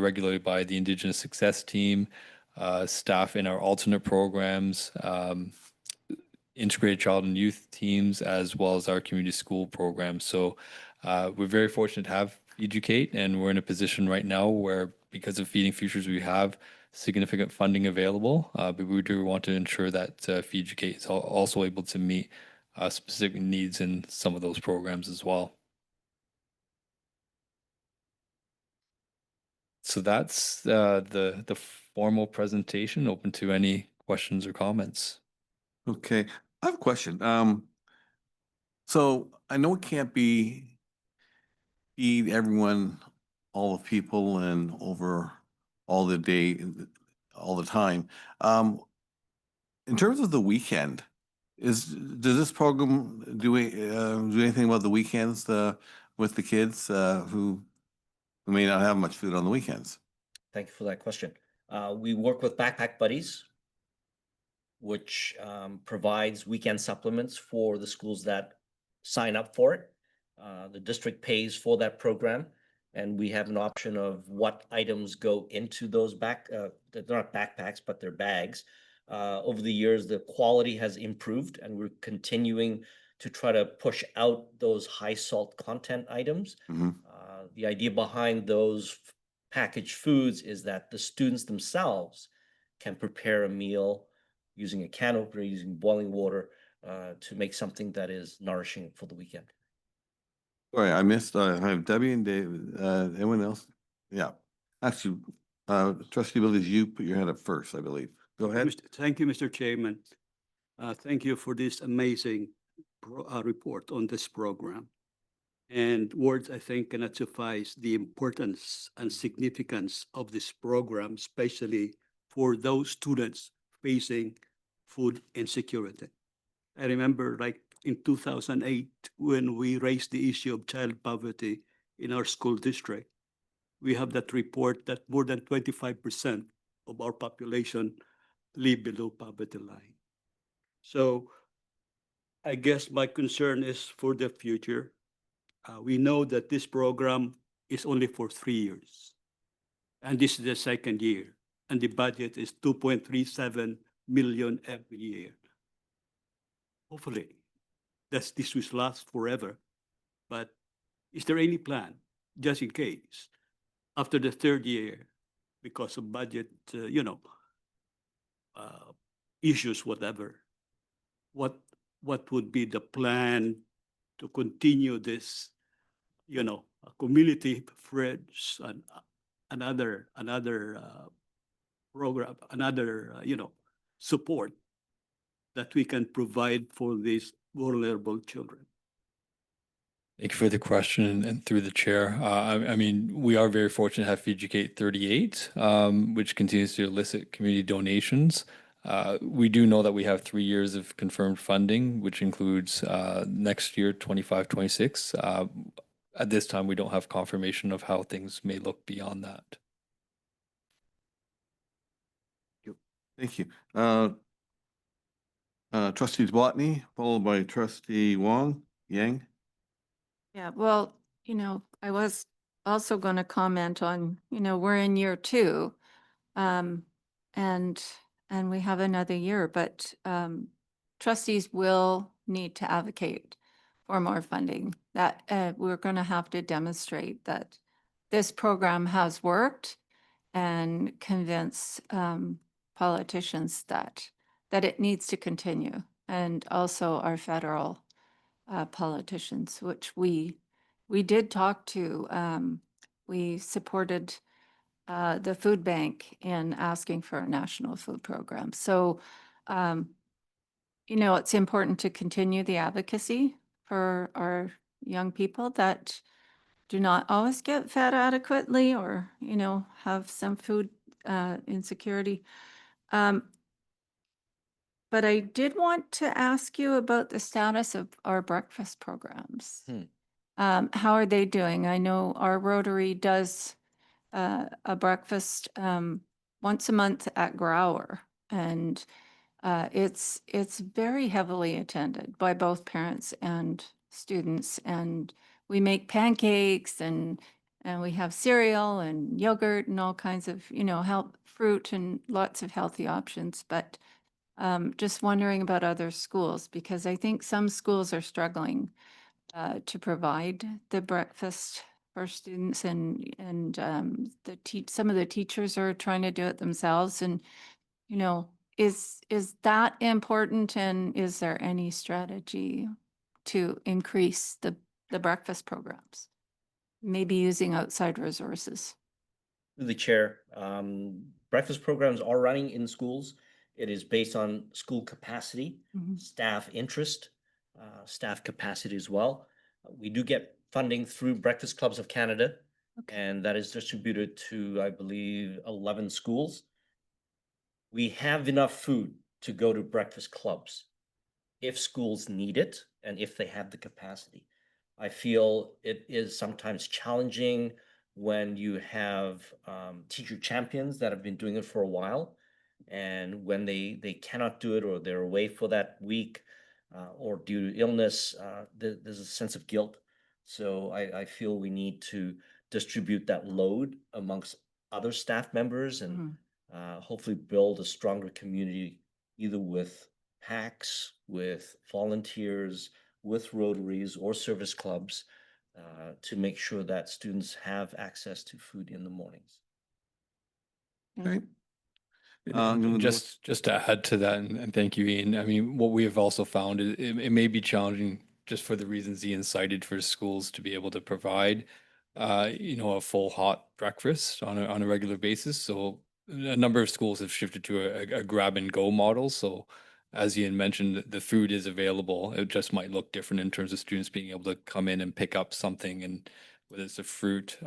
regularly by the Indigenous Success Team, staff in our alternate programs, integrated child and youth teams, as well as our community school programs. So we're very fortunate to have Feeducate, and we're in a position right now where, because of Feeding Futures, we have significant funding available, but we do want to ensure that Feeducate is also able to meet specific needs in some of those programs as well. So that's the formal presentation. Open to any questions or comments. Okay, I have a question. So I know it can't be feed everyone, all the people, and over all the day, all the time. In terms of the weekend, does this program do anything about the weekends with the kids who may not have much food on the weekends? Thank you for that question. We work with Backpack Buddies, which provides weekend supplements for the schools that sign up for it. The district pays for that program, and we have an option of what items go into those they're not backpacks, but they're bags. Over the years, the quality has improved, and we're continuing to try to push out those high salt content items. The idea behind those packaged foods is that the students themselves can prepare a meal using a can opener, using boiling water to make something that is nourishing for the weekend. Sorry, I missed, I have Debbie and David, anyone else? Yeah, actually, Trustee Williams, you put your hand up first, I believe. Go ahead. Thank you, Mr. Chairman. Thank you for this amazing report on this program. And words, I think, cannot suffice the importance and significance of this program, especially for those students facing food insecurity. I remember, like, in 2008, when we raised the issue of child poverty in our school district, we have that report that more than 25% of our population live below poverty line. So I guess my concern is for the future. We know that this program is only for 3 years, and this is the second year, and the budget is 2.37 million every year. Hopefully, this will last forever. But is there any plan, just in case, after the third year, because of budget, issues, whatever, what would be the plan to continue this, community friends and another program, another, support that we can provide for these vulnerable children? Thank you for the question, and through the chair. I mean, we are very fortunate to have Feeducate 38, which continues to elicit community donations. We do know that we have 3 years of confirmed funding, which includes next year, 25-26. At this time, we don't have confirmation of how things may look beyond that. Thank you. Trustee Botany, followed by Trustee Yang. Yeah, well, I was also going to comment on, we're in year 2, and we have another year, but trustees will need to advocate for more funding. That we're going to have to demonstrate that this program has worked and convince politicians that it needs to continue, and also our federal politicians, which we did talk to. We supported the food bank in asking for a national food program. So, it's important to continue the advocacy for our young people that do not always get fed adequately, or, have some food insecurity. But I did want to ask you about the status of our breakfast programs. How are they doing? I know our Rotary does a breakfast once a month at Grower. And it's very heavily attended by both parents and students. And we make pancakes and we have cereal and yogurt and all kinds of, health fruit and lots of healthy options. But just wondering about other schools, because I think some schools are struggling to provide the breakfast for students, and some of the teachers are trying to do it themselves. And is that important? And is there any strategy to increase the breakfast programs? Maybe using outside resources. Through the chair, breakfast programs are running in schools. It is based on school capacity, staff interest, staff capacity as well. We do get funding through Breakfast Clubs of Canada, and that is distributed to, I believe, 11 schools. We have enough food to go to breakfast clubs if schools need it and if they have the capacity. I feel it is sometimes challenging when you have teacher champions that have been doing it for a while, and when they cannot do it, or they're away for that week, or due to illness, there's a sense of guilt. So I feel we need to distribute that load amongst other staff members, and hopefully build a stronger community, either with PACs, with volunteers, with Rotaries or service clubs, to make sure that students have access to food in the mornings. Okay. Just to add to that, and thank you, Ian. I mean, what we have also found is it may be challenging just for the reasons Ian cited for schools to be able to provide, a full hot breakfast on a regular basis. So a number of schools have shifted to a grab and go model. So as Ian mentioned, the food is available. It just might look different in terms of students being able to come in and pick up something, and whether it's a fruit,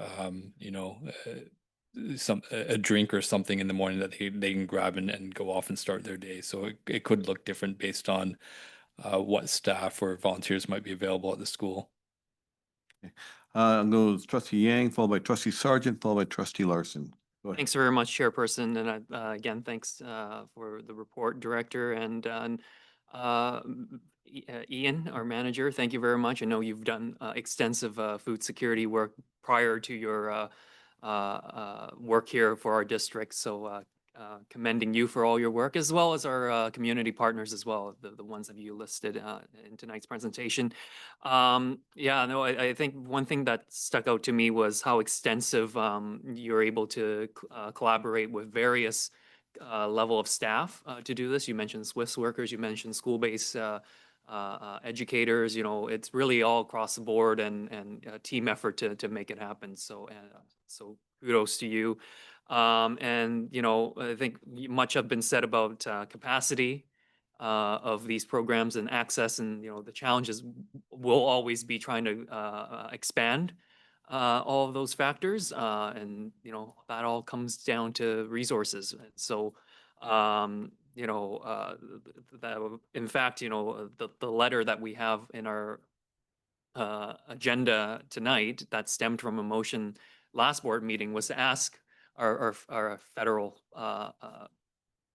a drink or something in the morning that they can grab and go off and start their day. So it could look different based on what staff or volunteers might be available at the school. I'm going to Trustee Yang, followed by Trustee Sargent, followed by Trustee Larson. Go ahead. Thanks very much, Chairperson, and again, thanks for the report, Director, and Ian, our manager. Thank you very much. I know you've done extensive food security work prior to your work here for our district, so commending you for all your work, as well as our community partners as well, the ones that you listed in tonight's presentation. I think one thing that stuck out to me was how extensive you're able to collaborate with various level of staff to do this. You mentioned Swiss workers, you mentioned school-based educators. It's really all across the board, and a team effort to make it happen. So kudos to you. I think much have been said about capacity of these programs and access, and the challenges will always be trying to expand all of those factors, and that all comes down to resources. So in fact, the letter that we have in our agenda tonight that stemmed from a motion last board meeting was to ask our federal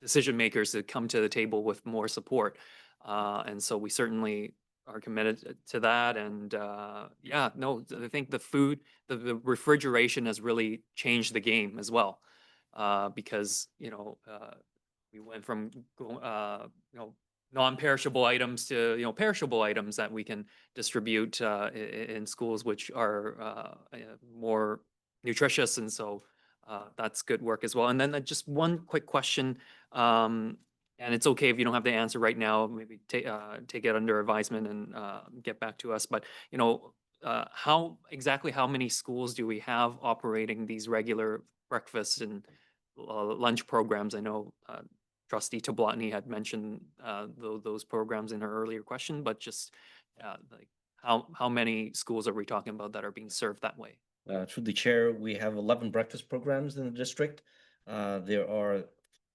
decision makers to come to the table with more support. And so we certainly are committed to that. And I think the refrigeration has really changed the game as well, because we went from non-perishable items to perishable items that we can distribute in schools, which are more nutritious, and so that's good work as well. And then just one quick question, and it's okay if you don't have the answer right now. Maybe take it under advisement and get back to us. But how many schools do we have operating these regular breakfast and lunch programs? I know Trustee Toblotny had mentioned those programs in her earlier question, but just like how many schools are we talking about that are being served that way? Through the chair, we have 11 breakfast programs in the district. There are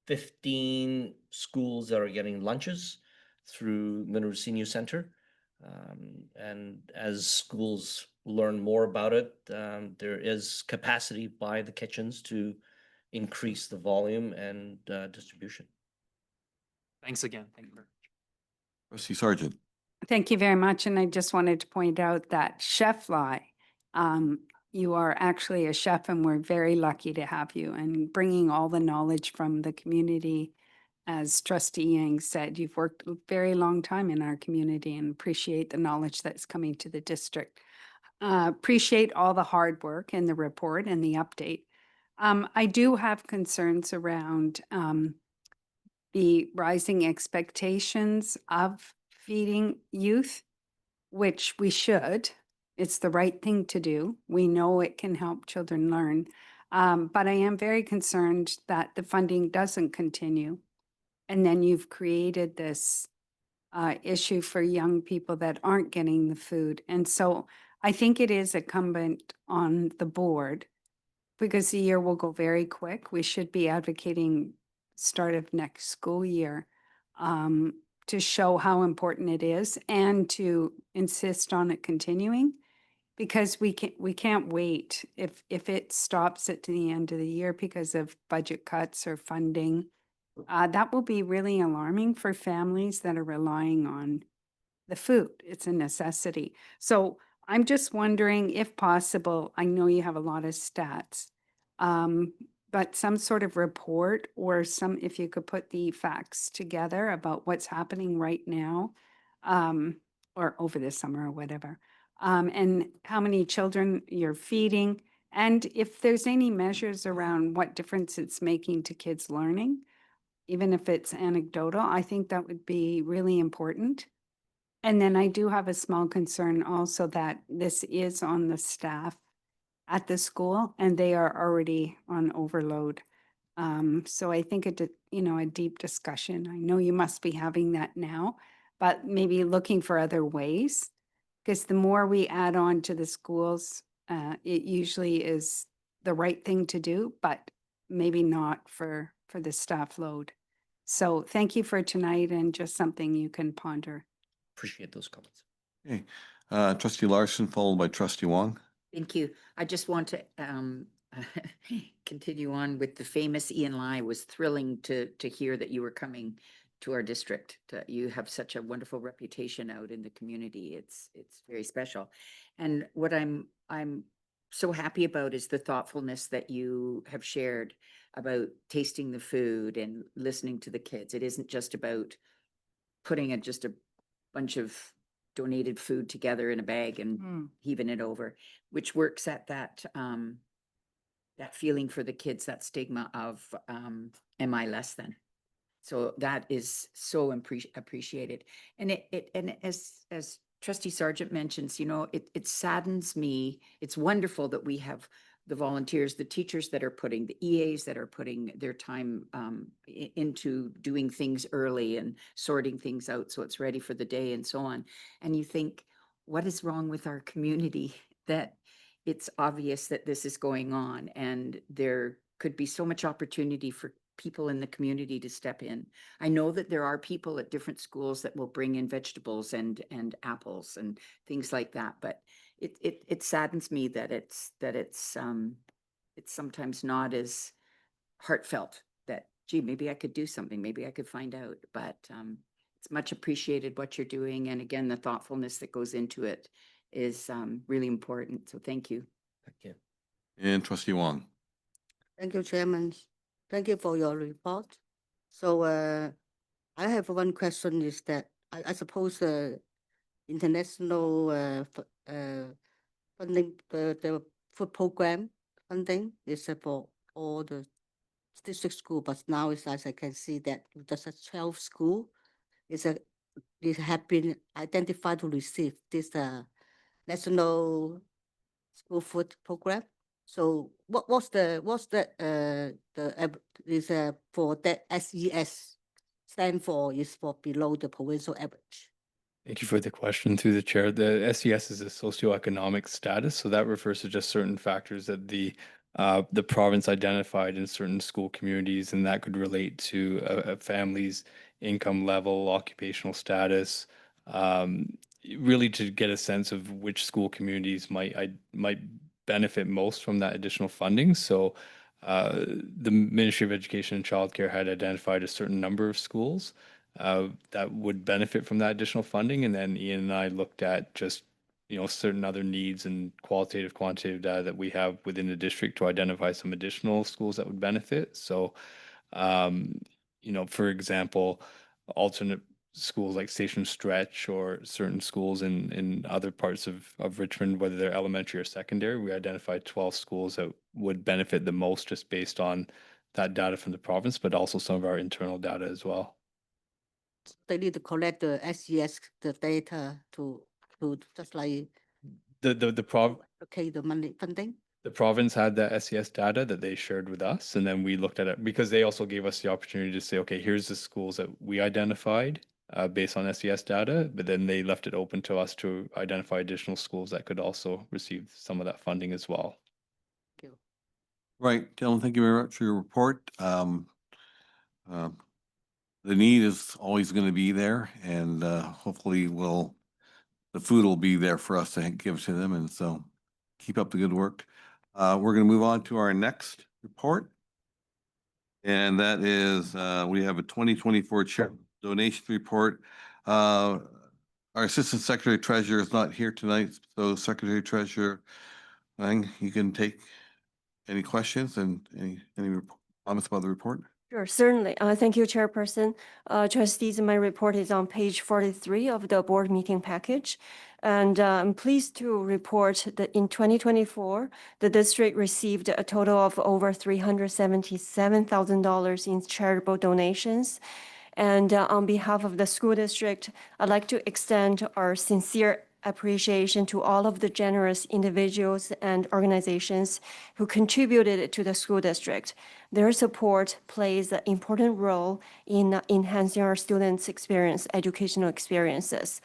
15 schools that are getting lunches through Mineral Senior Center. And as schools learn more about it, there is capacity by the kitchens to increase the volume and distribution. Thanks again. Thank you very much. Trustee Sargent. Thank you very much. And I just wanted to point out that Chef Lai, you are actually a chef and we're very lucky to have you and bringing all the knowledge from the community. As Trustee Yang said, you've worked a very long time in our community and appreciate the knowledge that's coming to the district. Appreciate all the hard work in the report and the update. I do have concerns around the rising expectations of feeding youth, which we should. It's the right thing to do. We know it can help children learn. But I am very concerned that the funding doesn't continue. And then you've created this issue for young people that aren't getting the food. And so I think it is incumbent on the board, because the year will go very quick. We should be advocating start of next school year to show how important it is and to insist on it continuing, because we can't wait if it stops at the end of the year because of budget cuts or funding. That will be really alarming for families that are relying on the food. It's a necessity. So I'm just wondering, if possible, I know you have a lot of stats, but some sort of report or if you could put the facts together about what's happening right now, or over the summer or whatever, and how many children you're feeding, and if there's any measures around what difference it's making to kids' learning, even if it's anecdotal, I think that would be really important. And then I do have a small concern also that this is on the staff at the school and they are already on overload. So I think a deep discussion. I know you must be having that now, but maybe looking for other ways, because the more we add on to the schools, it usually is the right thing to do, but maybe not for the staff load. So thank you for tonight, and just something you can ponder. Appreciate those comments. Okay. Trustee Larson, followed by Trustee Wong. Thank you. I just want to continue on with the famous Ian Lai. It was thrilling to hear that you were coming to our district. You have such a wonderful reputation out in the community. It's very special. And what I'm so happy about is the thoughtfulness that you have shared about tasting the food and listening to the kids. It isn't just about putting just a bunch of donated food together in a bag and heaving it over, which works at that feeling for the kids, that stigma of am I less than? So that is so appreciated. And and as Trustee Sargent mentions, it saddens me. It's wonderful that we have the volunteers, the teachers that are putting, the EAs that are putting their time into doing things early and sorting things out so it's ready for the day and so on. And you think, what is wrong with our community that it's obvious that this is going on, and there could be so much opportunity for people in the community to step in. I know that there are people at different schools that will bring in vegetables and apples and things like that, but it saddens me that it's sometimes not as heartfelt that, gee, maybe I could do something, maybe I could find out, but it's much appreciated what you're doing. And again, the thoughtfulness that goes into it is really important. So thank you. Thank you. And Trustee Wong. Thank you, Chairman. Thank you for your report. So I have one question, is that I suppose international funding, the food program funding is for all the district school, but now as I can see that there's a 12 school have been identified to receive this national school food program. So what's for that SES stand for, is for below the provincial average? Thank you for the question through the chair. The SES is a socioeconomic status, so that refers to just certain factors that the province identified in certain school communities, and that could relate to a family's income level, occupational status, really to get a sense of which school communities might benefit most from that additional funding. So the Ministry of Education and Childcare had identified a certain number of schools that would benefit from that additional funding. And then Ian and I looked at just, certain other needs and qualitative, quantitative data that we have within the district to identify some additional schools that would benefit. So, for example, alternate schools like Station Stretch or certain schools in other parts of Richmond, whether they're elementary or secondary, we identified 12 schools that would benefit the most just based on that data from the province, but also some of our internal data as well. They need to collect the SES, the data to just like Okay, the money funding. The province had the SES data that they shared with us, and then we looked at it because they also gave us the opportunity to say, okay, here's the schools that we identified based on SES data, but then they left it open to us to identify additional schools that could also receive some of that funding as well. Right, gentlemen, thank you very much for your report. The need is always going to be there, and hopefully the food will be there for us to give to them, and so keep up the good work. We're going to move on to our next report. And that is, we have a 2024 check donation report. Our Assistant Secretary Treasurer is not here tonight, so Secretary Treasurer Lang, you can take any questions and any comments about the report? Sure, certainly. Thank you, Chairperson. Trustees, my report is on page 43 of the board meeting package. And I'm pleased to report that in 2024, the district received a total of over $377,000 in charitable donations. And on behalf of the school district, I'd like to extend our sincere appreciation to all of the generous individuals and organizations who contributed to the school district. Their support plays an important role in enhancing our students' educational experiences.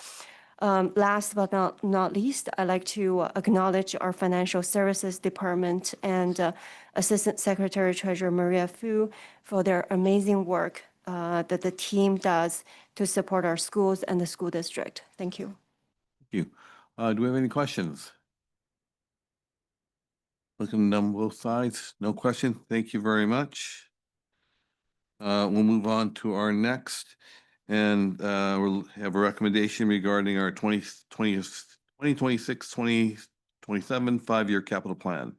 Last but not least, I'd like to acknowledge our Financial Services Department and Assistant Secretary Treasurer Maria Fu for their amazing work that the team does to support our schools and the school district. Thank you. Thank you. Do we have any questions? Looking down both sides, no question. Thank you very much. We'll move on to our next, and we'll have a recommendation regarding our 2026-2027 5-year capital plan.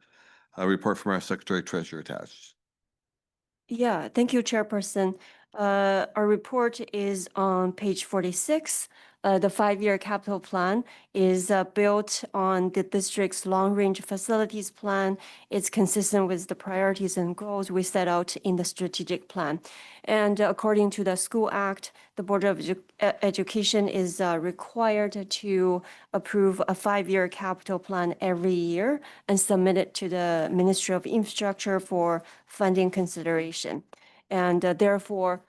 A report from our Secretary Treasurer attached. Yeah, thank you, Chairperson. Our report is on page 46. The 5-year capital plan is built on the district's long-range facilities plan. It's consistent with the priorities and goals we set out in the strategic plan. And according to the School Act, the Board of Education is required to approve a 5-year capital plan every year and submit it to the Ministry of Infrastructure for funding consideration. And therefore,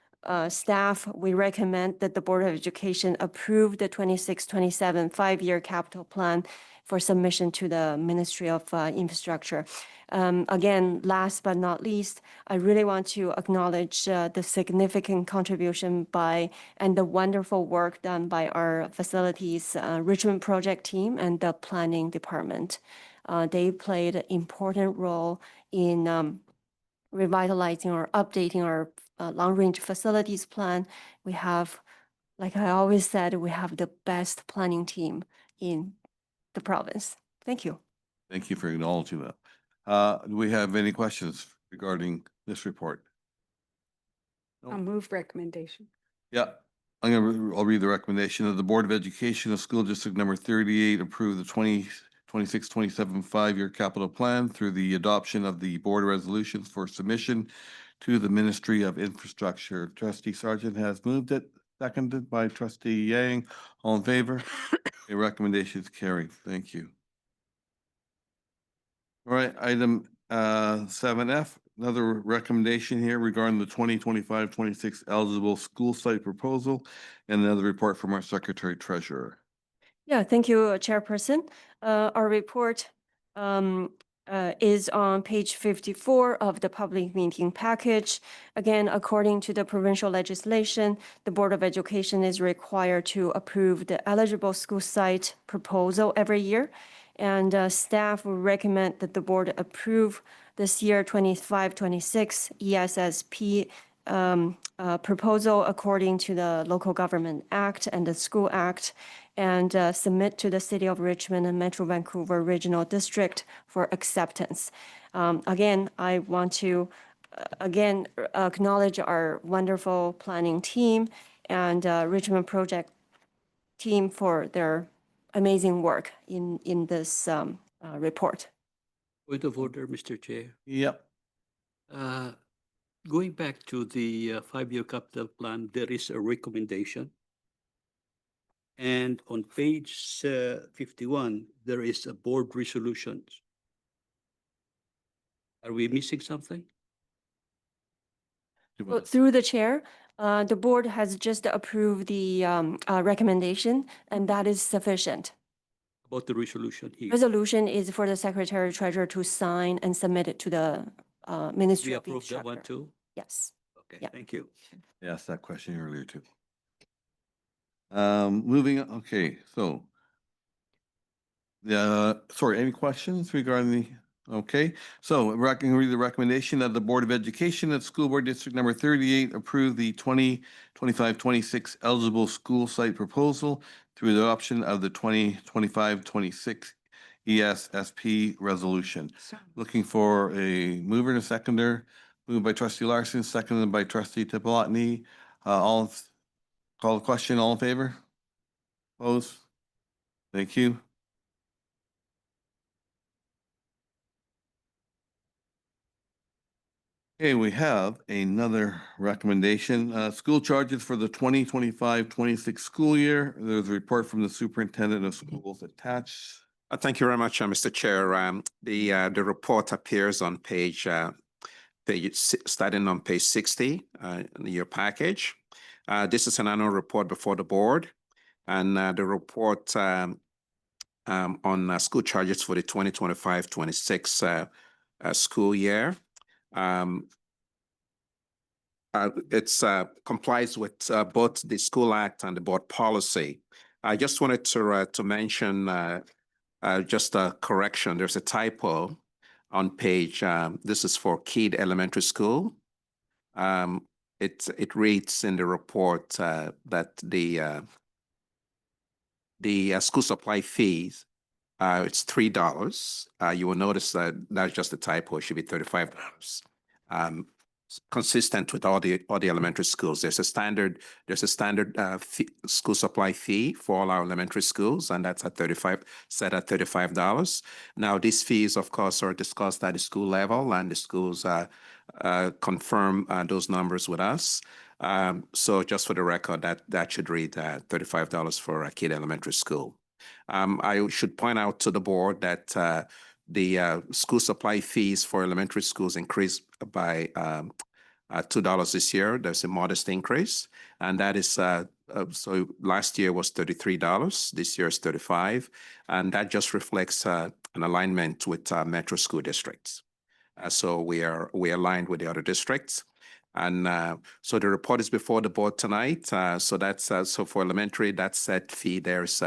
staff, we recommend that the Board of Education approve the 26-27 5-year capital plan for submission to the Ministry of Infrastructure. Again, last but not least, I really want to acknowledge the significant contribution by and the wonderful work done by our facilities Richmond project team and the planning department. They played an important role in revitalizing or updating our long-range facilities plan. We have, like I always said, we have the best planning team in the province. Thank you. Thank you for acknowledging that. Do we have any questions regarding this report? I'll move recommendation. Yeah, I'll read the recommendation of the Board of Education of School District number 38, approve the 2026-27 5-year capital plan through the adoption of the board resolutions for submission to the Ministry of Infrastructure. Trustee Sargent has moved it, seconded by Trustee Yang. All in favor? The recommendation is carried. Thank you. All right, item 7F, another recommendation here regarding the 2025-26 eligible school site proposal, and another report from our Secretary Treasurer. Yeah, thank you, Chairperson. Our report is on page 54 of the public meeting package. Again, according to the provincial legislation, the Board of Education is required to approve the eligible school site proposal every year. And staff will recommend that the board approve this year 25-26 ESSP proposal according to the Local Government Act and the School Act and submit to the City of Richmond and Metro Vancouver Regional District for acceptance. Again, I want to again acknowledge our wonderful planning team and Richmond Project team for their amazing work in this report. Point of order, Mr. Chair. Yep. Going back to the five-year capital plan, there is a recommendation. And on page 51, there is a board resolution. Are we missing something? Well, through the chair, the board has just approved the recommendation, and that is sufficient. About the resolution here. Resolution is for the secretary treasurer to sign and submit it to the Ministry We of approve that one Infrastructure. too? Yes. Okay, Yeah. thank you. I asked that question earlier too. Moving, okay, so. Sorry, any questions regarding the, okay, so I can read the recommendation that the Board of Education at School Board District Number 38 approve the 2025-26 eligible school site proposal through the adoption of the 2025-26 ESSP resolution. Looking for a mover and a seconder. Moved by Trustee Larson, seconded by Trustee Topolotny. Call the question, all in favor? Opposed? Thank you. Okay, we have another recommendation. School charges for the 2025-26 school year. There's a report from the superintendent of schools attached. Thank you very much, Mr. Chair. The report appears on starting on page 60 in your package. This is an annual report before the board, and the report on school charges for the 2025-26 school year. It's complies with both the School Act and the board policy. I just wanted to mention just a correction. There's a typo on page. This is for Keed Elementary School. It reads in the report that the school supply fees it's $3. You will notice that that's just a typo. It should be $35. Consistent with all the elementary schools. There's a standard school supply fee for all our elementary schools, and that's set at $35. Now, these fees, of course, are discussed at the school level, and the schools confirm those numbers with us. So just for the record, that should read $35 for a Keed Elementary School. I should point out to the board that the school supply fees for elementary schools increased by $2 this year. There's a modest increase, and that is so last year was $33. This year is $35, and that just reflects an alignment with metro school districts. So we are aligned with the other districts. And so the report is before the board tonight. So that's so for elementary, that set fee there is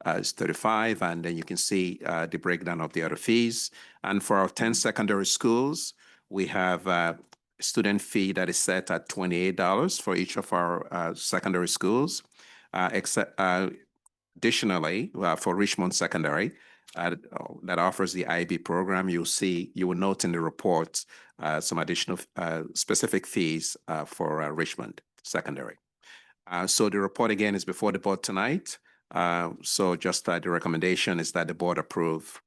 $35, and then you can see the breakdown of the other fees. And for our 10 secondary schools, we have a student fee that is set at $28 for each of our secondary schools. Additionally, for Richmond Secondary, that offers the IB program, you will note in the report some additional specific fees for Richmond Secondary. So the report again is before the board tonight. So just the recommendation is that the board approve,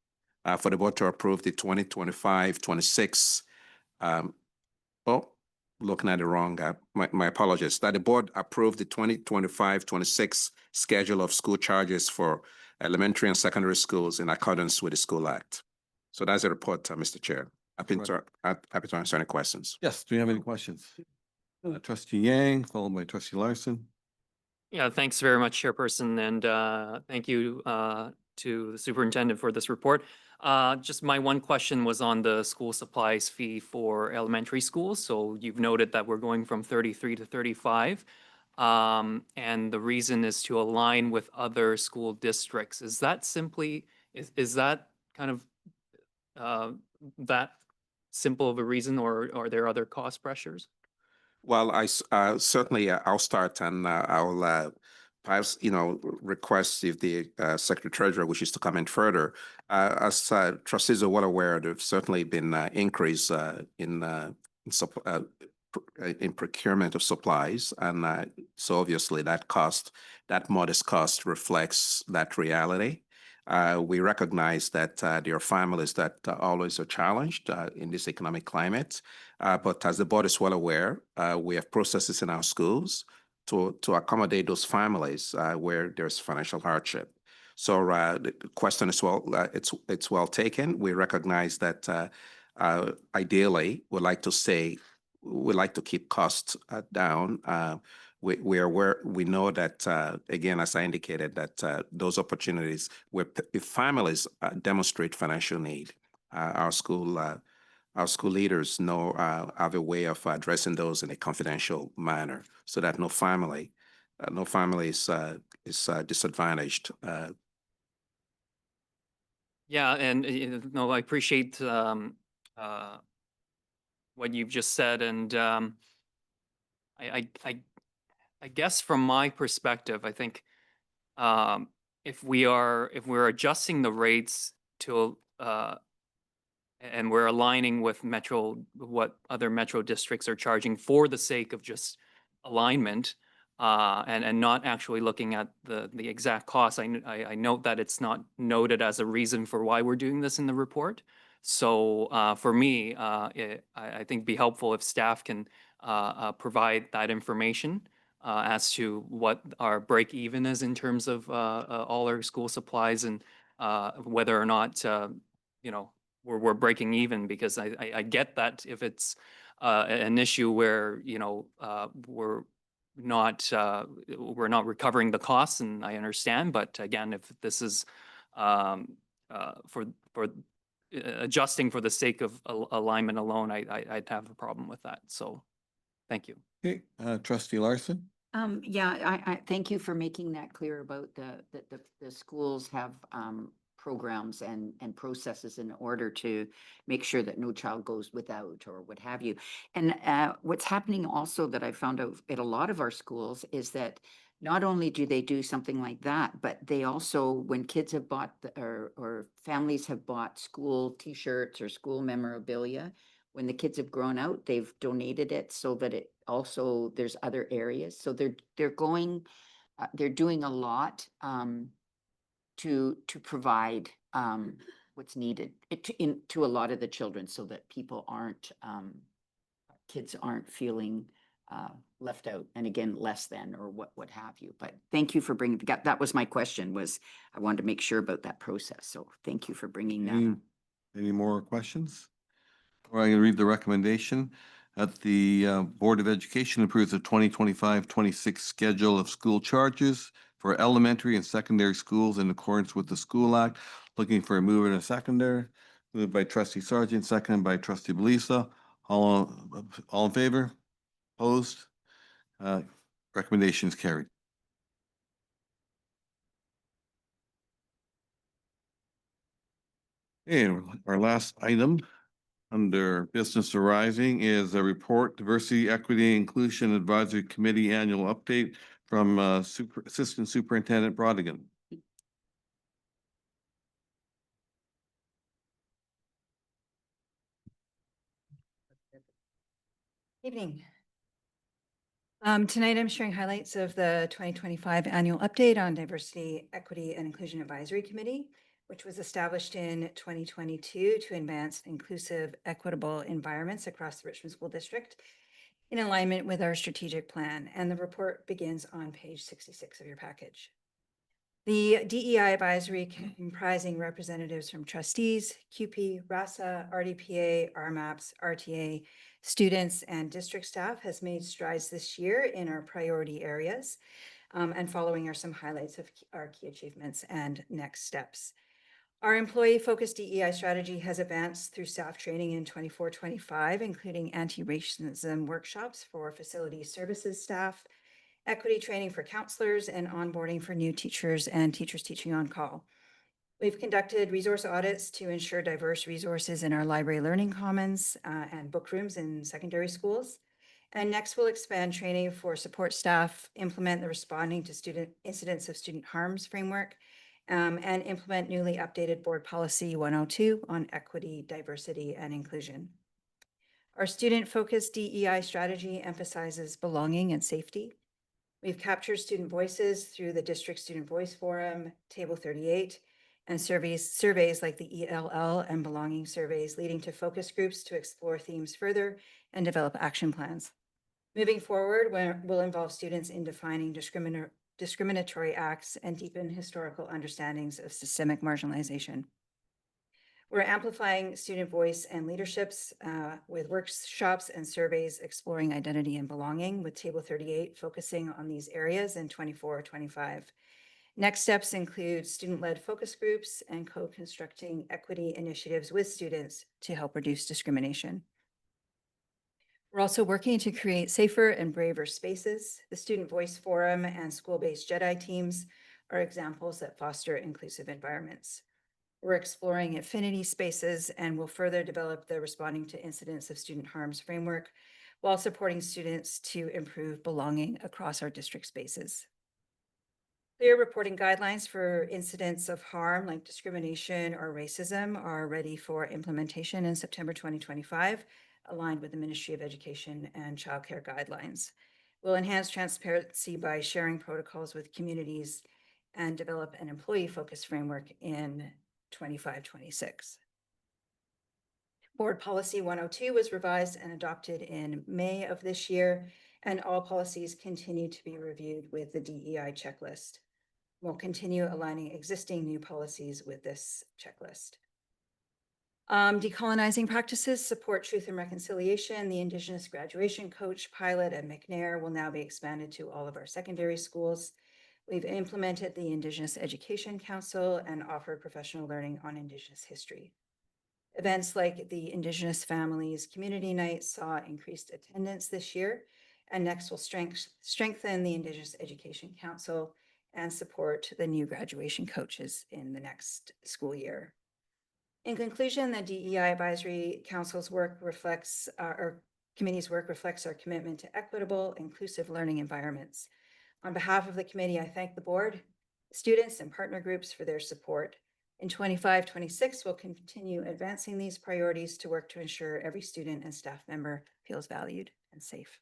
for the board to approve the 2025-26, looking at the wrong, my apologies, that the board approve the 2025-26 schedule of school charges for elementary and secondary schools in accordance with the School Act. So that's a report, Mr. Chair. Happy to answer any questions. Yes, do you have any questions? Trustee Yang, followed by Trustee Larson. Yeah, thanks very much, Chairperson, and thank you to the superintendent for this report. Just my one question was on the school supplies fee for elementary schools. So you've noted that we're going from 33 to 35. And the reason is to align with other school districts. Is that simply, is that kind of that simple of a reason, or are there other cost pressures? Well, certainly I'll start and I'll perhaps, request if the Secretary Treasurer wishes to comment further. As trustees are well aware, there's certainly been increase in procurement of supplies, and so obviously that modest cost reflects that reality. We recognize that there are families that always are challenged in this economic climate. But as the board is well aware, we have processes in our schools to accommodate those families where there's financial hardship. So the question is it's well taken. We recognize that ideally we'd like to keep costs down. We know that again, as I indicated, that those opportunities where if families demonstrate financial need, our school leaders have a way of addressing those in a confidential manner, so that no family is disadvantaged. Yeah, and no, I appreciate what you've just said, and I guess from my perspective, I think if we're adjusting the rates to and we're aligning with what other metro districts are charging for the sake of just alignment, and not actually looking at the exact cost. I note that it's not noted as a reason for why we're doing this in the report. So for me, I think be helpful if staff can provide that information as to what our break even is in terms of all our school supplies, and whether or not we're breaking even, because I get that if it's an issue where we're not recovering the costs, and I understand. But again, if this is for adjusting for the sake of alignment alone, I'd have a problem with that. So thank you. Okay, Trustee Larson. Yeah, I thank you for making that clear about the schools have programs and processes in order to make sure that no child goes without or what have you. And what's happening also that I found out at a lot of our schools is that not only do they do something like that, but they also, when kids have bought or families have bought school T-shirts or school memorabilia, when the kids have grown out, they've donated it so that it also, there's other areas. So they're doing a lot to provide what's needed to a lot of the children, so that kids aren't feeling left out, and again, less than, or what have you. But thank you for bringing, that was my question, was I wanted to make sure about that process. So thank you for bringing that up. Any more questions? Or I can read the recommendation that the Board of Education approves the 2025-26 schedule of school charges for elementary and secondary schools in accordance with the School Act. Looking for a mover and a seconder. Moved by Trustee Sargent, seconded by Trustee Belisa. All in favor? Opposed? Recommendation is carried. And our last item under business arising is a report, Diversity, Equity, Inclusion Advisory Committee Annual Update from Assistant Superintendent Brodigan. Evening. Tonight I'm sharing highlights of the 2025 annual update on Diversity, Equity, and Inclusion Advisory Committee, which was established in 2022 to advance inclusive, equitable environments across the Richmond School District in alignment with our strategic plan. And the report begins on page 66 of your package. The DEI advisory, comprising representatives from trustees, CUPE, RASA, RDPA, RMAPS, RTA, students, and district staff, has made strides this year in our priority areas. And following are some highlights of our key achievements and next steps. Our employee-focused DEI strategy has advanced through staff training in 24-25, including anti-racism workshops for facility services staff, equity training for counselors, and onboarding for new teachers and teachers teaching on call. We've conducted resource audits to ensure diverse resources in our library learning commons and book rooms in secondary schools. And next, we'll expand training for support staff, implement the responding to student incidents of student harms framework, and implement newly updated board policy 102 on equity, diversity, and inclusion. Our student-focused DEI strategy emphasizes belonging and safety. We've captured student voices through the District Student Voice Forum, Table 38, and surveys like the ELL and belonging surveys, leading to focus groups to explore themes further and develop action plans. Moving forward, we'll involve students in defining discriminatory acts and deepen historical understandings of systemic marginalization. We're amplifying student voice and leaderships with workshops and surveys exploring identity and belonging, with Table 38 focusing on these areas in 24-25. Next steps include student-led focus groups and co-constructing equity initiatives with students to help reduce discrimination. We're also working to create safer and braver spaces. The Student Voice Forum and school-based JEDI teams are examples that foster inclusive environments. We're exploring affinity spaces and will further develop the Responding to Incidents of Student Harms framework while supporting students to improve belonging across our district spaces. Clear reporting guidelines for incidents of harm like discrimination or racism are ready for implementation in September 2025, aligned with the Ministry of Education and Child Care guidelines. We'll enhance transparency by sharing protocols with communities and develop an employee-focused framework in 25-26. Board Policy 102 was revised and adopted in May of this year, and all policies continue to be reviewed with the DEI checklist. We'll continue aligning existing new policies with this checklist. Decolonizing practices support truth and reconciliation. The Indigenous Graduation Coach pilot at McNair will now be expanded to all of our secondary schools. We've implemented the Indigenous Education Council and offered professional learning on Indigenous history. Events like the Indigenous Families Community Night saw increased attendance this year, and next will strengthen the Indigenous Education Council and support the new graduation coaches in the next school year. In conclusion, the DEI Advisory Council's work reflects our committee's work reflects our commitment to equitable, inclusive learning environments. On behalf of the committee, I thank the board, students, and partner groups for their support. In 25-26, we'll continue advancing these priorities to work to ensure every student and staff member feels valued and safe.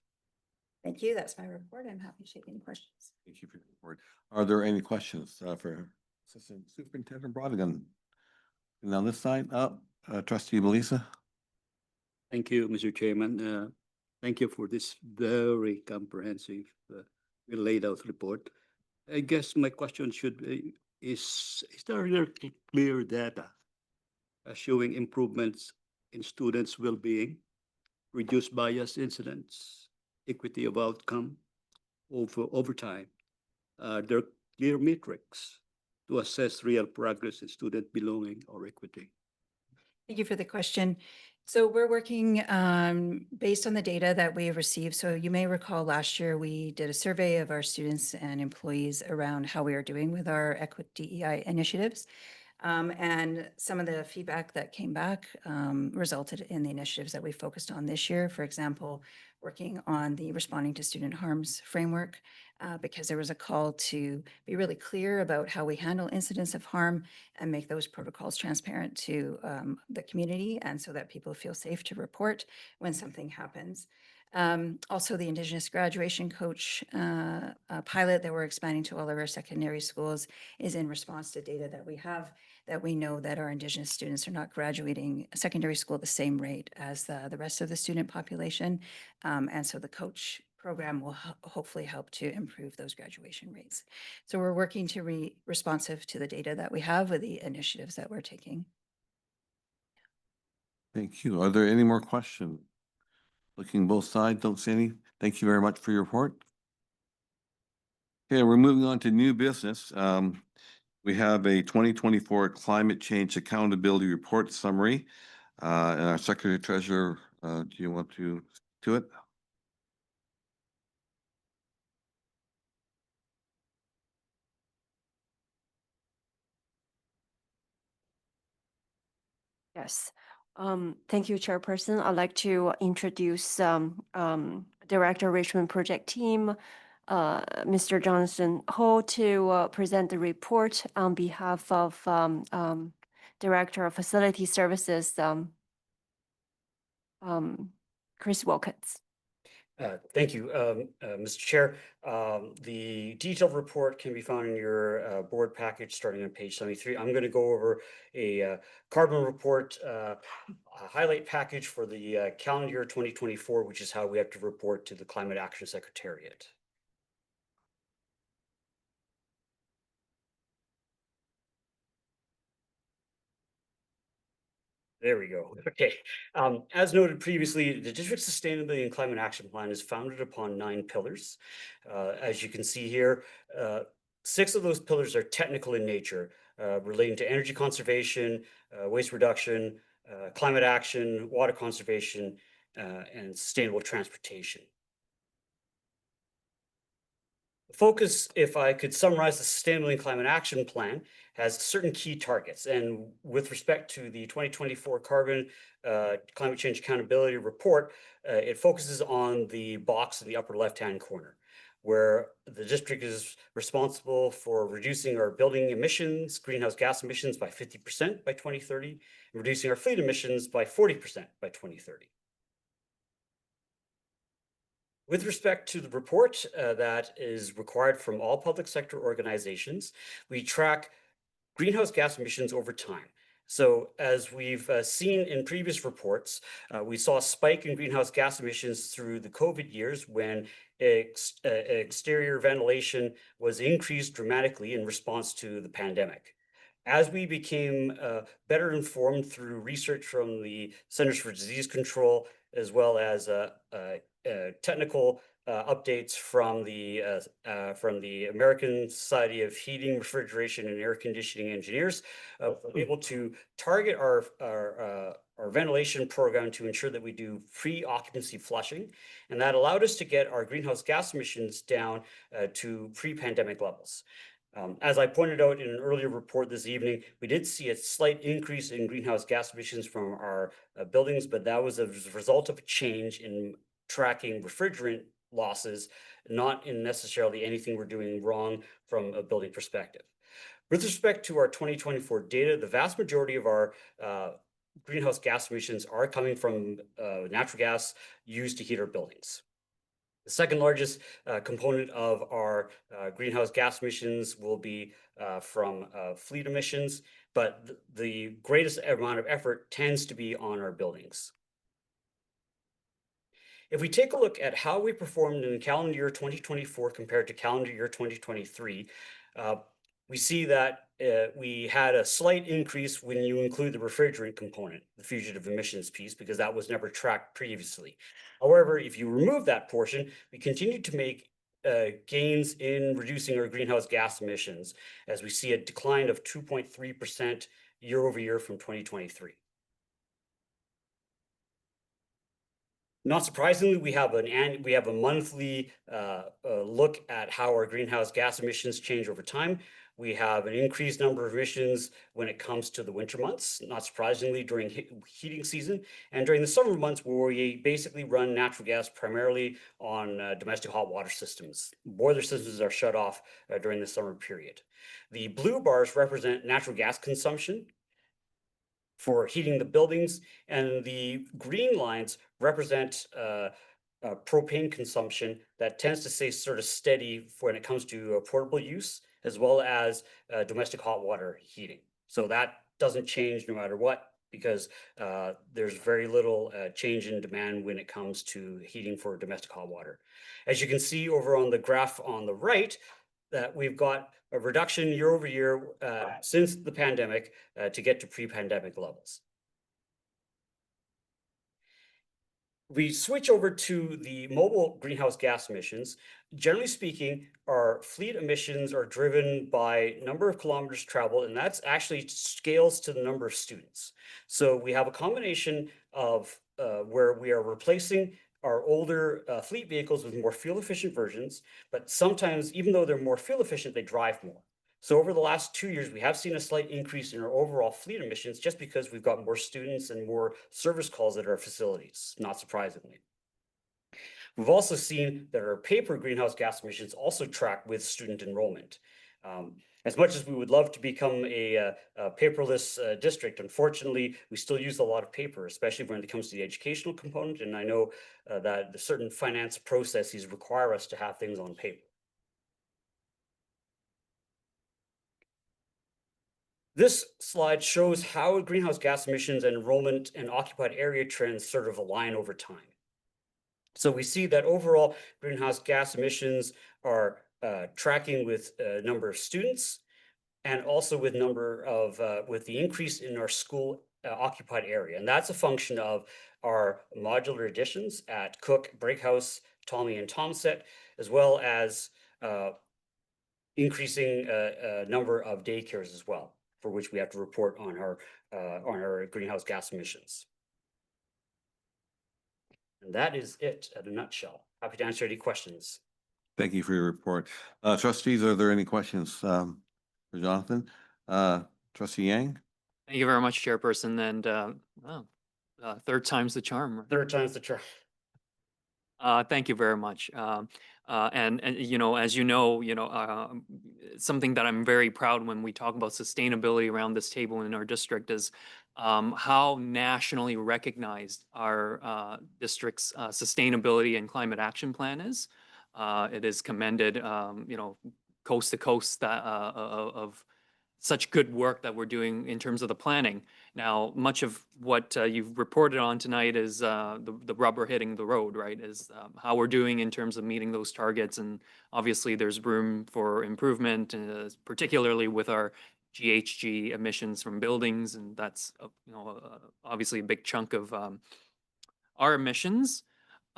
Thank you. That's my report. I'm happy to take any questions. Thank you for your report. Are there any questions for Assistant Superintendent Brodigan? And on this side, Trustee Belisa. Thank you, Mr. Chairman. Thank you for this very comprehensive, laid out report. I guess my question should be, is there clear data showing improvements in students' well-being, reduced bias incidents, equity of outcome over time? There are clear metrics to assess real progress in student belonging or equity. Thank you for the question. So we're working based on the data that we have received. So you may recall last year we did a survey of our students and employees around how we are doing with our equity DEI initiatives. And some of the feedback that came back resulted in the initiatives that we focused on this year. For example, working on the Responding to Student Harms framework, because there was a call to be really clear about how we handle incidents of harm and make those protocols transparent to the community, and so that people feel safe to report when something happens. Also, the Indigenous Graduation Coach pilot that we're expanding to all of our secondary schools is in response to data that we have, that we know that our Indigenous students are not graduating secondary school at the same rate as the rest of the student population. And so the coach program will hopefully help to improve those graduation rates. So we're working to be responsive to the data that we have with the initiatives that we're taking. Thank you. Are there any more questions? Looking both sides, don't see any. Thank you very much for your report. Okay, we're moving on to new business. We have a 2024 Climate Change Accountability Report Summary. And our Secretary Treasurer, do you want to do it? Yes. Thank you, Chairperson. I'd like to introduce Director Richmond Project Team, Mr. Jonathan Ho, to present the report on behalf of Director of Facility Services, Chris Wilkins. Thank you, Mr. Chair. The detailed report can be found in your board package starting on page 73. I'm going to go over a carbon report a highlight package for the calendar year 2024, which is how we have to report to the Climate Action Secretariat. There we go. Okay. As noted previously, the district's sustainability and climate action plan is founded upon 9 pillars. As you can see here, 6 of those pillars are technical in nature, relating to energy conservation, waste reduction, climate action, water conservation, and sustainable transportation. The focus, if I could summarize the Sustainability and Climate Action Plan, has certain key targets. And with respect to the 2024 Carbon Climate Change Accountability Report, it focuses on the box in the upper left-hand corner, where the district is responsible for reducing our building emissions, greenhouse gas emissions by 50% by 2030, and reducing our fleet emissions by 40% by 2030. With respect to the report that is required from all public sector organizations, we track greenhouse gas emissions over time. So as we've seen in previous reports, we saw a spike in greenhouse gas emissions through the COVID years when exterior ventilation was increased dramatically in response to the pandemic. As we became better informed through research from the Centers for Disease Control, as well as technical updates from the American Society of Heating, Refrigeration, and Air Conditioning Engineers, we're able to target our ventilation program to ensure that we do pre-occupancy flushing, and that allowed us to get our greenhouse gas emissions down to pre-pandemic levels. As I pointed out in an earlier report this evening, we did see a slight increase in greenhouse gas emissions from our buildings, but that was a result of a change in tracking refrigerant losses, not in necessarily anything we're doing wrong from a building perspective. With respect to our 2024 data, the vast majority of our greenhouse gas emissions are coming from natural gas used to heat our buildings. The second largest component of our greenhouse gas emissions will be from fleet emissions, but the greatest amount of effort tends to be on our buildings. If we take a look at how we performed in calendar year 2024 compared to calendar year 2023, we see that we had a slight increase when you include the refrigerant component, the fugitive emissions piece, because that was never tracked previously. However, if you remove that portion, we continue to make gains in reducing our greenhouse gas emissions, as we see a decline of 2.3% year over year from 2023. Not surprisingly, we have a monthly look at how our greenhouse gas emissions change over time. We have an increased number of emissions when it comes to the winter months, not surprisingly during heating season, and during the summer months where we basically run natural gas primarily on domestic hot water systems. Boiler systems are shut off during the summer period. The blue bars represent natural gas consumption for heating the buildings, and the green lines represent propane consumption that tends to stay sort of steady when it comes to portable use, as well as domestic hot water heating. So that doesn't change no matter what, because there's very little change in demand when it comes to heating for domestic hot water. As you can see over on the graph on the right, that we've got a reduction year over year since the pandemic to get to pre-pandemic levels. We switch over to the mobile greenhouse gas emissions. Generally speaking, our fleet emissions are driven by number of kilometers traveled, and that's actually scales to the number of students. So we have a combination of where we are replacing our older fleet vehicles with more fuel efficient versions, but sometimes even though they're more fuel efficient, they drive more. So over the last 2 years, we have seen a slight increase in our overall fleet emissions just because we've got more students and more service calls at our facilities, not surprisingly. We've also seen that our paper greenhouse gas emissions also track with student enrollment. As much as we would love to become a paperless district, unfortunately, we still use a lot of paper, especially when it comes to the educational component. And I know that the certain finance processes require us to have things on paper. This slide shows how greenhouse gas emissions and enrollment and occupied area trends sort of align over time. So we see that overall greenhouse gas emissions are tracking with number of students and also with with the increase in our school occupied area. And that's a function of our modular additions at Cook, Breakhouse, Tommy, and Tomset, as well as increasing number of daycares as well, for which we have to report on our greenhouse gas emissions. And that is it in a nutshell. Happy to answer any questions. Thank you for your report. Trustees, are there any questions for Jonathan? Trustee Yang? Thank you very much, Chairperson, and third time's the charm. Third time's the charm. Thank you very much. And you know, as you know, something that I'm very proud when we talk about sustainability around this table in our district is how nationally recognized our district's sustainability and climate action plan is. It is commended, coast to coast of such good work that we're doing in terms of the planning. Now, much of what you've reported on tonight is the rubber hitting the road, right? Is how we're doing in terms of meeting those targets. And obviously there's room for improvement, particularly with our GHG emissions from buildings. And that's, obviously a big chunk of our emissions.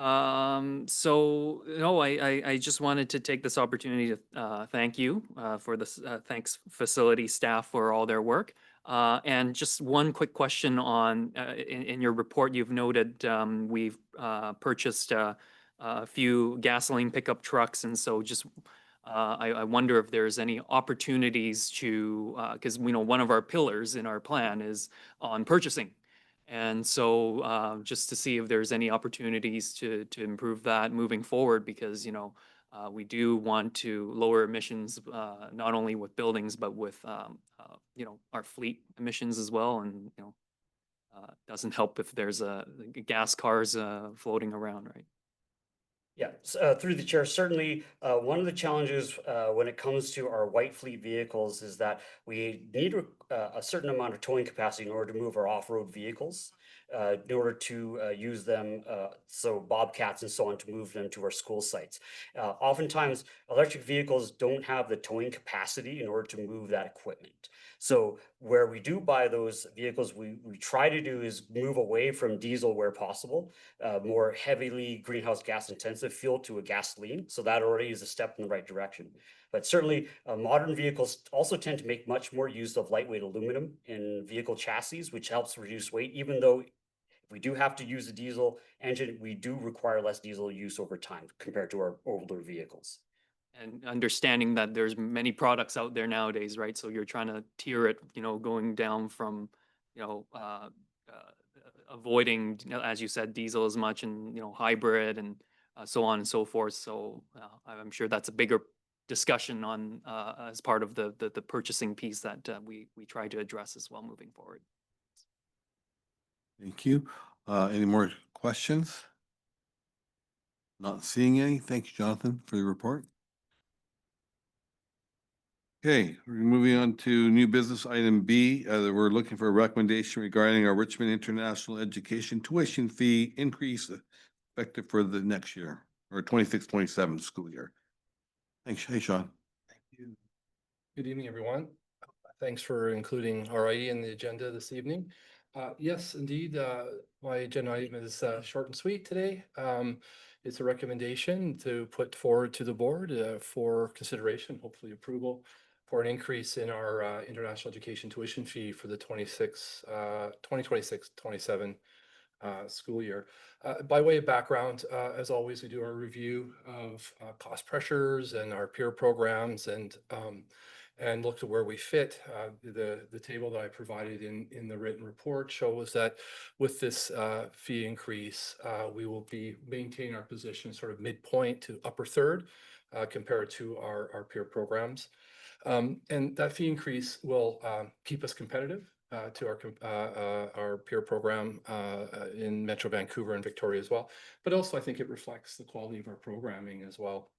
So I just wanted to take this opportunity to thank you for this. Thanks facility staff for all their work. And just one quick question on in your report, you've noted we've purchased a few gasoline pickup trucks, and so just I wonder if there's any opportunities to because we know one of our pillars in our plan is on purchasing. And so just to see if there's any opportunities to improve that moving forward, because, we do want to lower emissions, not only with buildings, but with, our fleet emissions as well. And, doesn't help if there's gas cars floating around, right? Yeah, through the chair, certainly one of the challenges when it comes to our white fleet vehicles is that we need a certain amount of towing capacity in order to move our off-road vehicles, in order to use them, so bobcats and so on, to move them to our school sites. Oftentimes, electric vehicles don't have the towing capacity in order to move that equipment. So where we do buy those vehicles, we try to do is move away from diesel where possible, more heavily greenhouse gas intensive fuel to a gasoline. So that already is a step in the right direction. But certainly modern vehicles also tend to make much more use of lightweight aluminum in vehicle chassis, which helps reduce weight, even though if we do have to use a diesel engine, we do require less diesel use over time compared to our older vehicles. And understanding that there's many products out there nowadays, right? So you're trying to tier it, going down from, avoiding, as you said, diesel as much, and, hybrid and so on and so forth. So I'm sure that's a bigger discussion on as part of the purchasing piece that we try to address as well moving forward. Thank you. Any more questions? Not seeing any. Thank you, Jonathan, for the report. Okay, we're moving on to new business item B. We're looking for a recommendation regarding our Richmond International Education tuition fee increase effective for the next year, or 26-27 school year. Thanks. Hey, Sean. Thank you. Good evening, everyone. Thanks for including RIE in the agenda this evening. Yes, indeed, my agenda item is short and sweet today. It's a recommendation to put forward to the board for consideration, hopefully approval, for an increase in our international education tuition fee for the 2026-27 school year. By way of background, as always, we do our review of cost pressures and our peer programs, and and looked at where we fit. The table that I provided in the written report shows that with this fee increase, we will maintain our position sort of midpoint to upper third compared to our peer programs. And that fee increase will keep us competitive to our peer program in Metro Vancouver and Victoria as well. But also, I think it reflects the quality of our programming as well.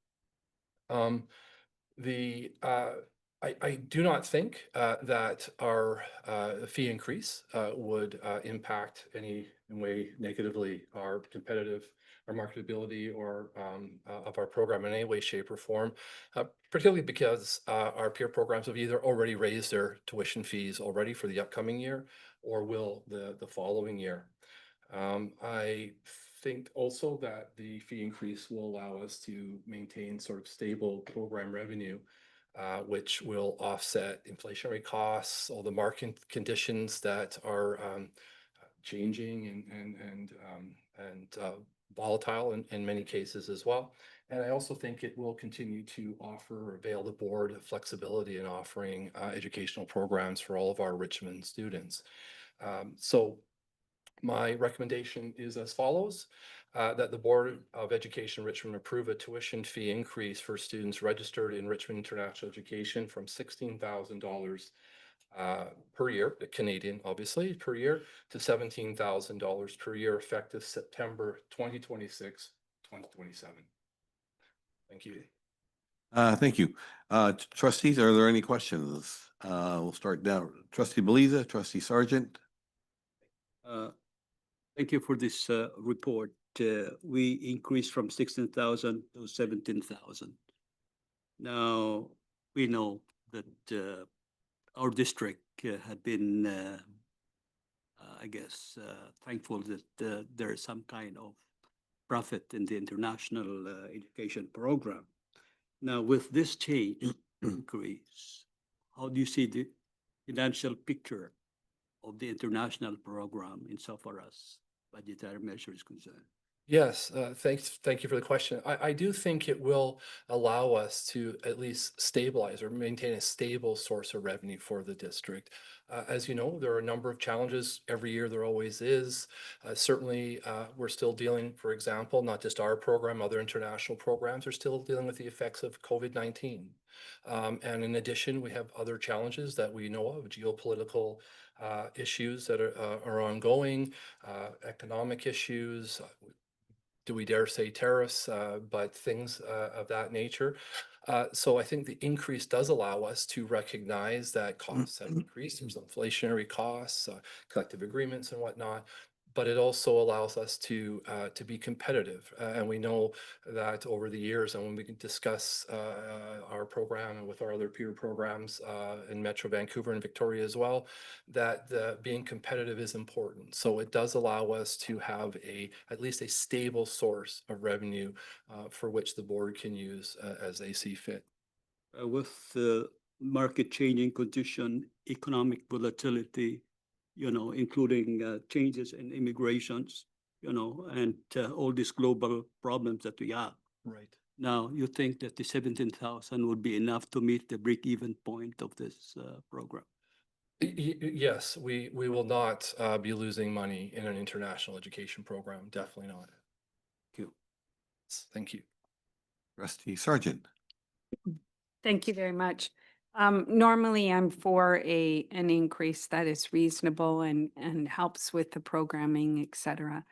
I do not think that our fee increase would impact any way negatively our marketability or of our program in any way, shape, or form, particularly because our peer programs have either already raised their tuition fees already for the upcoming year or will the following year. I think also that the fee increase will allow us to maintain sort of stable program revenue, which will offset inflationary costs, all the market conditions that are changing and volatile in many cases as well. And I also think it will continue to offer or avail the board of flexibility in offering educational programs for all of our Richmond students. So my recommendation is as follows. That the Board of Education Richmond approve a tuition fee increase for students registered in Richmond International Education from $16,000 per year, Canadian obviously, per year, to $17,000 per year effective September 2026, 2027. Thank you. Thank you. Trustees, are there any questions? We'll start down. Trustee Beliza, Trustee Sargent. Thank you for this report. We increased from 16,000 to 17,000. Now, we know that our district had been, I guess, thankful that there is some kind of profit in the international education program. Now, with this change increase, how do you see the financial picture of the international program insofar as budgetary measure is concerned? Yes, thank you for the question. I do think it will allow us to at least stabilize or maintain a stable source of revenue for the district. As you know, there are a number of challenges every year. There always is. Certainly, we're still dealing, for example, not just our program, other international programs are still dealing with the effects of COVID-19. And in addition, we have other challenges that we know of, geopolitical issues that are ongoing, economic issues. Do we dare say tariffs, but things of that nature. So I think the increase does allow us to recognize that costs have increased. There's inflationary costs, collective agreements and whatnot. But it also allows us to be competitive. And we know that over the years, and when we can discuss our program and with our other peer programs in Metro Vancouver and Victoria as well, that being competitive is important. So it does allow us to have at least a stable source of revenue for which the board can use as they see fit. With the market changing condition, economic volatility, including changes in immigrations, and all these global problems that we have. Right. Now, you think that the 17,000 would be enough to meet the break-even point of this program? Yes, we will not be losing money in an international education program. Definitely not. Thank you. Thank you. Trustee Sargent. Thank you very much. Normally I'm for an increase that is reasonable and helps with the programming, et cetera.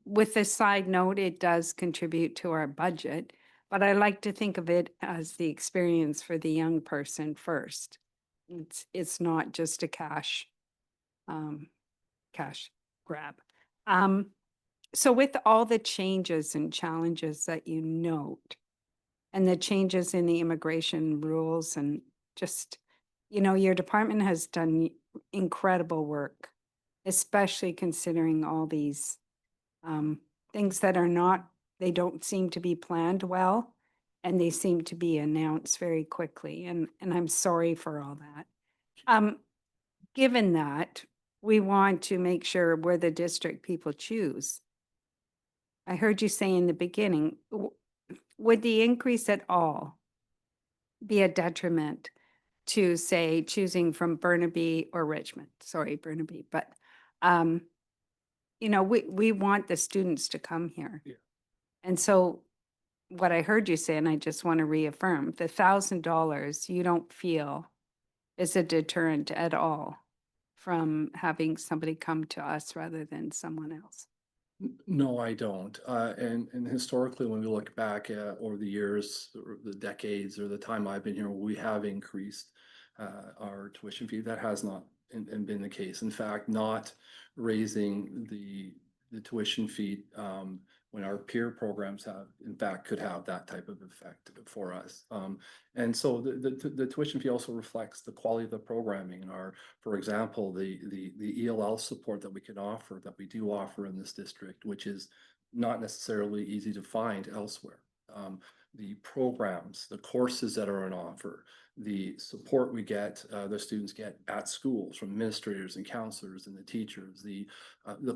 With a side note, it does contribute to our budget, but I like to think of it as the experience for the young person first. It's not just a cash grab. So with all the changes and challenges that you note, and the changes in the immigration rules and just, your department has done incredible work, especially considering all these things that they don't seem to be planned well, and they seem to be announced very quickly. And I'm sorry for all that. Given that, we want to make sure we're the district people choose. I heard you say in the beginning, would the increase at all be a detriment to say choosing from Burnaby or Richmond. Sorry, Burnaby, but you know, we want the students to come here. Yeah. And so what I heard you say, and I just want to reaffirm, the $1,000 you don't feel is a deterrent at all from having somebody come to us rather than someone else. No, I don't. And historically, when we look back at over the years, or the decades, or the time I've been here, we have increased our tuition fee. That has not been the case. In fact, not raising the tuition fee when our peer programs have, in fact, could have that type of effect for us. And so the tuition fee also reflects the quality of the programming and our, for example, the ELL support that we can offer, that we do offer in this district, which is not necessarily easy to find elsewhere. The programs, the courses that are on offer, the support we get, the students get at schools from administrators and counselors and the teachers, the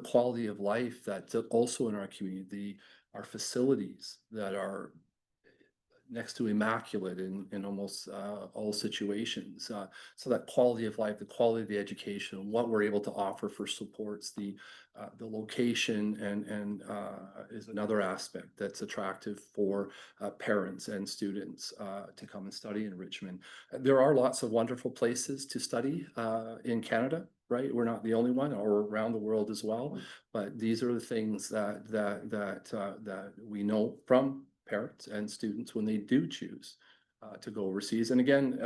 quality of life that's also in our community, our facilities that are next to immaculate in almost all situations. So that quality of life, the quality of the education, what we're able to offer for supports, the location and is another aspect that's attractive for parents and students to come and study in Richmond. There are lots of wonderful places to study in Canada, right? We're not the only one, or around the world as well. But these are the things that we know from parents and students when they do choose to go overseas. And again,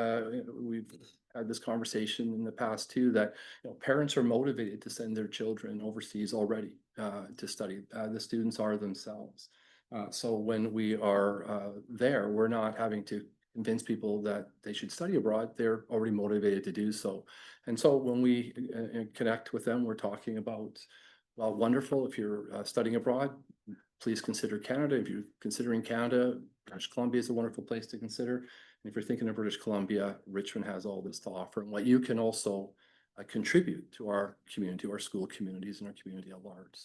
we've had this conversation in the past too, that parents are motivated to send their children overseas already to study. The students are themselves. So when we are there, we're not having to convince people that they should study abroad. They're already motivated to do so. And so when we connect with them, we're talking about, well, wonderful, if you're studying abroad, please consider Canada. If you're considering Canada, British Columbia is a wonderful place to consider. And if you're thinking of British Columbia, Richmond has all this to offer, and what you can also contribute to our community, to our school communities and our community at large.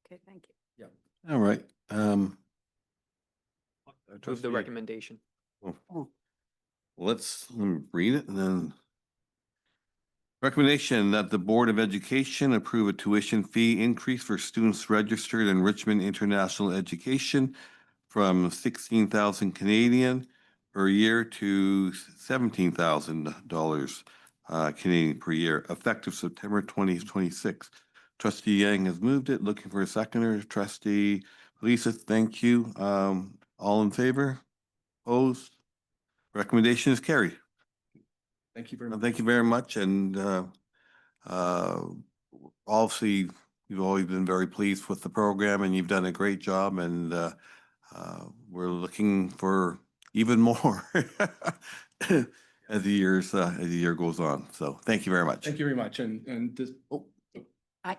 Okay, thank you. Yeah. All right. Move the Trustee- recommendation. let me read it and then. Recommendation that the Board of Education approve a tuition fee increase for students registered in Richmond International Education from 16,000 Canadian per year to $17,000 Canadian per year, effective September 2026. Trustee Yang has moved it. Looking for a seconder. Trustee Lisa, thank you. All in favor? Opposed? Recommendation is carried. Thank you very much. Thank you very much. And obviously, you've always been very pleased with the program and you've done a great job. And we're looking for even more as the year goes on. So thank you very much. Thank you very much. And this,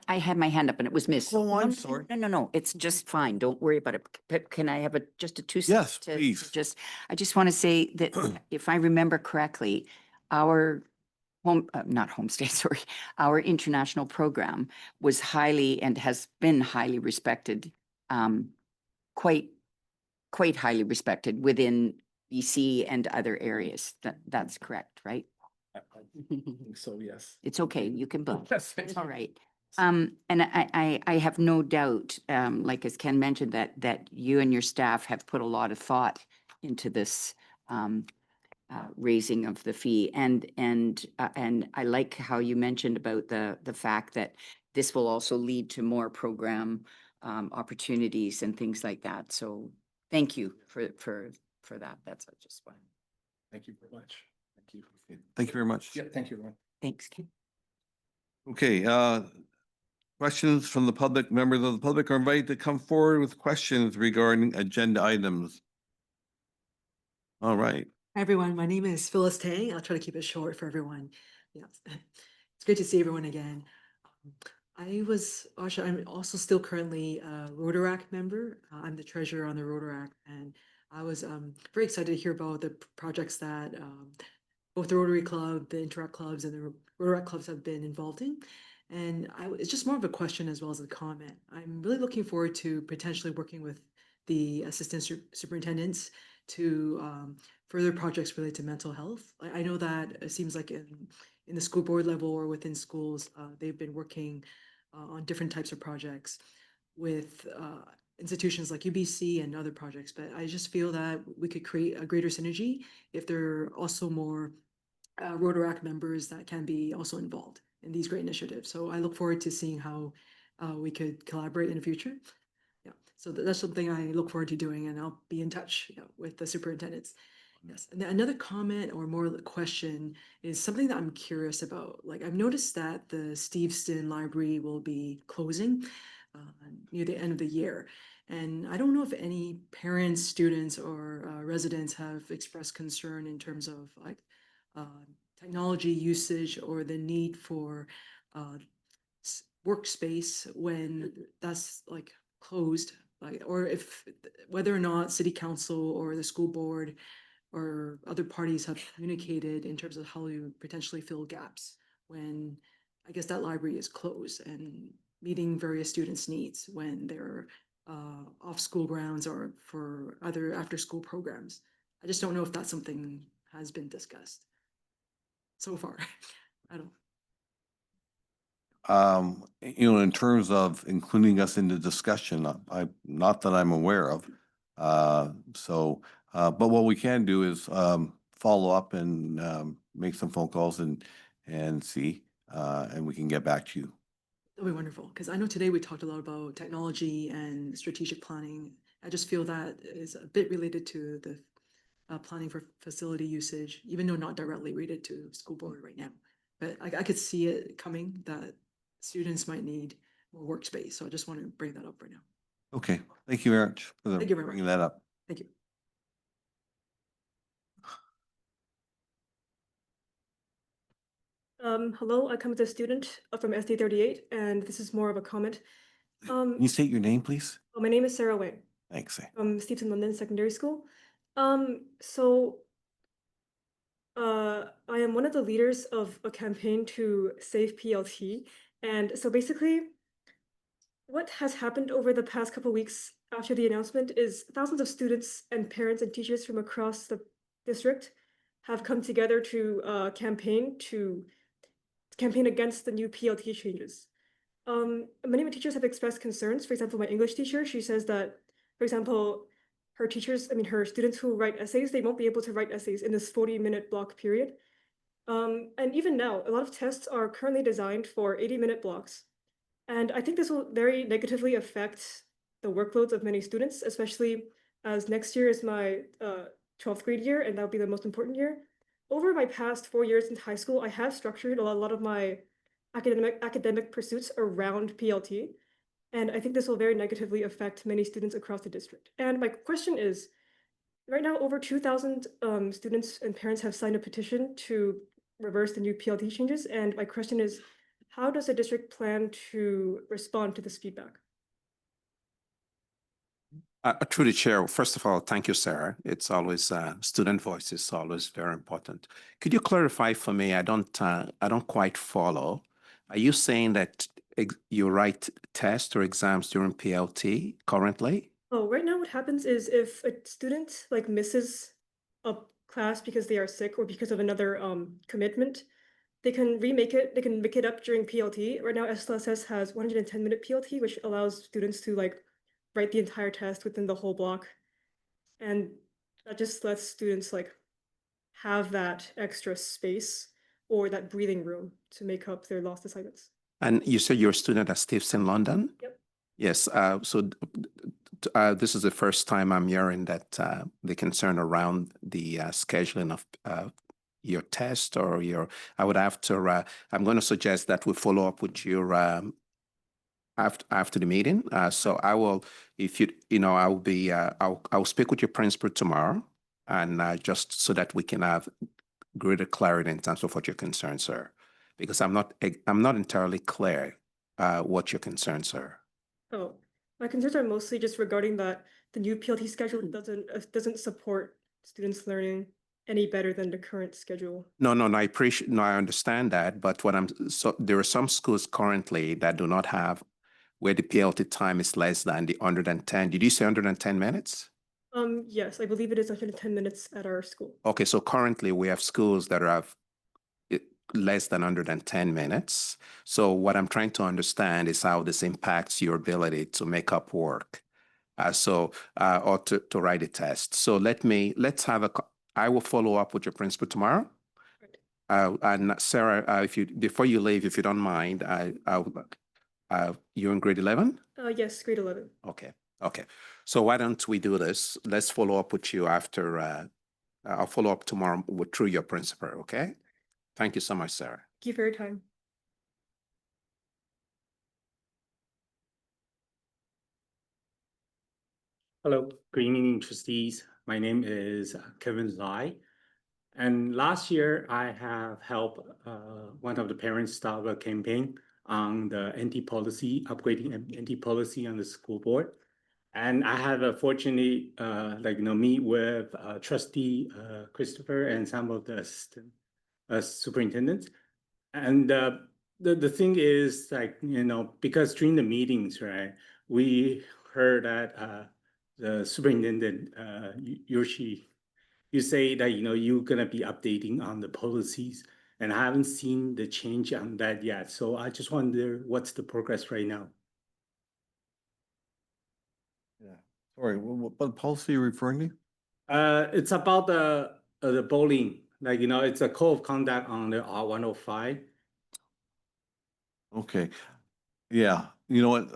I had my hand up and it was missed. Oh, I'm No, sorry. No, it's just fine. Don't worry about it. But can I have just a 2 Yes, seconds? please. I just want to say that if I remember correctly, our not homestay, sorry, our international program was highly and has been highly respected, quite highly respected within BC and other areas. That's correct, right? I think so, yes. It's okay. You can both. Yes, thank It's all you. right. And I have no doubt, like as Ken mentioned, that you and your staff have put a lot of thought into this raising of the fee. And I like how you mentioned about the fact that this will also lead to more program opportunities and things like that. So thank you for that. That's just one. Thank you very much. Thank you. Thank you very much. Yeah, thank you, everyone. Thanks, Ken. Okay, questions from the public. Members of the public are invited to come forward with questions regarding agenda items. All right. Hi, everyone. My name is Phyllis Tang. I'll try to keep it short for everyone. Yeah, it's great to see everyone again. I'm also still currently a Rotaract member. I'm the treasurer on the Rotaract, and I was very excited to hear about the projects that both the Rotary Club, the Interact clubs, and the Rotaract clubs have been involved in. And it's just more of a question as well as a comment. I'm really looking forward to potentially working with the assistant superintendents to further projects related to mental health. I know that it seems like in the school board level or within schools, they've been working on different types of projects with institutions like UBC and other projects, but I just feel that we could create a greater synergy if there are also more Rotaract members that can be also involved in these great initiatives. So I look forward to seeing how we could collaborate in the future. Yeah, so that's something I look forward to doing, and I'll be in touch, with the superintendents. Yes, and then another comment or more question is something that I'm curious about. Like, I've noticed that the Steveston Library will be closing near the end of the year. And I don't know if any parents, students, or residents have expressed concern in terms of like technology usage or the need for workspace when that's like closed, like, or if whether or not city council or the school board or other parties have communicated in terms of how you potentially fill gaps when I guess that library is closed and meeting various students' needs when they're off school grounds or for other after school programs. I just don't know if that's something has been discussed so far. I don't. In terms of including us in the discussion, not that I'm aware of. But what we can do is follow up and make some phone calls and see, and we can get back to you. That'll be wonderful, because I know today we talked a lot about technology and strategic planning. I just feel that is a bit related to the planning for facility usage, even though not directly related to school board right now. But I could see it coming that students might need more workspace. So I just want to bring that up right now. Okay, thank you very much for Thank you very bringing much. that up. Thank you. Hello, I come as a student from SD 38, and this is more of a comment. Can you state your name, please? My name is Sarah Wang Thanks. from Stevenson London Secondary School. I am one of the leaders of a campaign to save PLT. And so basically, what has happened over the past couple weeks after the announcement is thousands of students and parents and teachers from across the district have come together to campaign against the new PLT changes. Many of my teachers have expressed concerns. For example, my English teacher, she says that, for example, her students who write essays, they won't be able to write essays in this 40-minute block period. And even now, a lot of tests are currently designed for 80-minute blocks. And I think this will very negatively affect the workloads of many students, especially as next year is my 12th grade year, and that'll be the most important year. Over my past 4 years in high school, I have structured a lot of my academic pursuits around PLT. And I think this will very negatively affect many students across the district. And my question is, right now, over 2,000 students and parents have signed a petition to reverse the new PLT changes. And my question is, how does the district plan to respond to this feedback? Through the chair, first of all, thank you, Sarah. It's always student voice is always very important. Could you clarify for me? I don't quite follow. Are you saying that you write tests or exams during PLT currently? Oh, right now what happens is if a student misses a class because they are sick or because of another commitment, they can remake it. They can make it up during PLT. Right now, SLSS has 110-minute PLT, which allows students to write the entire test within the whole block, and that just lets students have that extra space or that breathing room to make up their lost assignments. And you said you're a student at Steveston London? Yep. Yes. So this is the first time I'm hearing that the concern around the scheduling of your test or I would have to, I'm going to suggest that we follow up with you after the meeting. So I will, if I'll speak with your principal tomorrow and just so that we can have greater clarity in terms of what your concerns are, because I'm not entirely clear what your concerns are. Oh, my concerns are mostly just regarding that the new PLT schedule doesn't support students learning any better than the current schedule. No, I understand that, but there are some schools currently that do not have where the PLT time is less than the 110. Did you say 110 minutes? Yes, I believe it is 110 minutes at our school. Okay, so currently we have schools that have less than 110 minutes. So what I'm trying to understand is how this impacts your ability to make up work. Or to write a test. So let's have I will follow up with your principal tomorrow. And Sarah, before you leave, if you don't mind, you're in grade 11? Yes, grade 11. Okay. So why don't we do this? Let's follow up with you after, I'll follow up tomorrow through your principal, okay? Thank you so much, Sarah. Thank you for your time. Hello, good evening, trustees. My name is Kevin Zai. And last year, I have helped one of the parents start a campaign on the anti-policy, upgrading anti-policy on the school board. And I have fortunately, meet with trustee Christopher and some of the assistant superintendents. And the thing is, because during the meetings, right, we heard that the superintendent, you say that, you're gonna be updating on the policies, and I haven't seen the change on that yet. So I just wonder what's the progress right now? Yeah. Sorry, what policy are you referring to? It's about the bullying, it's a code of conduct on the R105. Okay. Yeah, you know what,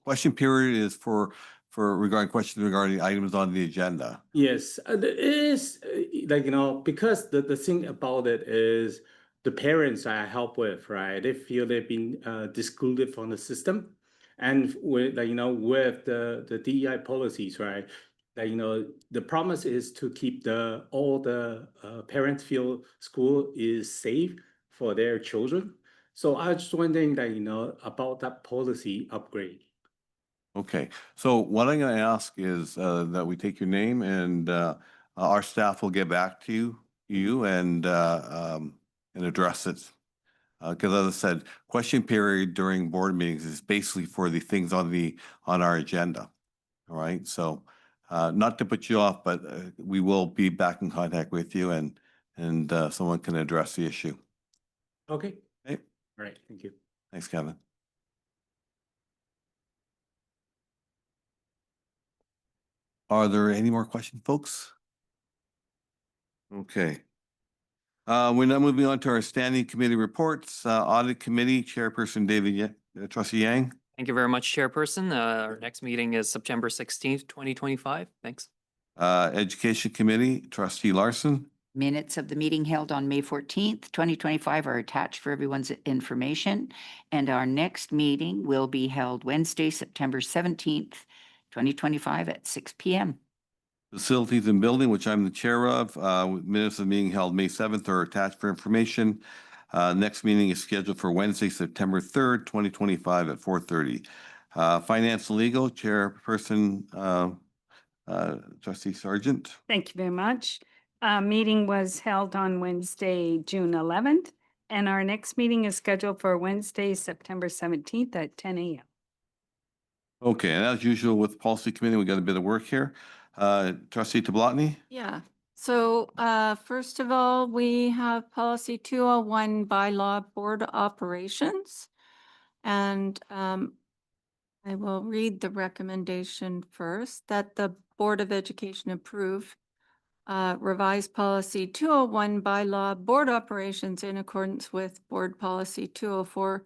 question period is for regarding questions regarding items on the agenda. Yes, it is because the thing about it is the parents I help with, right? They feel they've been excluded from the system, and with with the DEI policies, right? The promise is to keep all the parents feel school is safe for their children. So I was just wondering about that policy upgrade. Okay, so what I'm gonna ask is that we take your name and our staff will get back to you and address it. Because as I said, question period during board meetings is basically for the things on our agenda. All right, so not to put you off, but we will be back in contact with you and someone can address the issue. Okay. Okay. All right, thank you. Thanks, Kevin. Are there any more questions, folks? Okay. We're now moving on to our standing committee reports. Audit Committee Chairperson David, Trustee Yang. Thank you very much, Chairperson. Our next meeting is September 16th, 2025. Thanks. Education Committee Trustee Larson. Minutes of the meeting held on May 14th, 2025 are attached for everyone's information. And our next meeting will be held Wednesday, September 17th, 2025 at 6 p.m. Facilities and Building, which I'm the chair of. Minutes of the meeting held May 7th are attached for information. Next meeting is scheduled for Wednesday, September 3rd, 2025 at 4:30. Finance and Legal Chairperson Trustee Sargent. Thank you very much. Meeting was held on Wednesday, June 11th, and our next meeting is scheduled for Wednesday, September 17th at 10 a.m. Okay, and as usual with Policy Committee, we got a bit of work here. Trustee Tablotny. Yeah. So first of all, we have policy 201 bylaw board operations. And I will read the recommendation first that the Board of Education approve revised policy 201 bylaw board operations in accordance with board policy 204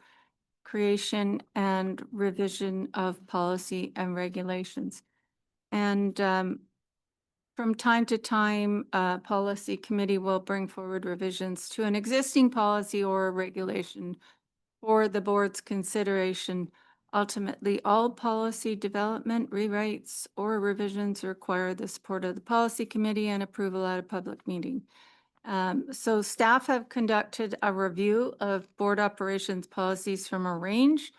creation and revision of policy and regulations. And from time to time, policy committee will bring forward revisions to an existing policy or a regulation for the board's consideration. Ultimately, all policy development, rewrites, or revisions require the support of the policy committee and approval at a public meeting. So staff have conducted a review of board operations policies from a range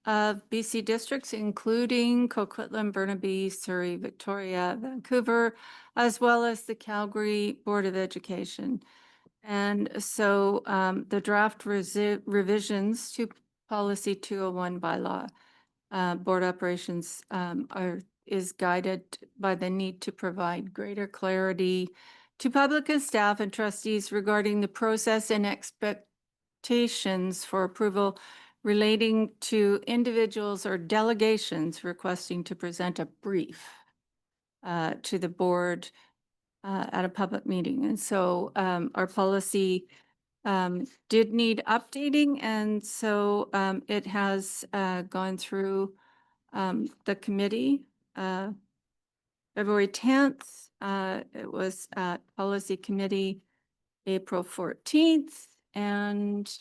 of BC districts, including Coquitlam, Burnaby, Surrey, Victoria, Vancouver, as well as the Calgary Board of Education. And so the draft revisions to policy 201 bylaw board operations are is guided by the need to provide greater clarity to public and staff and trustees regarding the process and expectations for approval relating to individuals or delegations requesting to present a brief to the board at a public meeting. And so our policy did need updating, and so it has gone through the committee. February 10th, it was at Policy Committee April 14th, and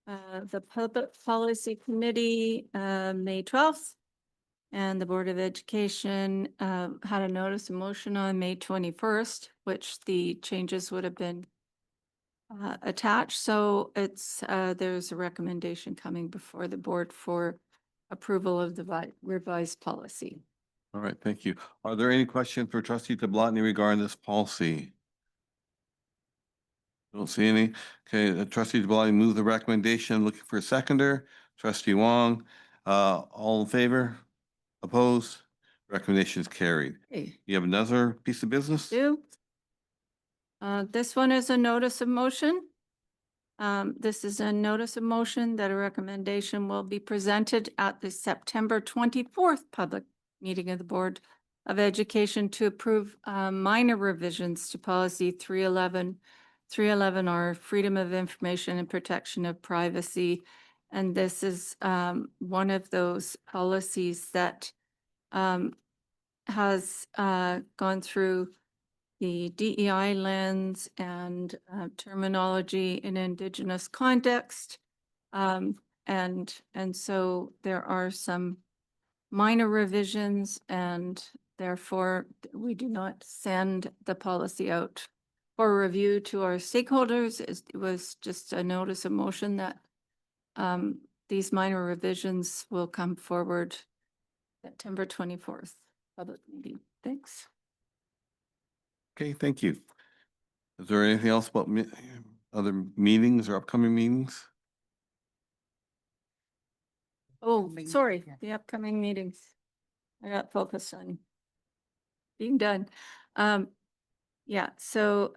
the Public Policy Committee May 12th, and the Board of Education had a notice of motion on May 21st, which the changes would have been attached. So it's there's a recommendation coming before the board for approval of the revised policy. All right, thank you. Are there any questions for trustee Tablotny regarding this policy? Don't see any. Okay, trustee Tablotny move the recommendation. Looking for a seconder. Trustee Wong, all in favor? Opposed? Recommendation is carried. Okay. You have another piece of business? This one is a notice of motion. This is a notice of motion that a recommendation will be presented at the September 24th public meeting of the Board of Education to approve minor revisions to policy 311. 311 are freedom of information and protection of privacy. And this is one of those policies that has gone through the DEI lens and terminology in Indigenous context. And so there are some minor revisions, and therefore we do not send the policy out for review to our stakeholders. It was just a notice of motion that these minor revisions will come forward September 24th public meeting. Thanks. Okay, thank you. Is there anything else about other meetings or upcoming meetings? Oh, sorry, the upcoming meetings. I got focused on being done. Yeah, so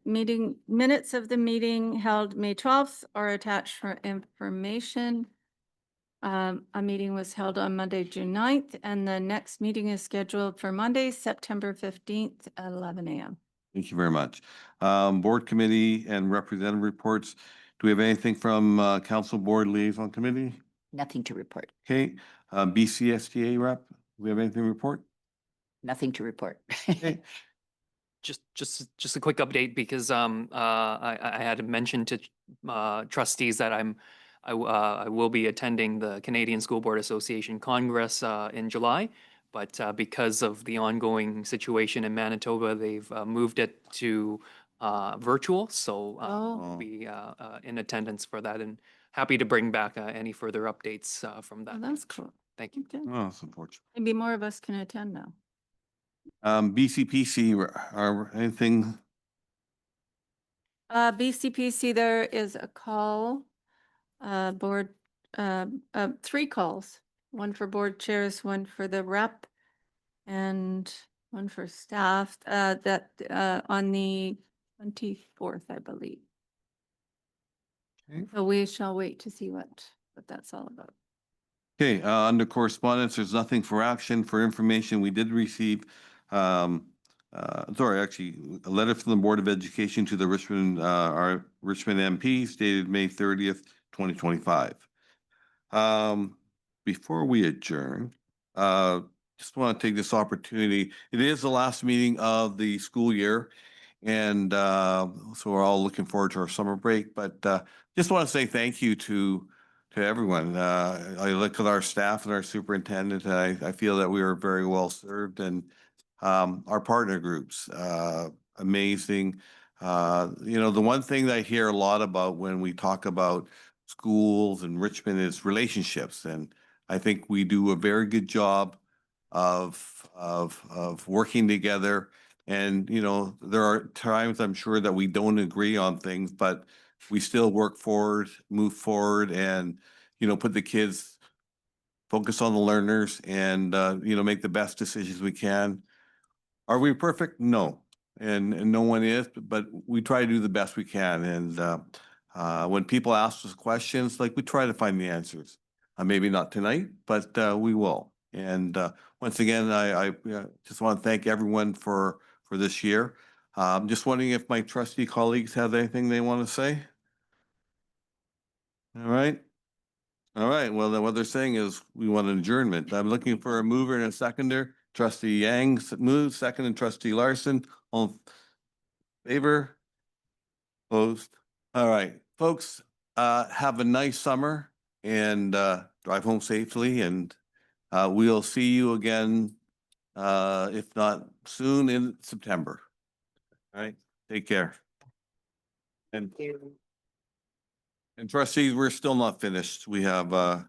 meeting minutes of the meeting held May 12th are attached for information. A meeting was held on Monday, June 9th, and the next meeting is scheduled for Monday, September 15th at 11 a.m. Thank you very much. Board committee and representative reports. Do we have anything from council board liaison committee? Nothing to report. Okay, BCSTA rep, do we have anything to report? Nothing to report. Okay. Just a quick update because I had mentioned to trustees that I will be attending the Canadian School Board Association Congress in July, but because of the ongoing situation in Manitoba, they've moved it to virtual. So I'll be in attendance for that, and happy to bring back any further updates from that. Oh, that's cool. Thank you. Okay. Oh, that's unfortunate. Maybe more of us can attend now. BCPC, are anything? BCPC, there is a call, board, 3 calls, one for board chairs, one for the rep, and one for staff, that on the 24th, I believe. Okay. So we shall wait to see what that's all about. Okay, under correspondence, there's nothing for action. For information, we did receive, actually, a letter from the Board of Education to the Richmond, our Richmond MPs dated May 30th, 2025. Before we adjourn, just want to take this opportunity. It is the last meeting of the school year, and so we're all looking forward to our summer break, but just want to say thank you to everyone. I look at our staff and our superintendent, and I feel that we are very well served, and our partner groups, amazing. The one thing that I hear a lot about when we talk about schools and Richmond is relationships, and I think we do a very good job of working together. And there are times I'm sure that we don't agree on things, but we still work forward, move forward, and put the kids focus on the learners and, make the best decisions we can. Are we perfect? No. And no one is, but we try to do the best we can. And when people ask us questions, like we try to find the answers. Maybe not tonight, but we will. And once again, I just want to thank everyone for this year. I'm just wondering if my trustee colleagues have anything they want to say? All right. All right. Well, then what they're saying is we want an adjournment. I'm looking for a mover and a seconder. Trustee Yang moves, second, and trustee Larson. All in favor? Opposed? All right, folks, have a nice summer and drive home safely, and we'll see you again, if not soon, in September. All right, take care. And trustees, we're still not finished. We have